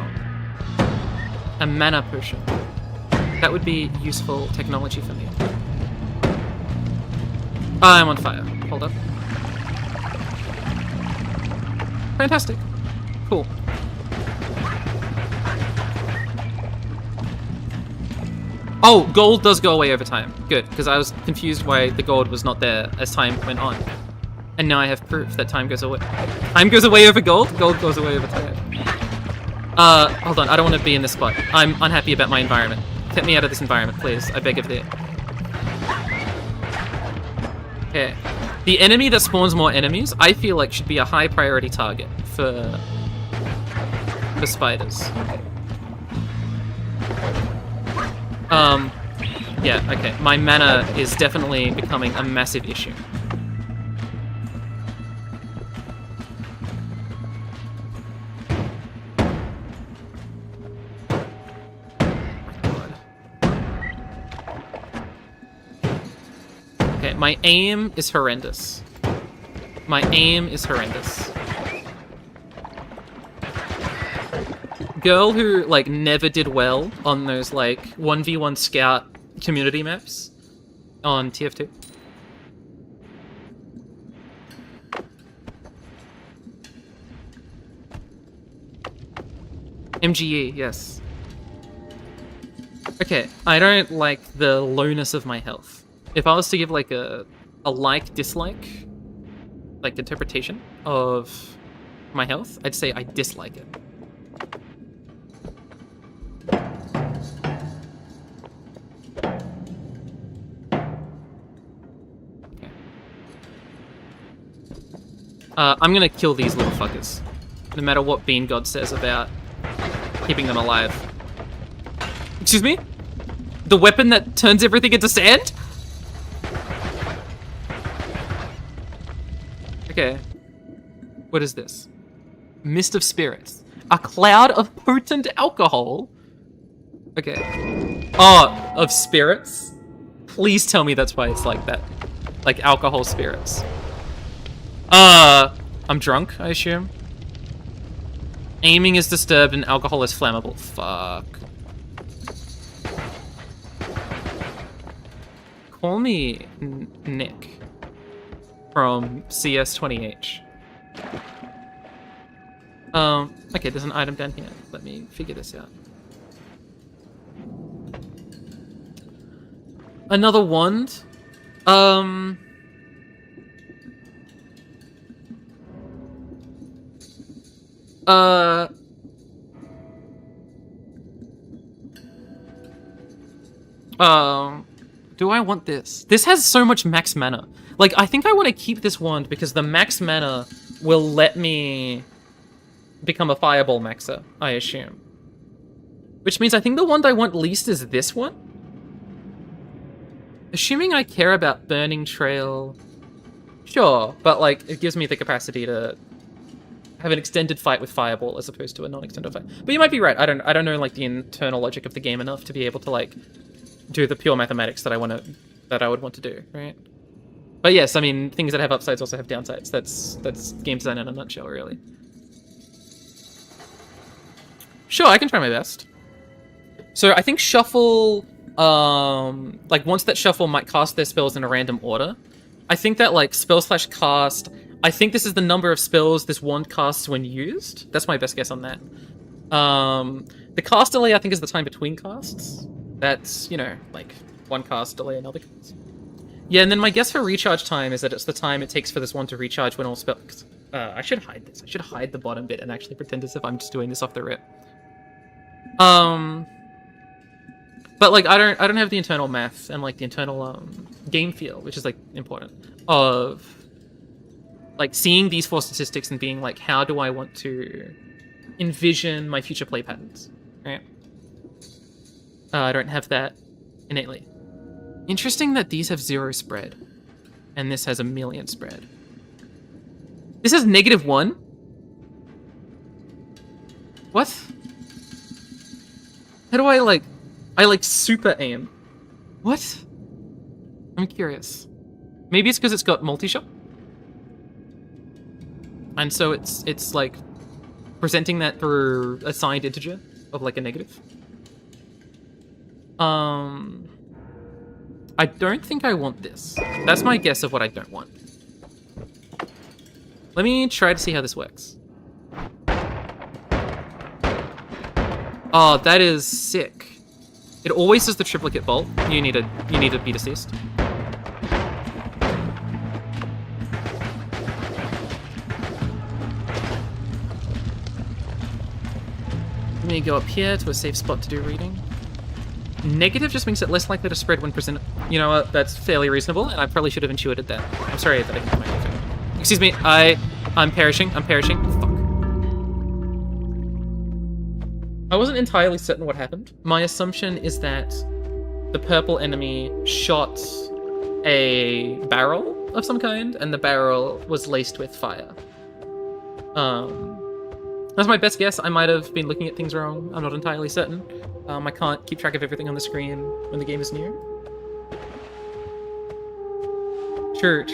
mana potion. That would be useful technology for me. I'm on fire. Hold up. Fantastic. Cool. Oh, gold does go away over time. Good, because I was confused why the gold was not there as time went on. And now I have proof that time goes away. Time goes away over gold, gold goes away over time. Hold on, I don't want to be in this spot. I'm unhappy about my environment. Get me out of this environment, please. I beg of thee. Okay. The enemy that spawns more enemies, I feel like should be a high priority target for spiders. Yeah, okay. My mana is definitely becoming a massive issue. Okay, my aim is horrendous. My aim is horrendous. Girl who, like, never did well on those, like, 1v1 scout community maps on TF2. MGE, yes. Okay, I don't like the lowness of my health. If I was to give, like, a like-dislike, like, interpretation of my health, I'd say I dislike it. I'm gonna kill these little fuckers. No matter what Bean God says about keeping them alive. Excuse me? The weapon that turns everything into sand? Okay. What is this? Mist of spirits. A cloud of potent alcohol? Okay. Oh, of spirits? Please tell me that's why it's like that. Like alcohol spirits. I'm drunk, I assume. Aiming is disturbed and alcohol is flammable. Fuck. Call me Nick from CS20H. Okay, there's an item down here. Let me figure this out. Another wand? Do I want this? This has so much max mana. Like, I think I want to keep this wand because the max mana will let me become a fireball maxer, I assume. Which means I think the wand I want least is this one. Assuming I care about Burning Trail, sure, but like it gives me the capacity to have an extended fight with Fireball as opposed to a non-extended fight. But you might be right. I don't know like the internal logic of the game enough to be able to like do the pure mathematics that I would want to do, right? But yes, I mean things that have upsides also have downsides. That's game design in a nutshell, really. Sure, I can try my best. So I think Shuffle, like once that Shuffle might cast their spells in a random order. I think that like spell/cast, I think this is the number of spells this wand casts when used. That's my best guess on that. The cast delay I think is the time between casts. That's, you know, like one cast delay another cast. Yeah, and then my guess for recharge time is that it's the time it takes for this one to recharge when all spells... I should hide this. I should hide the bottom bit and actually pretend as if I'm just doing this off the rip. But like I don't have the internal math and like the internal game feel, which is like important, of like seeing these 4 statistics and being like, how do I want to envision my future play patterns, right? I don't have that innately. Interesting that these have 0 spread and this has 1,000,000 spread. This has -1? What? How do I like super aim? What? I'm curious. Maybe it's because it's got multi-shot? And so it's like presenting that through a signed integer of like a negative. I don't think I want this. That's my guess of what I don't want. Let me try to see how this works. Oh, that is sick. It always does the triplicate bolt. You need to be deceased. Let me go up here to a safe spot to do reading. Negative just makes it less likely to spread when presented. You know what? That's fairly reasonable, and I probably should have intuited that. I'm sorry that I didn't make it. Excuse me. I'm perishing. I'm perishing. Fuck. I wasn't entirely certain what happened. My assumption is that the purple enemy shot a barrel of some kind, and the barrel was laced with fire. That's my best guess. I might have been looking at things wrong. I'm not entirely certain. I can't keep track of everything on the screen when the game is new. Sure.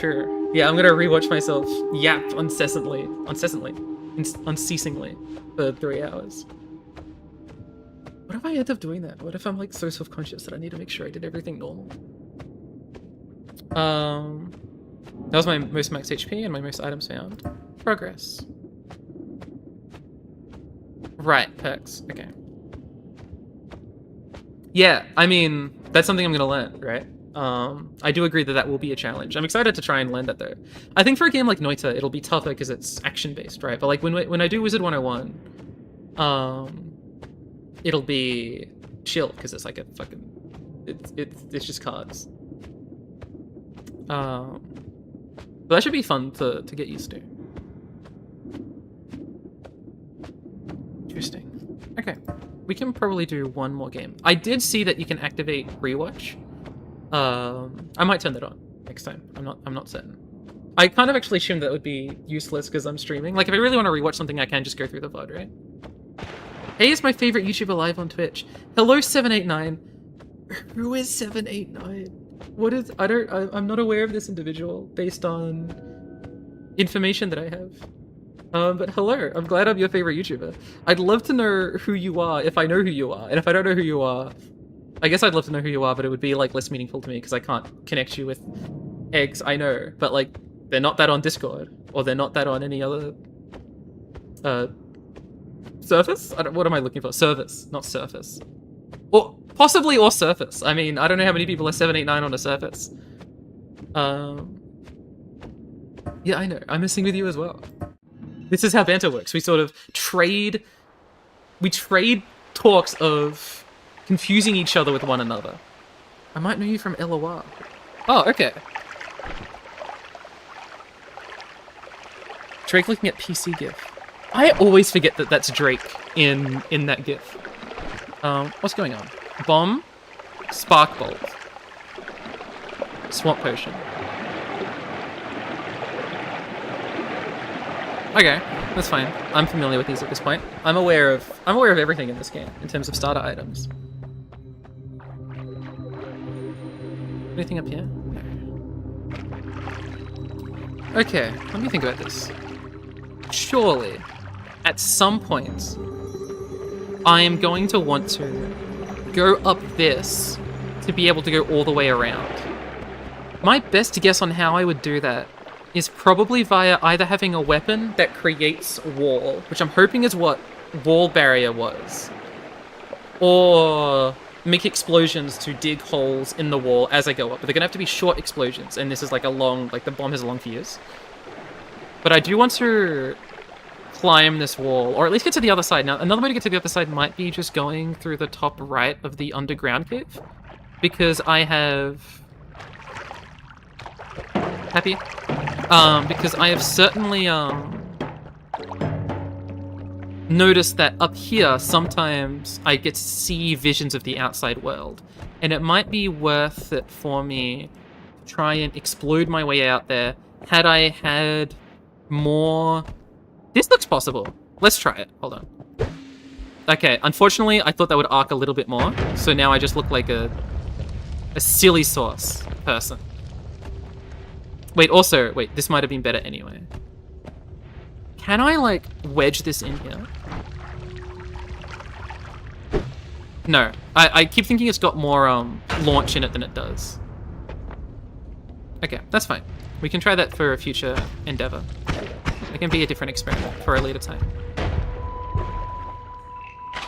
Yeah, I'm gonna rewatch myself yap unceasingly for 3 hours. What if I end up doing that? What if I'm like so self-conscious that I need to make sure I did everything normal? That was my most max HP and my most items found. Progress. Right, perks. Okay. Yeah, I mean, that's something I'm gonna learn, right? I do agree that that will be a challenge. I'm excited to try and learn that though. I think for a game like Noita, it'll be tougher because it's action-based, right? But like when I do Wizard 101, it'll be chill because it's like a fucking, it's just cards. But that should be fun to get used to. Interesting. Okay, we can probably do one more game. I did see that you can activate rewatch. I might turn that on next time. I'm not certain. I kind of actually assumed that would be useless because I'm streaming. Like if I really want to rewatch something, I can just go through the VOD, right? Hey is my favorite YouTuber live on Twitch. Hello 789. Who is 789? What is I'm not aware of this individual based on information that I have. But hello, I'm glad I'm your favorite YouTuber. I'd love to know who you are if I know who you are. And if I don't know who you are, I guess I'd love to know who you are, but it would be like less meaningful to me because I can't connect you with eggs, I know. But like, they're not that on Discord, or they're not that on any other surface? What am I looking for? Service, not surface. Or possibly or surface. I mean, I don't know how many people are 789 on a surface. Yeah, I know. I'm messing with you as well. This is how banter works. We sort of trade talks of confusing each other with one another. I might know you from LOR. Oh, okay. Drake looking at PC GIF. I always forget that that's Drake in that GIF. What's going on? Bomb, spark bolt. Swamp potion. Okay, that's fine. I'm familiar with these at this point. I'm aware of everything in this game in terms of starter items. Anything up here? No. Okay, let me think about this. Surely, at some point, I am going to want to go up this to be able to go all the way around. My best guess on how I would do that is probably via either having a weapon that creates wall, which I'm hoping is what wall barrier was, or make explosions to dig holes in the wall as I go up. But they're gonna have to be short explosions, and this is like a long, like the bomb has a long fuse. But I do want to climb this wall, or at least get to the other side. Now, another way to get to the other side might be just going through the top right of the underground cave, because I have... Happy? Because I have certainly noticed that up here, sometimes I get to see visions of the outside world. And it might be worth it for me to try and explode my way out there. Had I had more... This looks possible. Let's try it. Hold on. Okay, unfortunately, I thought that would arc a little bit more. So now I just look like a silly sauce person. Wait, also, wait, this might have been better anyway. Can I, like, wedge this in here? No. I keep thinking it's got more, launch in it than it does. Okay, that's fine. We can try that for a future endeavor. It can be a different experiment for a later time.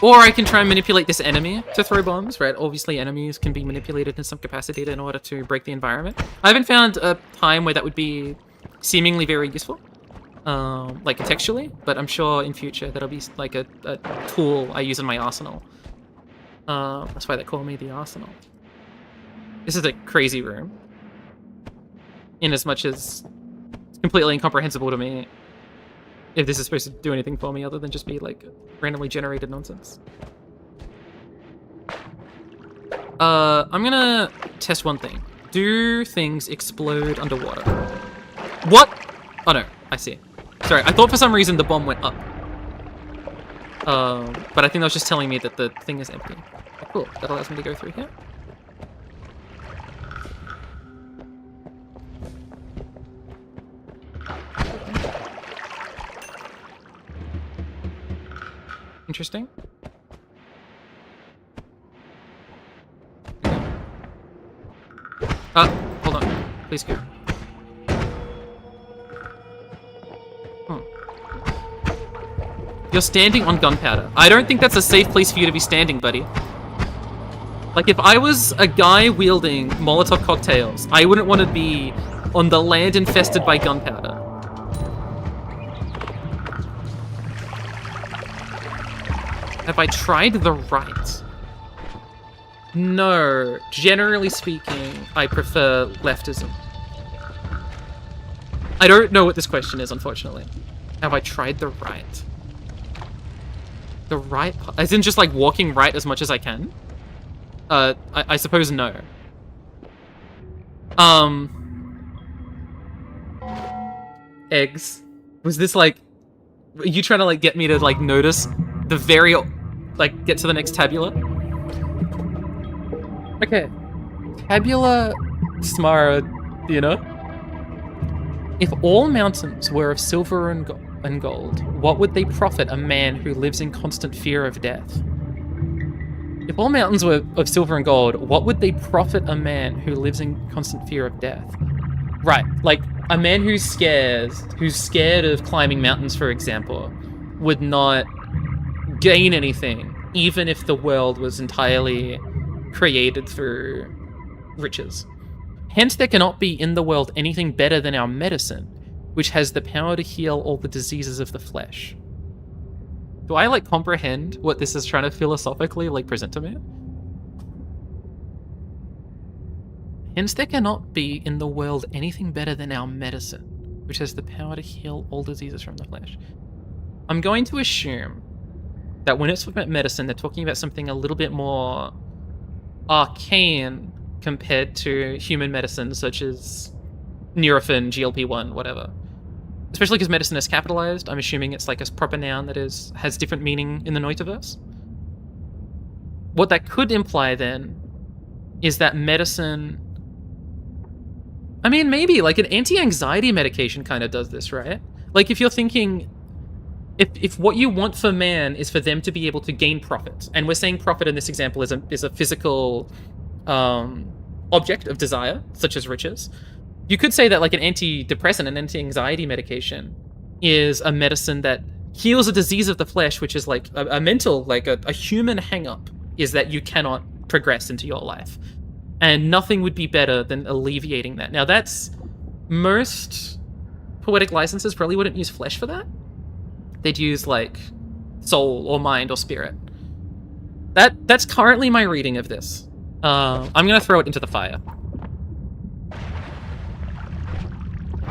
Or I can try and manipulate this enemy to throw bombs, right? Obviously, enemies can be manipulated in some capacity in order to break the environment. I haven't found a time where that would be seemingly very useful, like contextually, but I'm sure in future that'll be like a tool I use in my arsenal. That's why they call me the Arsenal. This is a crazy room. In as much as it's completely incomprehensible to me if this is supposed to do anything for me other than just be like randomly generated nonsense. I'm gonna test one thing. Do things explode underwater? What? Oh no, I see. Sorry, I thought for some reason the bomb went up. But I think that was just telling me that the thing is empty. Oh, cool, that allows me to go through here. Interesting. Hold on. Please go. You're standing on gunpowder. I don't think that's a safe place for you to be standing, buddy. Like, if I was a guy wielding Molotov cocktails, I wouldn't want to be on the land infested by gunpowder. Have I tried the right? No. Generally speaking, I prefer leftism. I don't know what this question is, unfortunately. Have I tried the right? The right... As in just, like, walking right as much as I can? I suppose no. Eggs. Was this, like... Are you trying to, like, get me to, like, notice the very... Like, get to the next tabula? Okay. Tabula Smara, you know? If all mountains were of silver and gold, what would they profit a man who lives in constant fear of death? If all mountains were of silver and gold, what would they profit a man who lives in constant fear of death? Right, like, a man who's scared of climbing mountains, for example, would not gain anything, even if the world was entirely created through riches. Hence, there cannot be in the world anything better than our medicine, which has the power to heal all the diseases of the flesh. Do I, like, comprehend what this is trying to philosophically, like, present to me? Hence, there cannot be in the world anything better than our medicine, which has the power to heal all diseases from the flesh. I'm going to assume that when it's talking about medicine, they're talking about something a little bit more arcane compared to human medicine such as Nurofen, GLP-1, whatever. Especially because medicine is capitalized. I'm assuming it's like a proper noun that has different meaning in the Noitaverse. What that could imply then is that medicine... I mean, maybe, like an anti-anxiety medication kind of does this, right? Like if you're thinking... If what you want for man is for them to be able to gain profit, and we're saying profit in this example is a physical object of desire, such as riches, you could say that like an antidepressant, an anti-anxiety medication, is a medicine that heals a disease of the flesh, which is like a mental, like a human hang-up, is that you cannot progress into your life. And nothing would be better than alleviating that. Now that's... most poetic licenses probably wouldn't use flesh for that. They'd use like soul or mind or spirit. That's currently my reading of this. I'm gonna throw it into the fire.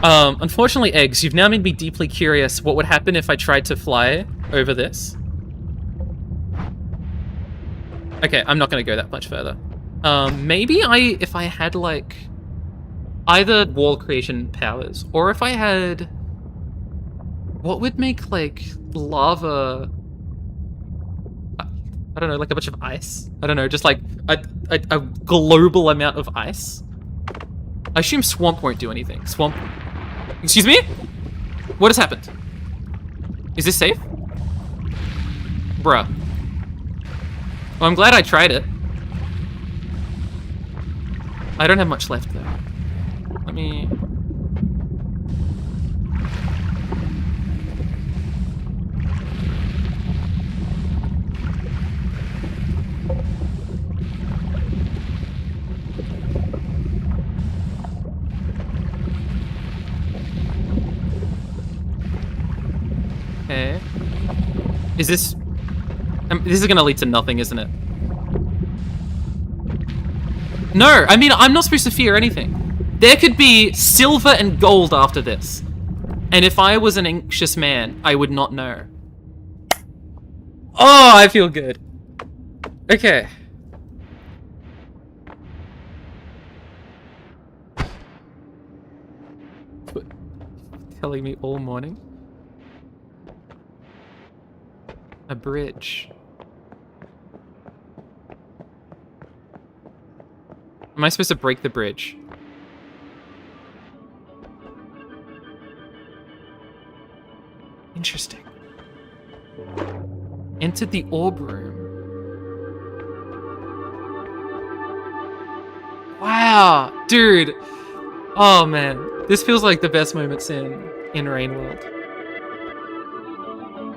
Unfortunately, Eggs, you've now made me deeply curious what would happen if I tried to fly over this. Okay, I'm not gonna go that much further. Maybe if I had like either wall creation powers, or if I had... what would make like lava... I don't know, like a bunch of ice? I don't know, just like a global amount of ice? I assume swamp won't do anything. Swamp... Excuse me? What has happened? Is this safe? Bruh. Well, I'm glad I tried it. I don't have much left though. Let me... Okay. Is this... this is gonna lead to nothing, isn't it? No, I mean, I'm not supposed to fear anything. There could be silver and gold after this. And if I was an anxious man, I would not know. Oh, I feel good. Okay. Telling me all morning. A bridge. Am I supposed to break the bridge? Interesting. Entered the orb room. Wow, dude. Oh man, this feels like the best moments in Rainworld.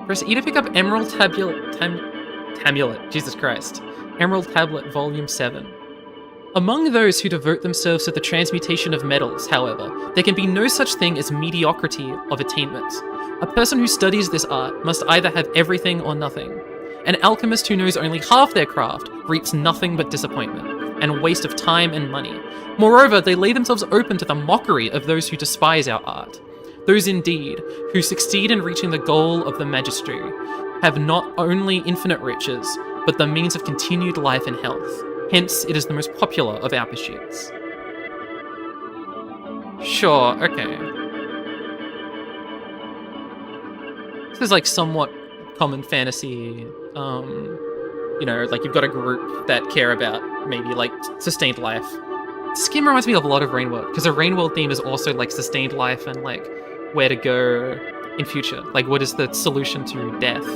Press E to pick up Emerald Tamulet. Jesus Christ. Emerald Tablet, Volume 7. Among those who devote themselves to the transmutation of metals, however, there can be no such thing as mediocrity of attainment. A person who studies this art must either have everything or nothing. An alchemist who knows only half their craft reaps nothing but disappointment, and waste of time and money. Moreover, they lay themselves open to the mockery of those who despise our art. Those indeed, who succeed in reaching the goal of the Magistery, have not only infinite riches, but the means of continued life and health. Hence, it is the most popular of our pursuits. Sure, okay. This is like somewhat common fantasy, you know, like you've got a group that care about maybe like sustained life. This game reminds me of a lot of Rainworld, because a Rainworld theme is also like sustained life and like where to go in future. Like what is the solution to death?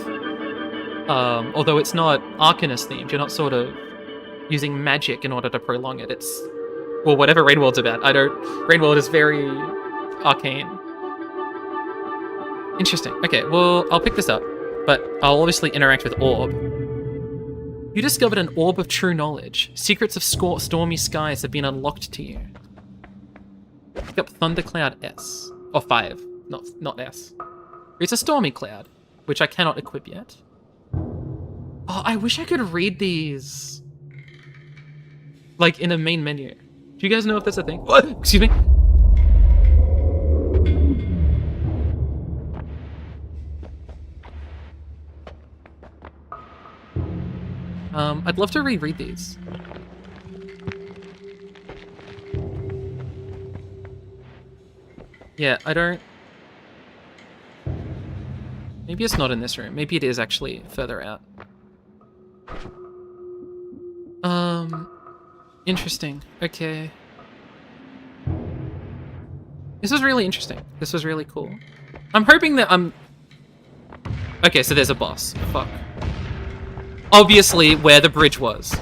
Although it's not Arcanist themed, you're not sort of using magic in order to prolong it. It's, well, whatever Rainworld's about. Rainworld is very arcane. Interesting. Okay, well, I'll pick this up, but I'll obviously interact with Orb. You discovered an Orb of True Knowledge. Secrets of stormy skies have been unlocked to you. Pick up Thundercloud S. Or 5. Not S. It's a Stormy Cloud, which I cannot equip yet. Oh, I wish I could read these like in a main menu. Do you guys know if that's a thing? What? Excuse me. I'd love to reread these. Yeah, I don't... Maybe it's not in this room. Maybe it is actually further out. Interesting. Okay. This was really interesting. This was really cool. I'm hoping that I'm... Okay, so there's a boss. Fuck. Obviously, where the bridge was.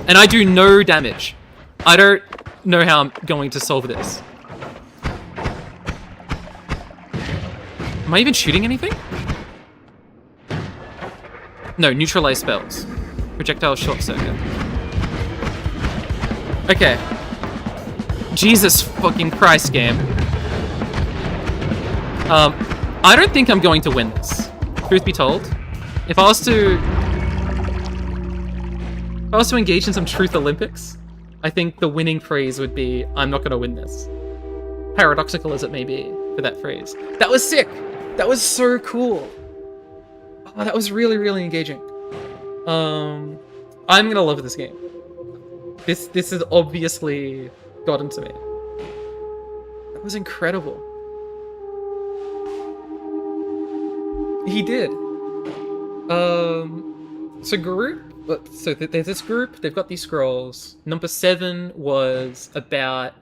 And I do no damage. I don't know how I'm going to solve this. Am I even shooting anything? No, neutralize spells. Projectile short circuit. Okay. Jesus fucking Christ, game. I don't think I'm going to win this. Truth be told. If I was to engage in some Truth Olympics, I think the winning phrase would be, I'm not going to win this. Paradoxical as it may be for that phrase. That was sick! That was so cool! Oh, that was really, really engaging. I'm gonna love this game. This has obviously gotten to me. That was incredible. He did. So there's this group, they've got these scrolls. Number 7 was about,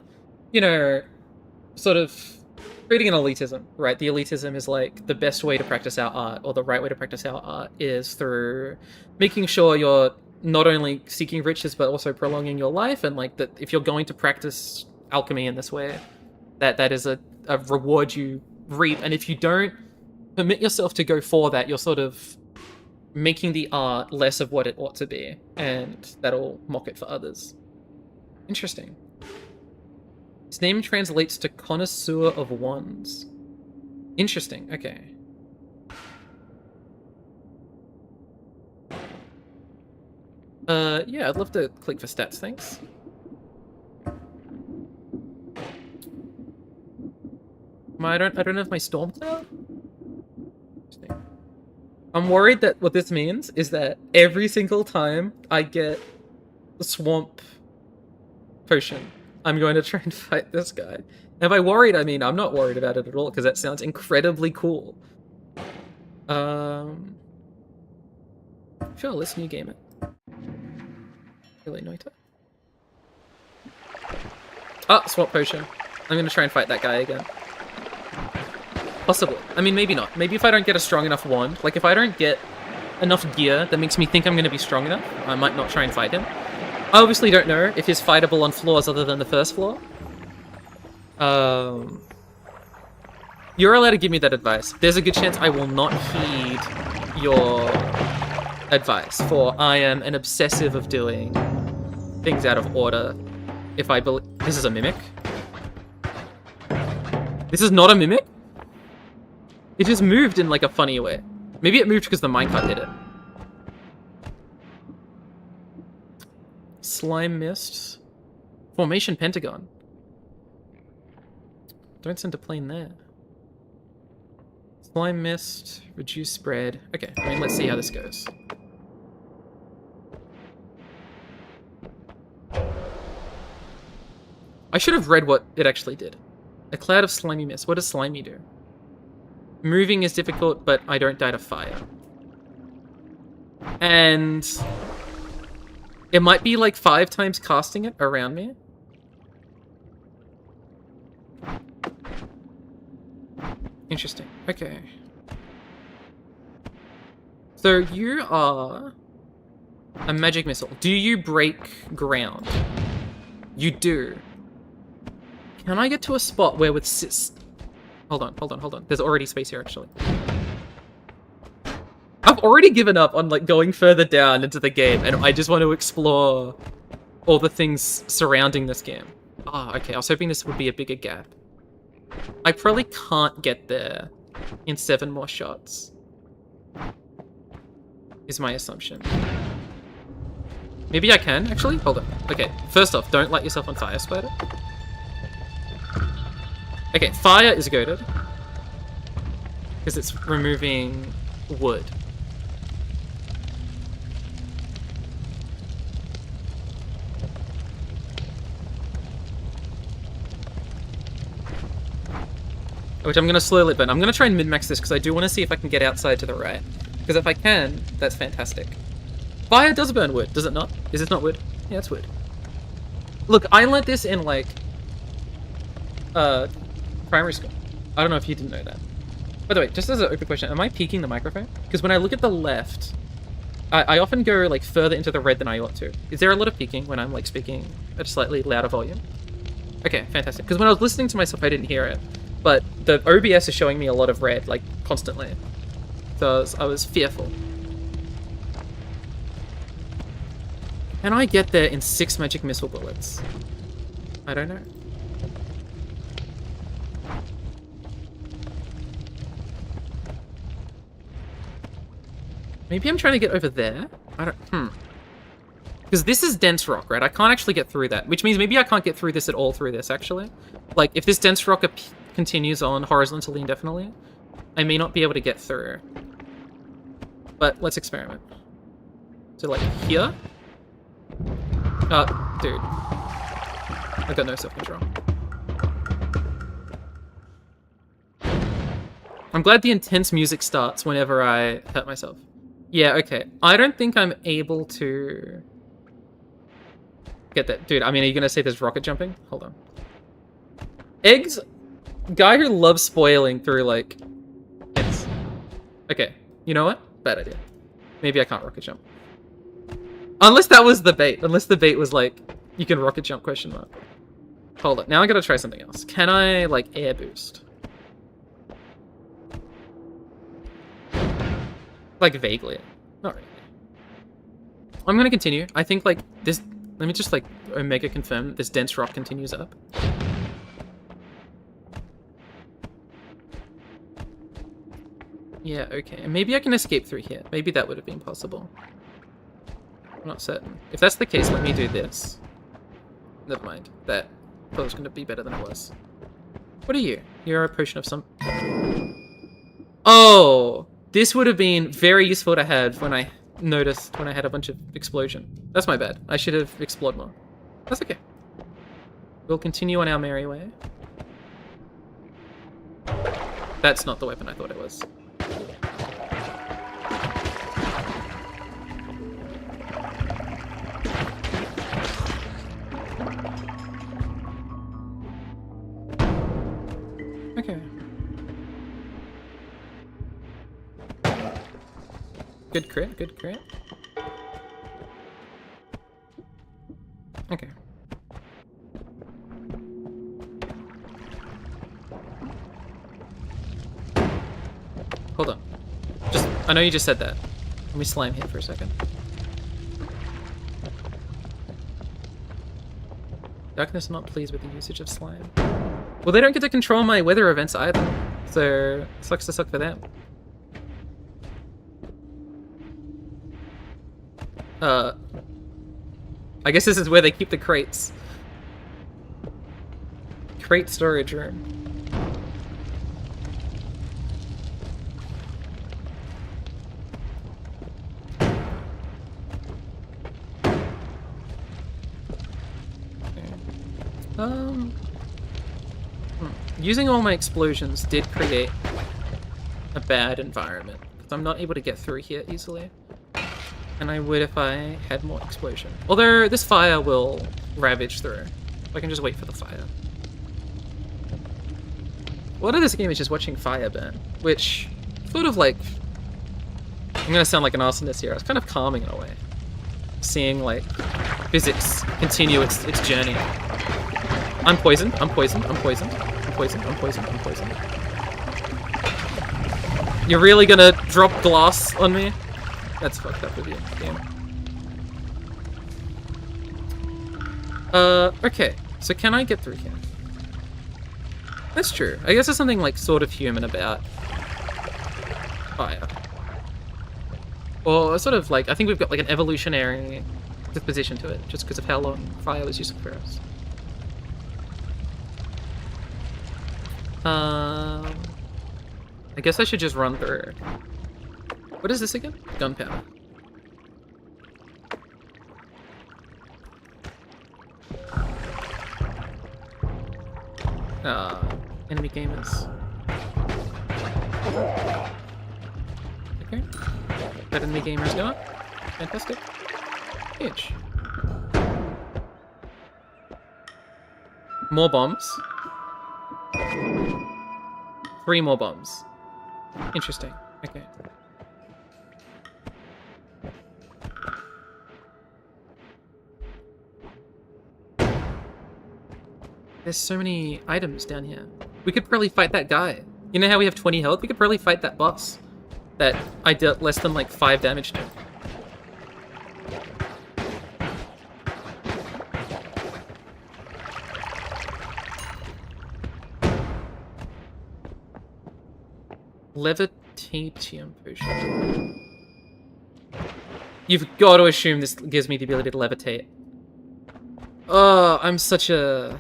you know, sort of creating an elitism, right? The elitism is like the best way to practice our art, or the right way to practice our art is through making sure you're not only seeking riches, but also prolonging your life. And like that, if you're going to practice alchemy in this way, that is a reward you reap. And if you don't permit yourself to go for that, you're sort of making the art less of what it ought to be, and that'll mock it for others. Interesting. His name translates to connoisseur of wands. Interesting, okay. Yeah, I'd love to click for stats, thanks. I don't have my storm cloud? Interesting. I'm worried that what this means is that every single time I get a swamp potion, I'm going to try and fight this guy. And by worried, I mean I'm not worried about it at all, because that sounds incredibly cool. Sure, let's new game it. Really, Noita? Ah, swamp potion. I'm going to try and fight that guy again. Possibly. I mean, maybe not. Maybe if I don't get a strong enough wand, like if I don't get enough gear that makes me think I'm going to be strong enough, I might not try and fight him. I obviously don't know if he's fightable on floors other than the first floor. You're allowed to give me that advice. There's a good chance I will not heed your advice, for I am an obsessive of doing things out of order. If I believe... This is a mimic? This is not a mimic? It just moved in like a funny way. Maybe it moved because the minecart did it. Slime mist. Formation pentagon. Don't send a plane there. Slime mist. Reduce spread. Okay, I mean, let's see how this goes. I should have read what it actually did. A cloud of slimy mist. What does slimy do? Moving is difficult, but I don't die to fire. And it might be like 5 times casting it around me. Interesting. Okay. So you are a magic missile. Do you break ground? You do. Can I get to a spot where with Hold on. There's already space here, actually. I've already given up on, like, going further down into the game, and I just want to explore all the things surrounding this game. Ah, okay, I was hoping this would be a bigger gap. I probably can't get there in 7 more shots, is my assumption. Maybe I can, actually? Hold on. Okay, first off, don't light yourself on fire, Spider. Okay, fire is goated, because it's removing wood. which I'm going to slowly burn. I'm going to try and min-max this because I do want to see if I can get outside to the right. Because if I can, that's fantastic. Fire does burn wood, does it not? Is it not wood? Yeah, it's wood. Look, I learned this in, like, primary school. I don't know if you didn't know that. By the way, just as an open question, am I peaking the microphone? Because when I look at the left, I often go, like, further into the red than I ought to. Is there a lot of peaking when I'm, like, speaking at a slightly louder volume? Okay, fantastic. Because when I was listening to myself, I didn't hear it. But the OBS is showing me a lot of red, like, constantly. So I was fearful. Can I get there in 6 magic missile bullets? I don't know. Maybe I'm trying to get over there? I don't... Because this is dense rock, right? I can't actually get through that, which means maybe I can't get through this at all through this, actually. Like, if this dense rock continues on horizontally indefinitely, I may not be able to get through. But let's experiment. So, like, here? Dude. I got no self-control. I'm glad the intense music starts whenever I hurt myself. Yeah, okay. I don't think I'm able to get that. Dude, I mean, are you going to say there's rocket jumping? Hold on. Eggs? Guy who loves spoiling through, like, hints. Okay, you know what? Bad idea. Maybe I can't rocket jump. Unless that was the bait. Unless the bait was like, you can rocket jump, question mark. Hold on. Now I gotta try something else. Can I, like, air boost? Like, vaguely. Not really. I'm gonna continue. I think, like, this... Let me just, like, omega confirm this dense rock continues up. Yeah, okay. And maybe I can escape through here. Maybe that would have been possible. I'm not certain. If that's the case, let me do this. Never mind. That was going to be better than it was. What are you? You're a potion of some... Oh! This would have been very useful to have when I noticed when I had a bunch of explosion. That's my bad. I should have explored more. That's okay. We'll continue on our merry way. That's not the weapon I thought it was. Okay. Good crit, good crit. Okay. Hold on. I know you just said that. Let me slime here for a second. Darkness not pleased with the usage of slime. Well, they don't get to control my weather events either, so sucks to suck for them. I guess this is where they keep the crates. Crate storage room. Using all my explosions did create a bad environment, because I'm not able to get through here easily. And I would if I had more explosion. Although this fire will ravage through. I can just wait for the fire. A lot of this game is just watching fire burn, which sort of like... I'm gonna sound like an arsonist here. It's kind of calming in a way. Seeing like physics continue its journey. I'm poisoned, I'm poisoned, I'm poisoned. I'm poisoned, I'm poisoned, I'm poisoned. You're really gonna drop glass on me? That's fucked up with you, game. Okay. So can I get through here? That's true. I guess there's something like sort of human about fire. Or sort of like, I think we've got like an evolutionary disposition to it, just because of how long fire was useful for us. I guess I should just run through. What is this again? Gunpowder. Enemy gamers. Okay. Better than me gamers going. Fantastic. Huge. More bombs. 3 more bombs. Interesting. Okay. There's so many items down here. We could probably fight that guy. You know how we have 20 health? We could probably fight that boss that I dealt less than like 5 damage to. Levitatium potion. You've got to assume this gives me the ability to levitate. Oh, I'm such a...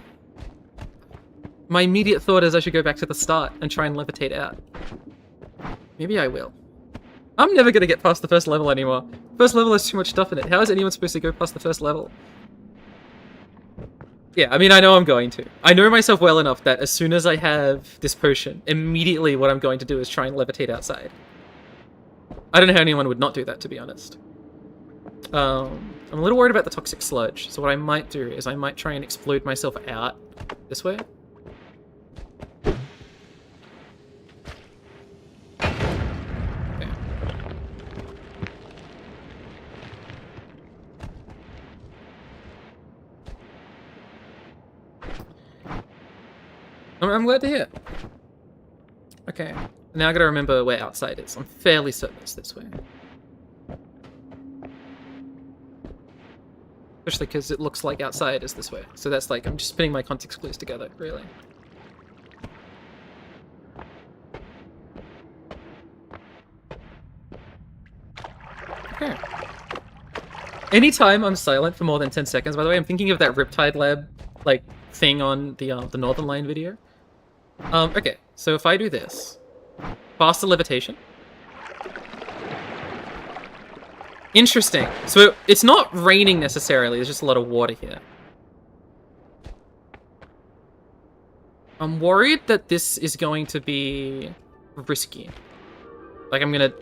My immediate thought is I should go back to the start and try and levitate out. Maybe I will. I'm never going to get past the first level anymore. First level has too much stuff in it. How is anyone supposed to go past the first level? Yeah, I mean, I know I'm going to. I know myself well enough that as soon as I have this potion, immediately what I'm going to do is try and levitate outside. I don't know how anyone would not do that, to be honest. I'm a little worried about the toxic sludge, so what I might do is I might try and explode myself out this way. Okay. I'm glad to hear. Okay, now I gotta remember where outside is. I'm fairly certain it's this way. Especially because it looks like outside is this way. So that's like, I'm just spinning my context clues together, really. Okay. Anytime I'm silent for more than 10 seconds, by the way, I'm thinking of that Riptide Lab, like, thing on the Northern Line video. Okay, so if I do this, faster levitation. Interesting. So it's not raining necessarily, there's just a lot of water here. I'm worried that this is going to be risky. Like I'm gonna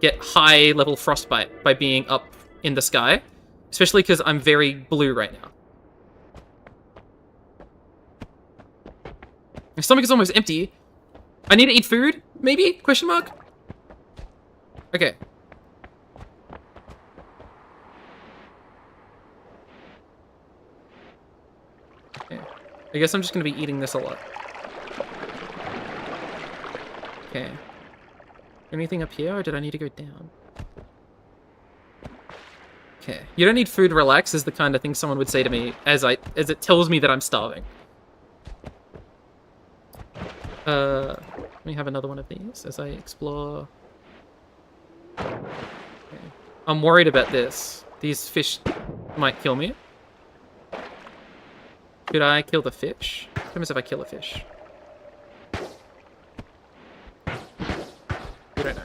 get high level frostbite by being up in the sky. Especially because I'm very blue right now. My stomach is almost empty. I need to eat food, maybe? Question mark? Okay. Okay. I guess I'm just gonna be eating this a lot. Okay. Anything up here, or did I need to go down? Okay. You don't need food, relax, is the kind of thing someone would say to me as it tells me that I'm starving. Let me have another one of these as I explore. Okay. I'm worried about this. These fish might kill me. Could I kill the fish? What happens if I kill a fish? We don't know.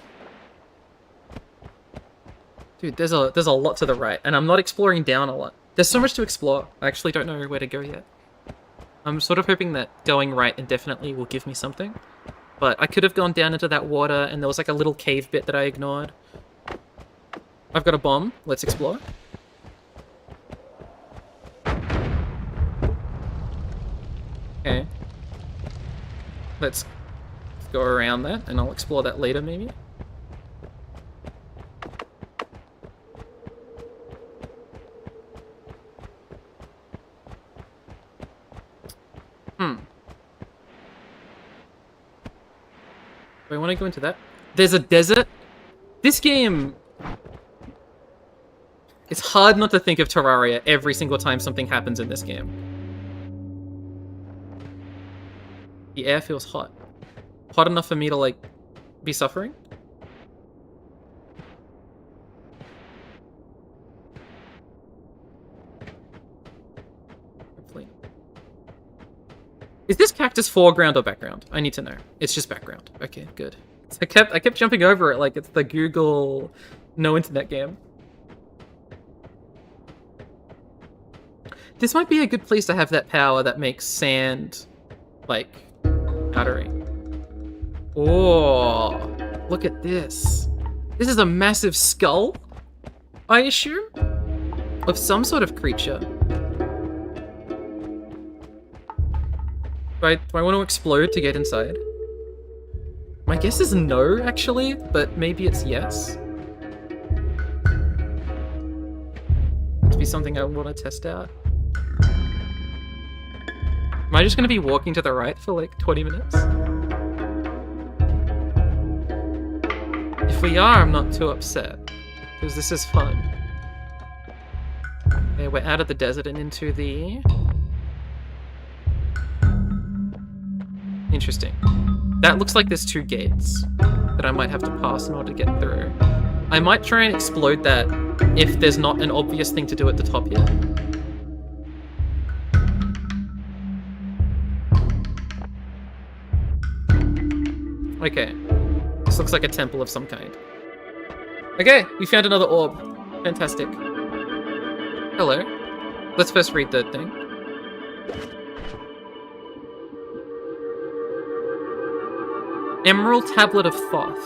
Dude, there's a lot to the right, and I'm not exploring down a lot. There's so much to explore. I actually don't know where to go yet. I'm sort of hoping that going right indefinitely will give me something. But I could have gone down into that water, and there was like a little cave bit that I ignored. I've got a bomb. Let's explore. Okay. Let's go around that, and I'll explore that later, maybe. Do I want to go into that? There's a desert? This game... It's hard not to think of Terraria every single time something happens in this game. The air feels hot. Hot enough for me to, like, be suffering? Hopefully. Is this cactus foreground or background? I need to know. It's just background. Okay, good. I kept jumping over it like it's the Google no internet game. This might be a good place to have that power that makes sand, like, powdery. Oh. look at this. This is a massive skull, I assume, of some sort of creature. Do I want to explode to get inside? My guess is no, actually, but maybe it's yes. Must be something I want to test out. Am I just going to be walking to the right for like 20 minutes? If we are, I'm not too upset, because this is fun. Okay, we're out of the desert and into the... Interesting. That looks like there's 2 gates that I might have to pass in order to get through. I might try and explode that if there's not an obvious thing to do at the top yet. Okay. This looks like a temple of some kind. Okay, we found another orb. Fantastic. Hello. Let's first read the thing. Emerald Tablet of Thoth.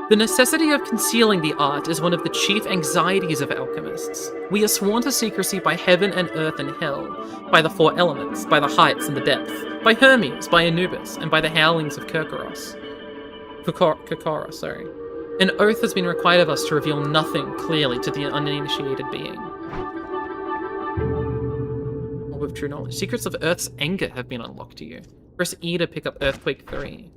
The necessity of concealing the art is one of the chief anxieties of alchemists. We are sworn to secrecy by heaven and earth and hell, by the 4 elements, by the heights and the depth, by Hermes, by Anubis, and by the howlings of Kikoros, sorry. An oath has been required of us to reveal nothing clearly to the uninitiated being. Orb of true knowledge. Secrets of Earth's anger have been unlocked to you. Press E to pick up Earthquake 3.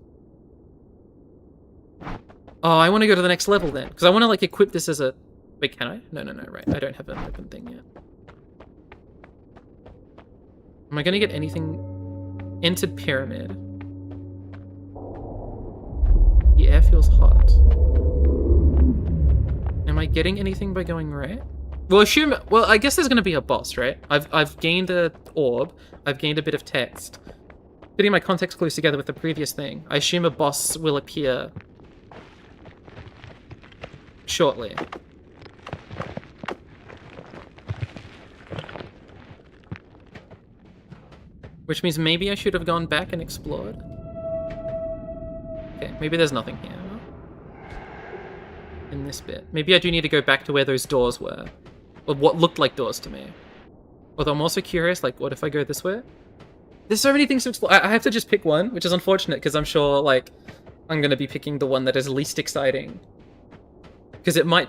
Oh, I want to go to the next level then, because I want to like equip this as a... Wait, can I? No, right. I don't have an open thing yet. Am I going to get anything? Entered pyramid. The air feels hot. Am I getting anything by going right? Well, I guess there's going to be a boss, right? I've gained an orb. I've gained a bit of text. Putting my context clues together with the previous thing, I assume a boss will appear shortly. Which means maybe I should have gone back and explored. Okay, maybe there's nothing here. In this bit. Maybe I do need to go back to where those doors were. Or what looked like doors to me. Although I'm also curious, like, what if I go this way? There's so many things to explore. I have to just pick one, which is unfortunate, because I'm sure, like, I'm going to be picking the one that is least exciting. Because it might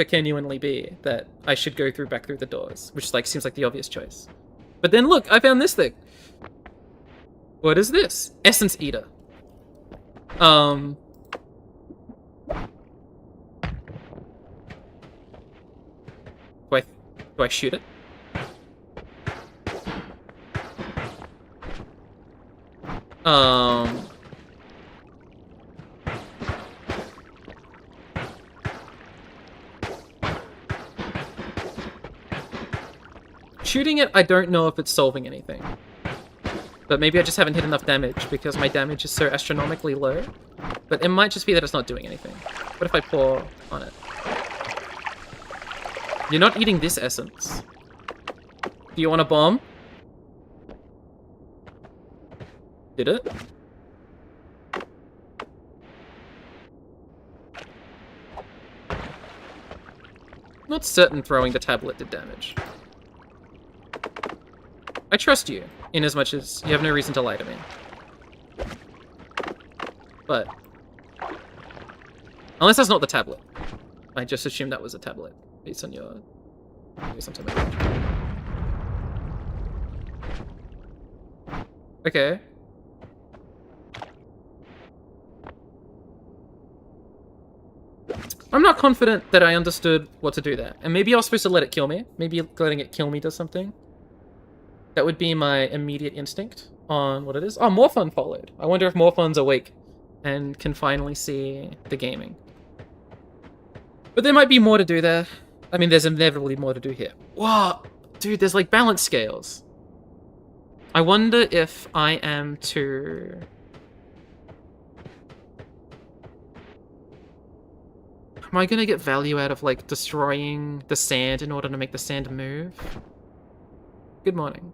genuinely be that I should go back through the doors, which like seems like the obvious choice. But then look, I found this thing. What is this? Essence Eater. Do I shoot it? Shooting it, I don't know if it's solving anything. But maybe I just haven't hit enough damage because my damage is so astronomically low. But it might just be that it's not doing anything. What if I pour on it? You're not eating this essence. Do you want a bomb? Did it? Not certain throwing the tablet did damage. I trust you, in as much as you have no reason to lie to me. But... unless that's not the tablet. I just assumed that was a tablet, based on your... Okay. I'm not confident that I understood what to do there. And maybe I was supposed to let it kill me. Maybe letting it kill me does something. That would be my immediate instinct on what it is. Oh, Morphon followed. I wonder if Morphon's awake and can finally see the gaming. But there might be more to do there. I mean, there's inevitably more to do here. Whoa! Dude, there's like balance scales. I wonder if I am to... am I gonna get value out of like destroying the sand in order to make the sand move? Good morning.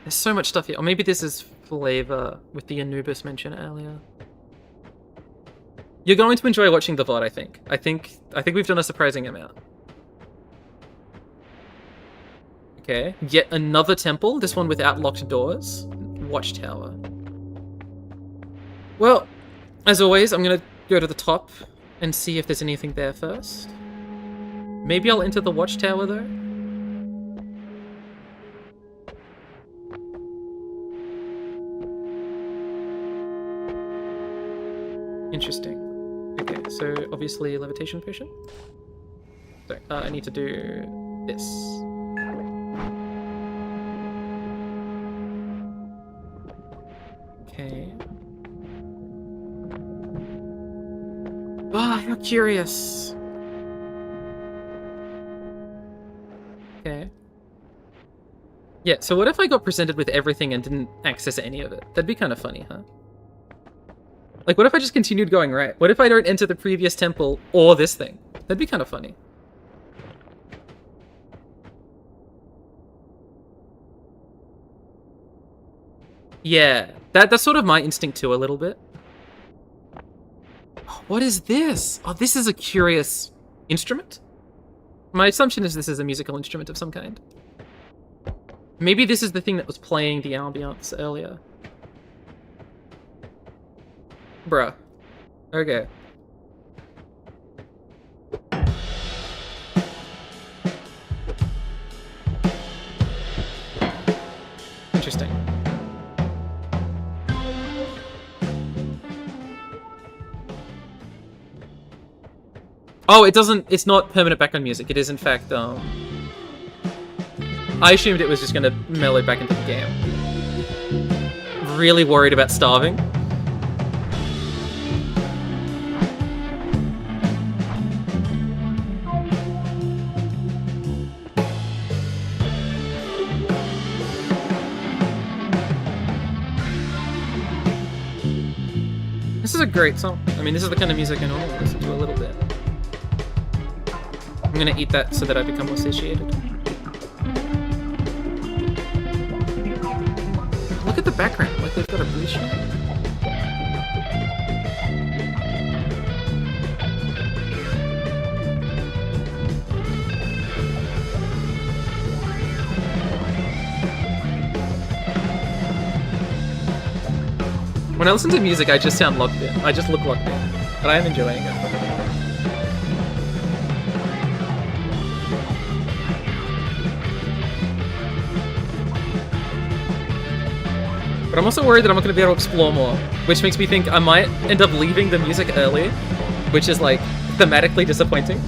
There's so much stuff here. Or maybe this is flavor with the Anubis mentioned earlier. You're going to enjoy watching the VOD, I think. I think we've done a surprising amount. Okay, yet another temple, this one without locked doors. Watchtower. Well, as always, I'm gonna go to the top and see if there's anything there first. Maybe I'll enter the watchtower though. Interesting. Okay, so obviously levitation potion. So I need to do this. Okay. Ah, how curious. Okay. Yeah, so what if I got presented with everything and didn't access any of it? That'd be kind of funny, huh? Like, what if I just continued going right? What if I don't enter the previous temple or this thing? That'd be kind of funny. Yeah, that's sort of my instinct too, a little bit. What is this? Oh, this is a curious instrument? My assumption is this is a musical instrument of some kind. Maybe this is the thing that was playing the ambiance earlier. Bruh. Okay. Interesting. Oh, it's not permanent background music. It is, in fact, I assumed it was just gonna mellow back into the game. Really worried about starving. This is a great song. I mean, this is the kind of music I normally listen to a little bit. I'm gonna eat that so that I become more satiated. Look at the background, like they've got a blue shot. When I listen to music, I just sound locked in. I just look locked in. But I am enjoying it. But I'm also worried that I'm not going to be able to explore more, which makes me think I might end up leaving the music early, which is, like, thematically disappointing.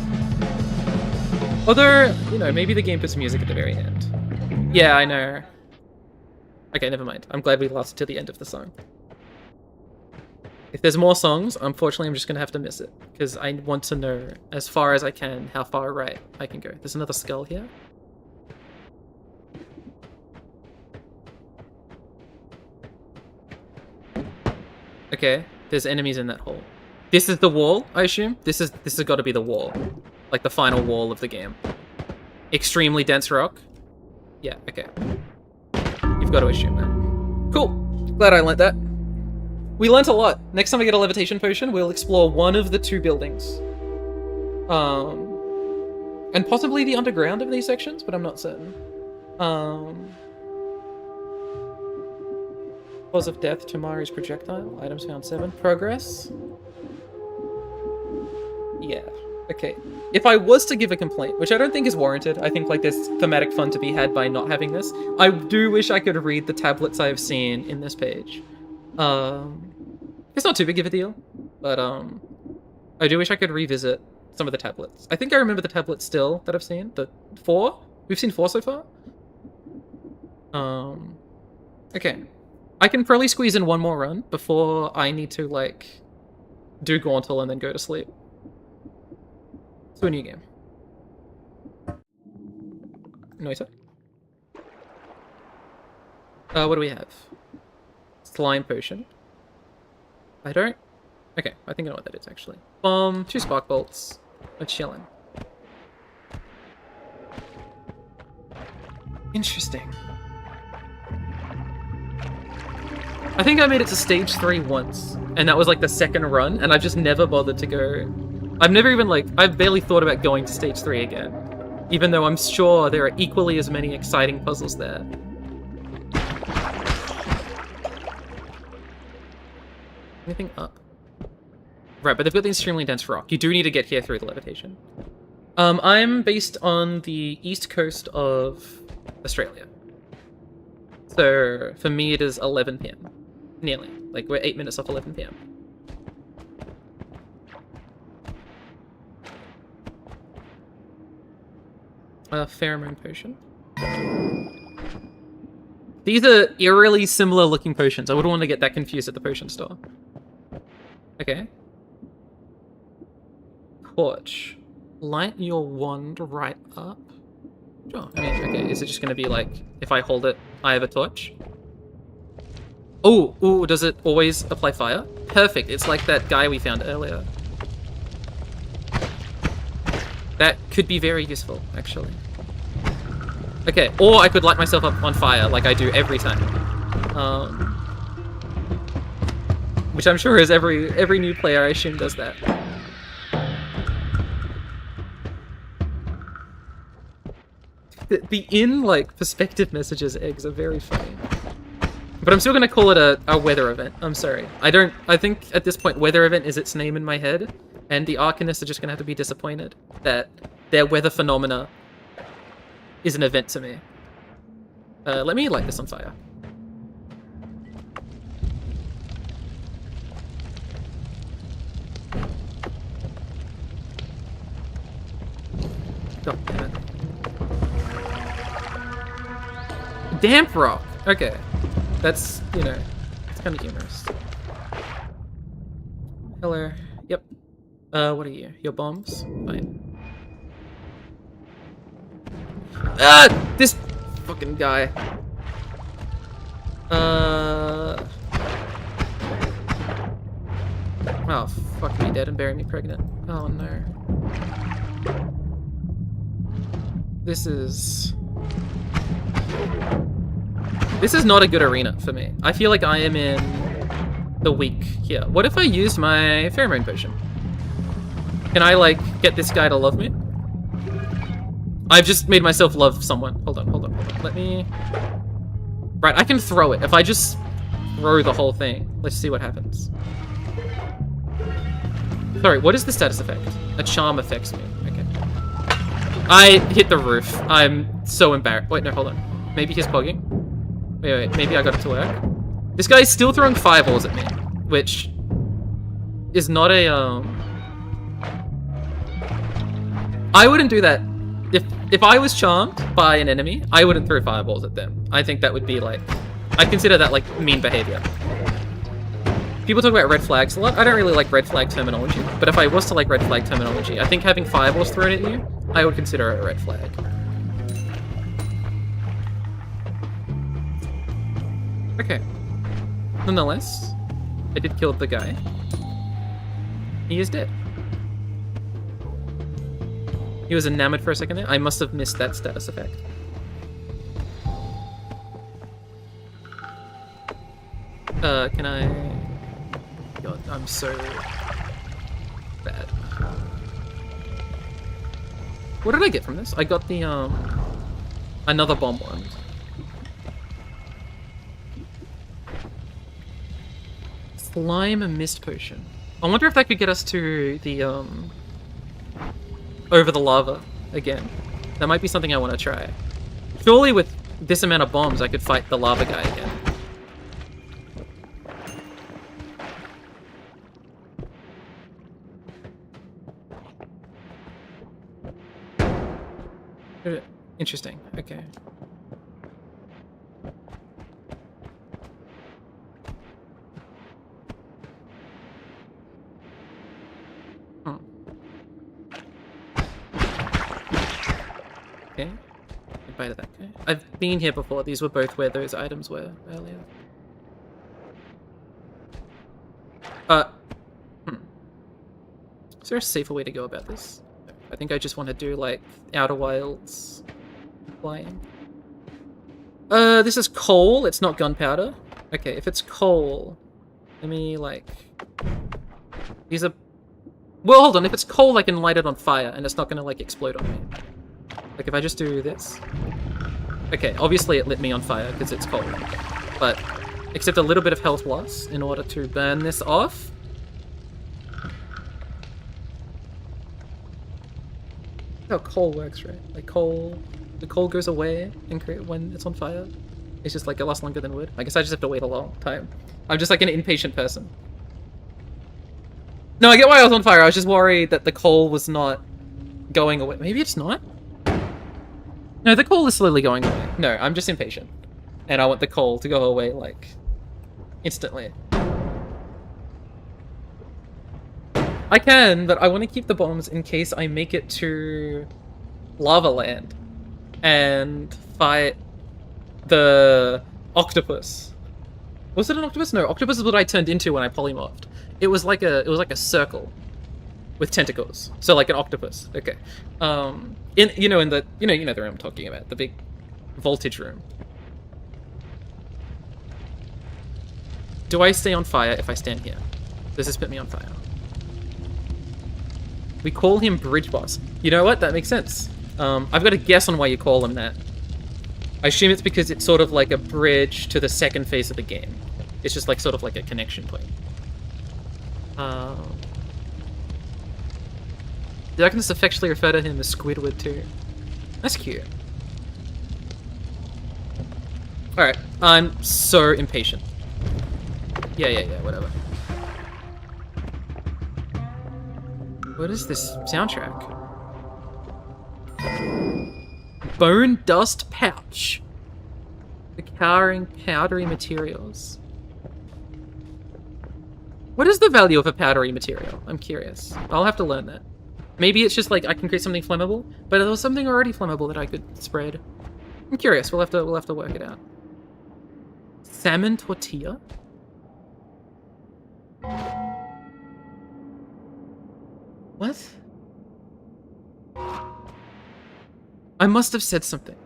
Although, you know, maybe the game puts music at the very end. Yeah, I know. Okay, never mind. I'm glad we lasted to the end of the song. If there's more songs, unfortunately I'm just going to have to miss it, because I want to know, as far as I can, how far right I can go. There's another skull here. Okay, there's enemies in that hole. This is the wall, I assume? This has got to be the wall. Like the final wall of the game. Extremely dense rock. Yeah, okay. You've got to assume that. Cool. Glad I learnt that. We learnt a lot. Next time I get a levitation potion, we'll explore one of the two buildings. And possibly the underground of these sections, but I'm not certain. Cause of death, Tamari's projectile. Items found 7. Progress. Yeah. Okay. If I was to give a complaint, which I don't think is warranted, I think like there's thematic fun to be had by not having this. I do wish I could read the tablets I have seen in this page. It's not too big of a deal, but I do wish I could revisit some of the tablets. I think I remember the tablets still that I've seen. The 4? We've seen 4 so far? Okay. I can probably squeeze in one more run before I need to, like, do Gauntle and then go to sleep. To a new game. Noita. What do we have? Slime potion. I don't... Okay, I think I know what that is, actually. 2 spark bolts. We're chilling. Interesting. I think I made it to stage 3 once, and that was like the second run, and I've just never bothered to go. I've never even like, I've barely thought about going to stage 3 again, even though I'm sure there are equally as many exciting puzzles there. Anything up? Right, but they've got the extremely dense rock. You do need to get here through the levitation. I'm based on the east coast of Australia. So for me it is 11 PM. Nearly. Like we're 8 minutes off 11 PM. Pheromone potion. These are eerily similar looking potions. I wouldn't want to get that confused at the potion store. Okay. Torch. Light your wand right up. Sure. I mean, okay, is it just gonna be like, if I hold it, I have a torch? Oh, ooh, does it always apply fire? Perfect, it's like that guy we found earlier. That could be very useful, actually. Okay, or I could light myself up on fire like I do every time. Which I'm sure is every new player, I assume, does that. The like perspective messages eggs are very funny. But I'm still gonna call it a weather event. I'm sorry. I think at this point weather event is its name in my head, and the Arcanists are just gonna have to be disappointed that their weather phenomena is an event to me. Let me light this on fire. God damn it. Damp rock! Okay. That's, you know, it's kind of humorous. Hello. Yep. What are you? Your bombs? Fine. Ah! This fucking guy. Oh, fuck me dead and bury me pregnant. Oh no. This is not a good arena for me. I feel like I am in the weak here. What if I used my pheromone potion? Can I, like, get this guy to love me? I've just made myself love someone. Hold on. Let me... Right, I can throw it. If I just throw the whole thing. Let's see what happens. Sorry, what is the status effect? A charm affects me. Okay. I hit the roof. I'm so embarrassed. Wait, no, hold on. Maybe he's pogging? Wait, maybe I got it to work. This guy's still throwing fireballs at me, which is not a, I wouldn't do that. If I was charmed by an enemy, I wouldn't throw fireballs at them. I think that would be like, I consider that like mean behavior. People talk about red flags a lot. I don't really like red flag terminology, but if I was to like red flag terminology, I think having fireballs thrown at you, I would consider it a red flag. Okay. Nonetheless, I did kill the guy. He is dead. He was enamored for a second there. I must have missed that status effect. Can I... God, I'm so bad. What did I get from this? I got the, another bomb wand. Slime mist potion. I wonder if that could get us to the, over the lava again. That might be something I want to try. Surely with this amount of bombs, I could fight the lava guy again. Interesting. Okay. Okay. Goodbye to that guy. I've been here before. These were both where those items were earlier. Is there a safer way to go about this? I think I just want to do, like, Outer Wilds flying. This is coal. It's not gunpowder. Okay, if it's coal, let me, like... These are... Well, hold on, if it's coal, I can light it on fire, and it's not gonna, like, explode on me. Like, if I just do this... Okay, obviously it lit me on fire, because it's coal. But, accept a little bit of health loss in order to burn this off. How coal works, right? Like, coal... The coal goes away when it's on fire. It's just like it lasts longer than wood. I guess I just have to wait a long time. I'm just like an impatient person. No, I get why I was on fire. I was just worried that the coal was not going away. Maybe it's not? No, the coal is slowly going away. No, I'm just impatient. And I want the coal to go away, like, instantly. I can, but I want to keep the bombs in case I make it to Lava Land and fight the octopus. Was it an octopus? No, octopus is what I turned into when I polymorphed. It was like a circle with tentacles. So like an octopus. Okay. You know the room I'm talking about, the big voltage room. Do I stay on fire if I stand here? Does this put me on fire? We call him Bridge Boss. You know what? That makes sense. I've got a guess on why you call him that. I assume it's because it's sort of like a bridge to the second phase of the game. It's just like sort of like a connection point. I can just affectionately refer to him as Squidward too. That's cute. Alright, I'm so impatient. Yeah, whatever. What is this soundtrack? Bone dust pouch. The cowering powdery materials. What is the value of a powdery material? I'm curious. I'll have to learn that. Maybe it's just like I can create something flammable, but there was something already flammable that I could spread. I'm curious. We'll have to work it out. Salmon tortilla. What? I must have said something.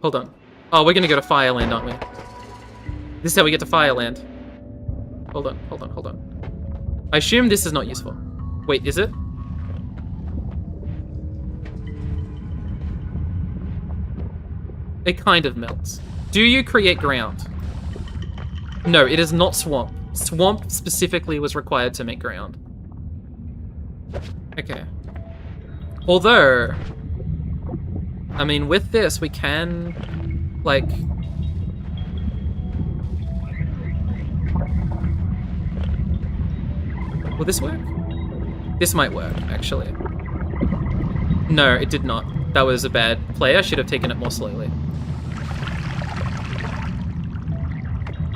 Hold on. Oh, we're gonna go to Fireland, aren't we? This is how we get to Fireland. Hold on. I assume this is not useful. Wait, is it? It kind of melts. Do you create ground? No, it is not swamp. Swamp specifically was required to make ground. Okay. Although, I mean, with this, we can, like... Will this work? This might work, actually. No, it did not. That was a bad play. I should have taken it more slowly.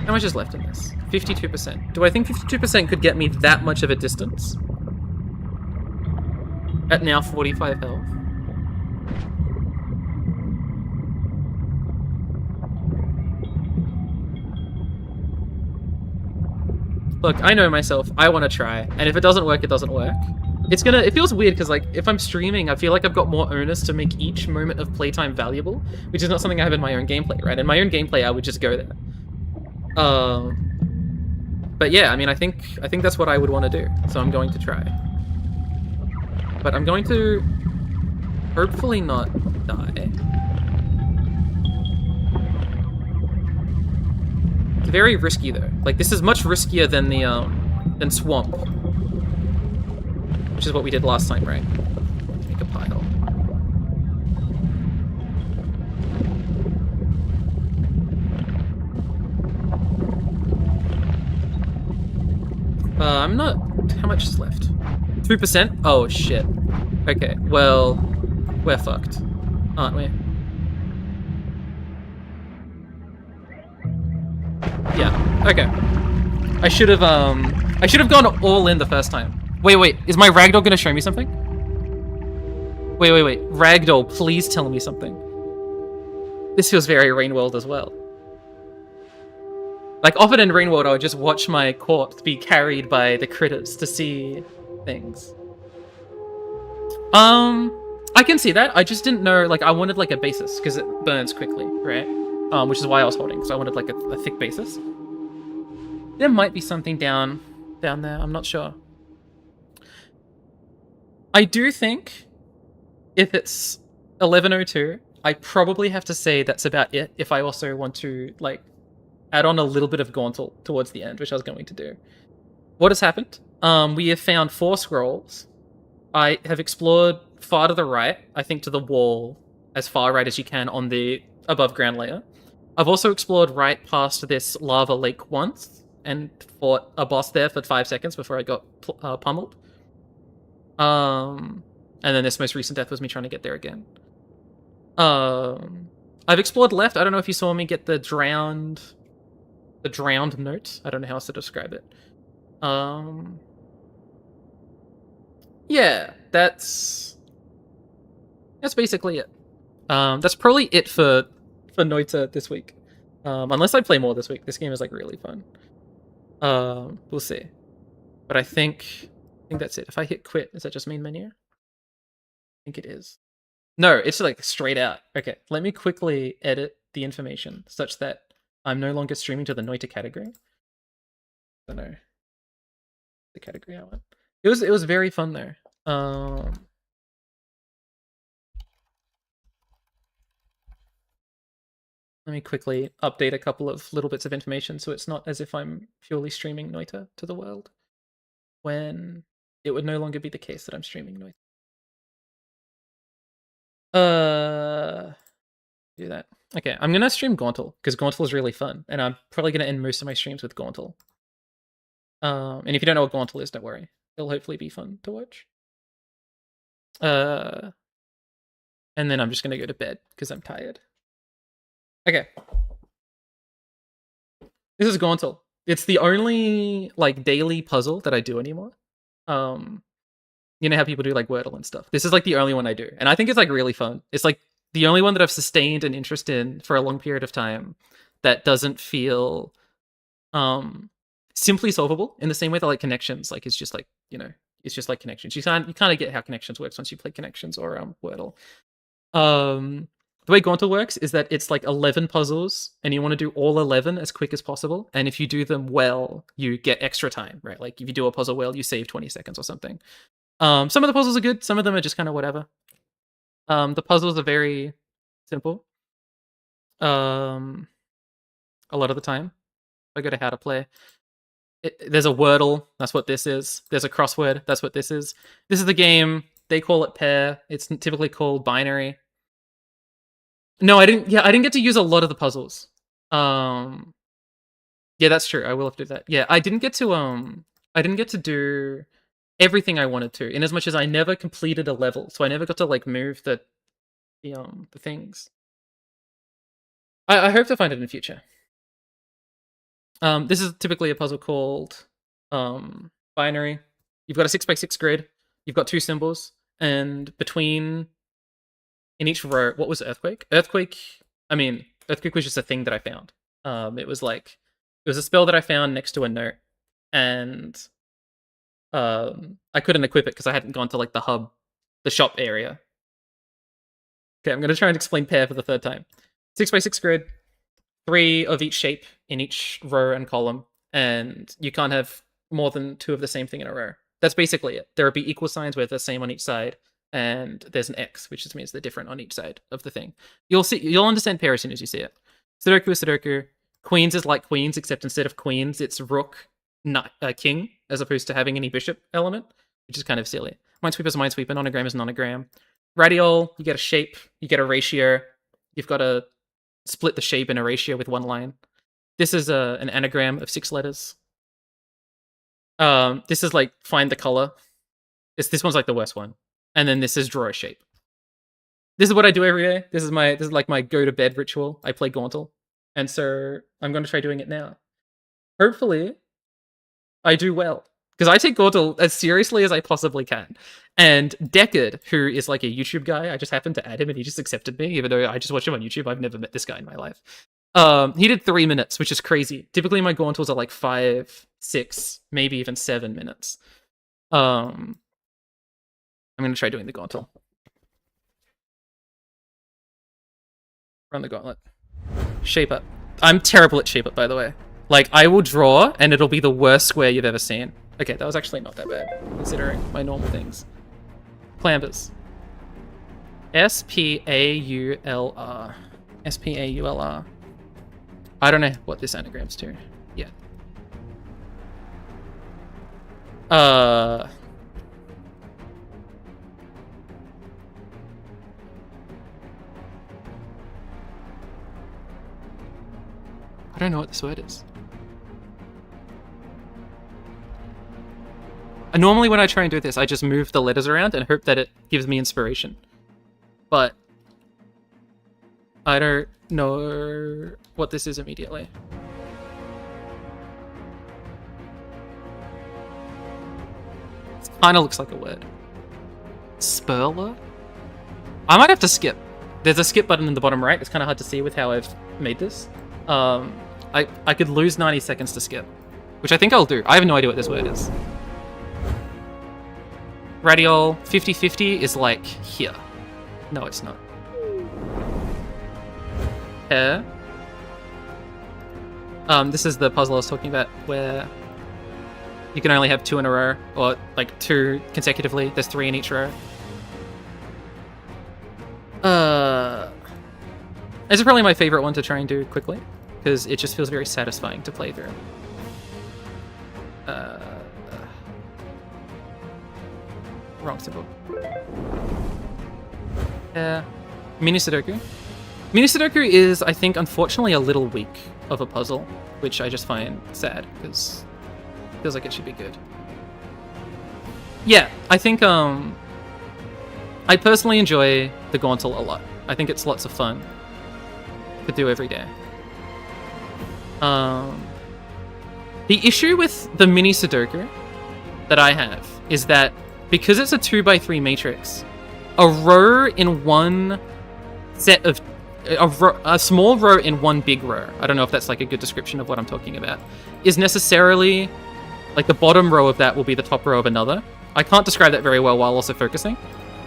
How much is left in this? 52%. Do I think 52% could get me that much of a distance? At now 45 health. Look, I know myself. I want to try. And if it doesn't work, it doesn't work. It feels weird because, like, if I'm streaming, I feel like I've got more onus to make each moment of playtime valuable, which is not something I have in my own gameplay, right? In my own gameplay, I would just go there. But yeah, I mean, I think that's what I would want to do. So I'm going to try. But I'm going to hopefully not die. It's very risky though. Like, this is much riskier than the than swamp, which is what we did last time, right? Make a pile. I'm not... How much is left? 3%? Oh, shit. Okay, well... We're fucked. Aren't we? Yeah, okay. I should have gone all in the first time. Wait. Is my ragdoll gonna show me something? Wait. Ragdoll, please tell me something. This feels very Rainworld as well. Like, often in Rainworld, I would just watch my corpse be carried by the critters to see things. I can see that. I just didn't know, like, I wanted, like, a basis, because it burns quickly, right? which is why I was holding. So I wanted like a thick basis. There might be something down there. I'm not sure. I do think if it's 11:02, I probably have to say that's about it. If I also want to like add on a little bit of Gauntle towards the end, which I was going to do. What has happened? We have found 4 scrolls. I have explored far to the right, I think to the wall, as far right as you can on the above ground layer. I've also explored right past this lava lake once and fought a boss there for 5 seconds before I got pummeled. And then this most recent death was me trying to get there again. I've explored left. I don't know if you saw me get the drowned note. I don't know how else to describe it. Yeah, that's basically it. That's probably it for Noita this week. Unless I play more this week. This game is like really fun. We'll see. But I think that's it. If I hit quit, is that just main menu? I think it is. No, it's like straight out. Okay, let me quickly edit the information such that I'm no longer streaming to the Noita category. I don't know the category I want. It was very fun though. Let me quickly update a couple of little bits of information so it's not as if I'm purely streaming Noita to the world, when it would no longer be the case that I'm streaming Noita. Do that. Okay, I'm gonna stream Gauntle because Gauntle is really fun, and I'm probably gonna end most of my streams with Gauntle. And if you don't know what Gauntle is, don't worry. It'll hopefully be fun to watch. And then I'm just gonna go to bed because I'm tired. Okay. This is Gauntle. It's the only like daily puzzle that I do anymore. You know how people do like Wordle and stuff. This is like the only one I do, and I think it's like really fun. It's like the only one that I've sustained an interest in for a long period of time that doesn't feel simply solvable in the same way that like Connections, like it's just like, you know, it's just like Connections. You kind of get how Connections works once you play Connections or Wordle. The way Gauntle works is that it's like 11 puzzles, and you want to do all 11 as quick as possible. And if you do them well, you get extra time, right? Like if you do a puzzle well, you save 20 seconds or something. Some of the puzzles are good. Some of them are just kind of whatever. The puzzles are very simple. A lot of the time, I go to how to play. There's a Wordle. That's what this is. There's a crossword. That's what this is. This is the game. They call it pair. It's typically called binary. No, I didn't. Yeah, I didn't get to use a lot of the puzzles. Yeah, that's true. I will have to do that. Yeah, I didn't get to do everything I wanted to, in as much as I never completed a level, so I never got to like move the things. I hope to find it in the future. This is typically a puzzle called binary. You've got a 6x6 grid. You've got 2 symbols, and between in each row, what was Earthquake? Earthquake was just a thing that I found. It was a spell that I found next to a note, and I couldn't equip it because I hadn't gone to like the shop area. Okay, I'm gonna try and explain pair for the 3rd time. 6x6 grid, 3 of each shape in each row and column, and you can't have more than 2 of the same thing in a row. That's basically it. There will be equal signs where they're the same on each side, and there's an X, which just means they're different on each side of the thing. You'll understand pair as soon as you see it. Sudoku is Sudoku. Queens is like Queens, except instead of Queens, it's Rook, King, as opposed to having any Bishop element, which is kind of silly. Minesweeper is Minesweeper. Nonogram is Nonogram. Radial, you get a shape, you get a ratio. You've got to split the shape in a ratio with 1 line. This is an anagram of 6 letters. This is like find the color. This one's like the worst one. And then this is draw a shape. This is what I do every day. This is like my go to bed ritual. I play Gauntle, and so I'm going to try doing it now. Hopefully, I do well, because I take Gauntle as seriously as I possibly can. And Deckard, who is like a YouTube guy, I just happened to add him, and he just accepted me, even though I just watch him on YouTube. I've never met this guy in my life. He did 3 minutes, which is crazy. Typically, my Gauntles are like 5, 6, maybe even 7 minutes. I'm going to try doing the Gauntle. Run the gauntlet. Shape up. I'm terrible at shape up, by the way. Like, I will draw, and it'll be the worst square you've ever seen. Okay, that was actually not that bad, considering my normal things. Clambers. S-P-A-U-L-R. S-P-A-U-L-R. I don't know what this anagram's to yet. I don't know what this word is. Normally when I try and do this, I just move the letters around and hope that it gives me inspiration. But I don't know what this is immediately. It kind of looks like a word. Spurler? I might have to skip. There's a skip button in the bottom right. It's kind of hard to see with how I've made this. I could lose 90 seconds to skip, which I think I'll do. I have no idea what this word is. Radial 50-50 is like here. No, it's not. Hair. This is the puzzle I was talking about where you can only have 2 in a row, or like 2 consecutively. There's 3 in each row. This is probably my favorite one to try and do quickly, because it just feels very satisfying to play through. Wrong symbol. Mini Sudoku. Mini Sudoku is, I think, unfortunately a little weak of a puzzle, which I just find sad, because it feels like it should be good. Yeah, I think, I personally enjoy the Gauntle a lot. I think it's lots of fun to do every day. The issue with the Mini Sudoku that I have is that because it's a 2x3 matrix, a row in one set of... A small row in one big row, I don't know if that's like a good description of what I'm talking about, is necessarily... Like the bottom row of that will be the top row of another. I can't describe that very well while also focusing.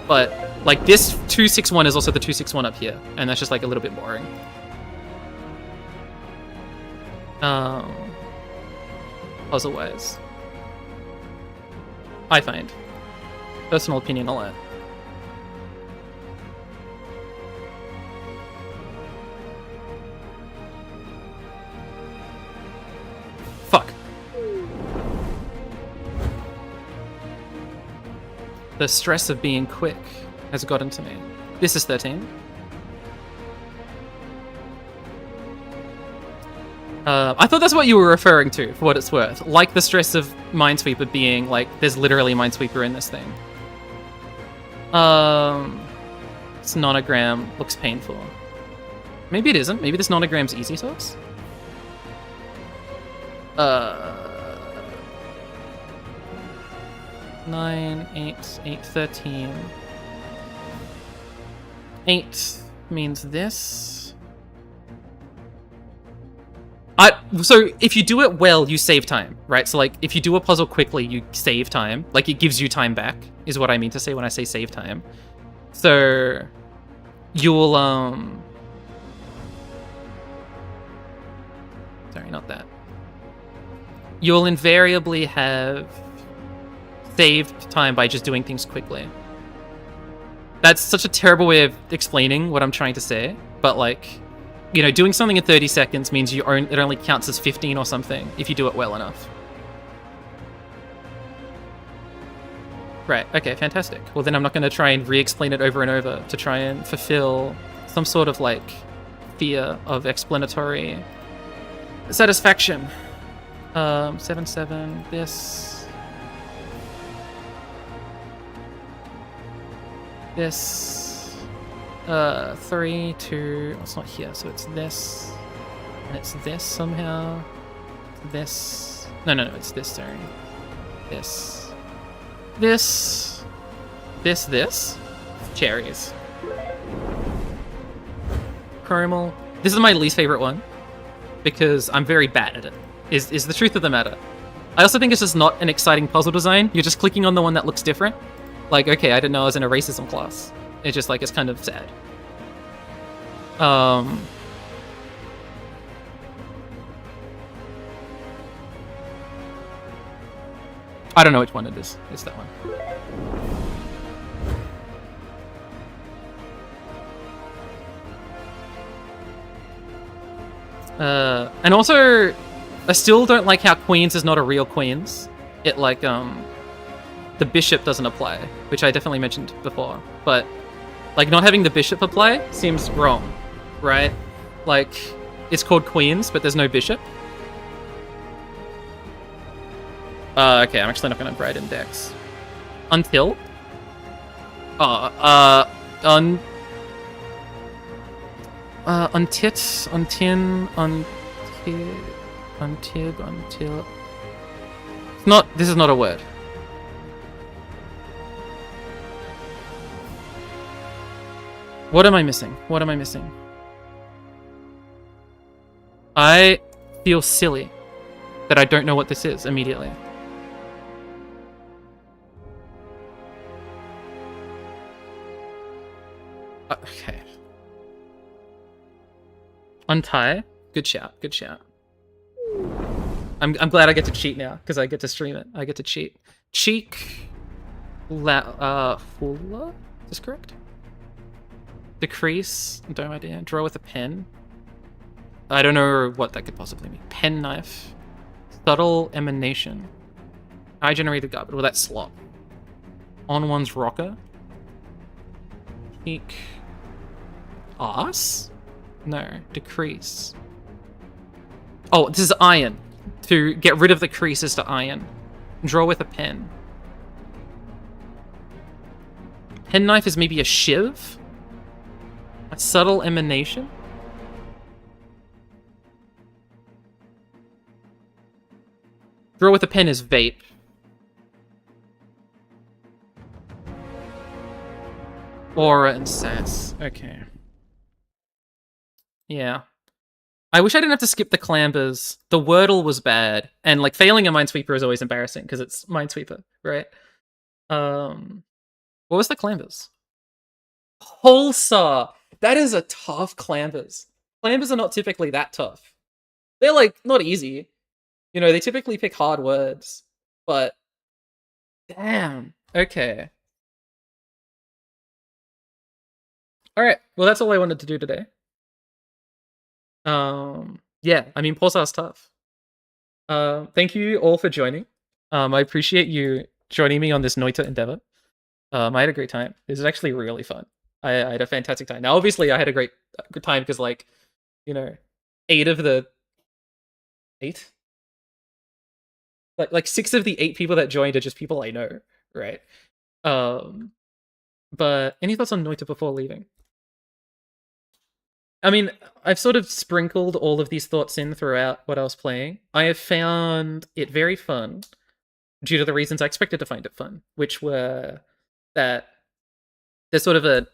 But like this 261 is also the 261 up here, and that's just like a little bit boring. Puzzle-wise, I find. Personal opinion alert. Fuck. The stress of being quick has gotten to me. This is 13. I thought that's what you were referring to, for what it's worth. Like the stress of Minesweeper being, like, there's literally Minesweeper in this thing. This nonogram looks painful. Maybe it isn't. Maybe this nonogram's easy sauce? 9, 8, 8, 13. 8 means this. So if you do it well, you save time, right? So like if you do a puzzle quickly, you save time. Like it gives you time back, is what I mean to say when I say save time. So you'll sorry, not that. You'll invariably have saved time by just doing things quickly. That's such a terrible way of explaining what I'm trying to say, but like, you know, doing something in 30 seconds means it only counts as 15 or something if you do it well enough. Right, okay, fantastic. Well, then I'm not going to try and re-explain it over and over to try and fulfill some sort of, like, fear of explanatory satisfaction. 7, 7, this... This... 3, 2... It's not here, so it's this. And it's this somehow. This... No, it's this, sorry. This... This... This... Cherries. Chromal. This is my least favorite one, because I'm very bad at it, is the truth of the matter. I also think it's just not an exciting puzzle design. You're just clicking on the one that looks different. Like, okay, I didn't know I was in a racism class. It's just like, it's kind of sad. I don't know which one it is. It's that one. And also, I still don't like how Queens is not a real Queens. It like the bishop doesn't apply, which I definitely mentioned before. But like not having the bishop apply seems wrong, right? Like it's called Queens, but there's no bishop. Okay, I'm actually not gonna write index. Until. Untit, untin, until. It's not. This is not a word. What am I missing? What am I missing? I feel silly that I don't know what this is immediately. Okay. Untie. Good shout. Good shout. I'm glad I get to cheat now because I get to stream it. I get to cheat. Cheek. Fula? Is this correct? Decrease. Don't idea. Draw with a pen. I don't know what that could possibly mean. Pen knife. Subtle emanation. I generated garbage. Well, that's slot. On one's rocker. Cheek. Arse? No. Decrease. Oh, this is iron. To get rid of the crease is to iron. Draw with a pen. Pen knife is maybe a shiv? A subtle emanation? Draw with a pen is vape. Aura and sass. Okay. Yeah. I wish I didn't have to skip the clambers. The Wordle was bad. And like failing a Minesweeper is always embarrassing because it's Minesweeper, right? What was the clambers? Pulsar. That is a tough clambers. Clambers are not typically that tough. They're like not easy. You know, they typically pick hard words. But damn. Okay. Alright. Well, that's all I wanted to do today. Yeah, I mean, Pulsar's tough. Thank you all for joining. I appreciate you joining me on this Noita endeavor. I had a great time. This is actually really fun. I had a fantastic time. Now, obviously, I had a good time because, like, you know, 8 of the 8, like 6 of the 8 people that joined are just people I know, right? But any thoughts on Noita before leaving? I mean, I've sort of sprinkled all of these thoughts in throughout what I was playing. I have found it very fun due to the reasons I expected to find it fun, which were that there's sort of a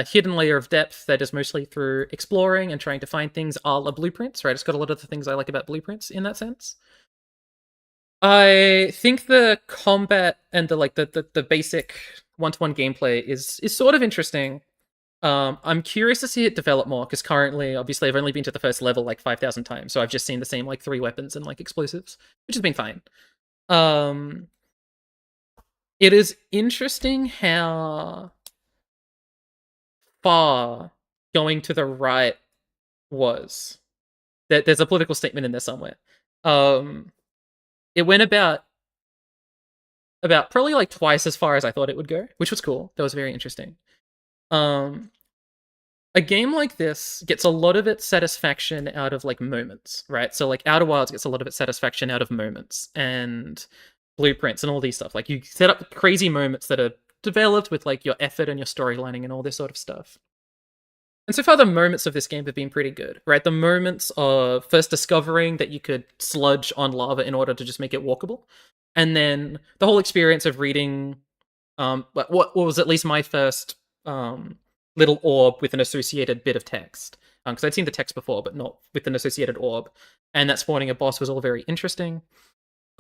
hidden layer of depth that is mostly through exploring and trying to find things a la Blueprints, right? It's got a lot of the things I like about Blueprints in that sense. I think the combat and the basic one-to-one gameplay is sort of interesting. I'm curious to see it develop more because currently, obviously, I've only been to the first level like 5,000 times, so I've just seen the same like 3 weapons and like explosives, which has been fine. It is interesting how far going to the right was. There's a political statement in there somewhere. It went about probably like twice as far as I thought it would go, which was cool. That was very interesting. A game like this gets a lot of its satisfaction out of like moments, right? So like Outer Wilds gets a lot of its satisfaction out of moments and Blueprints and all these stuff. Like you set up crazy moments that are developed with like your effort and your storylining and all this sort of stuff. And so far the moments of this game have been pretty good, right? The moments of first discovering that you could sludge on lava in order to just make it walkable. And then the whole experience of reading what was at least my first little orb with an associated bit of text. Because I'd seen the text before, but not with an associated orb. And that spawning a boss was all very interesting.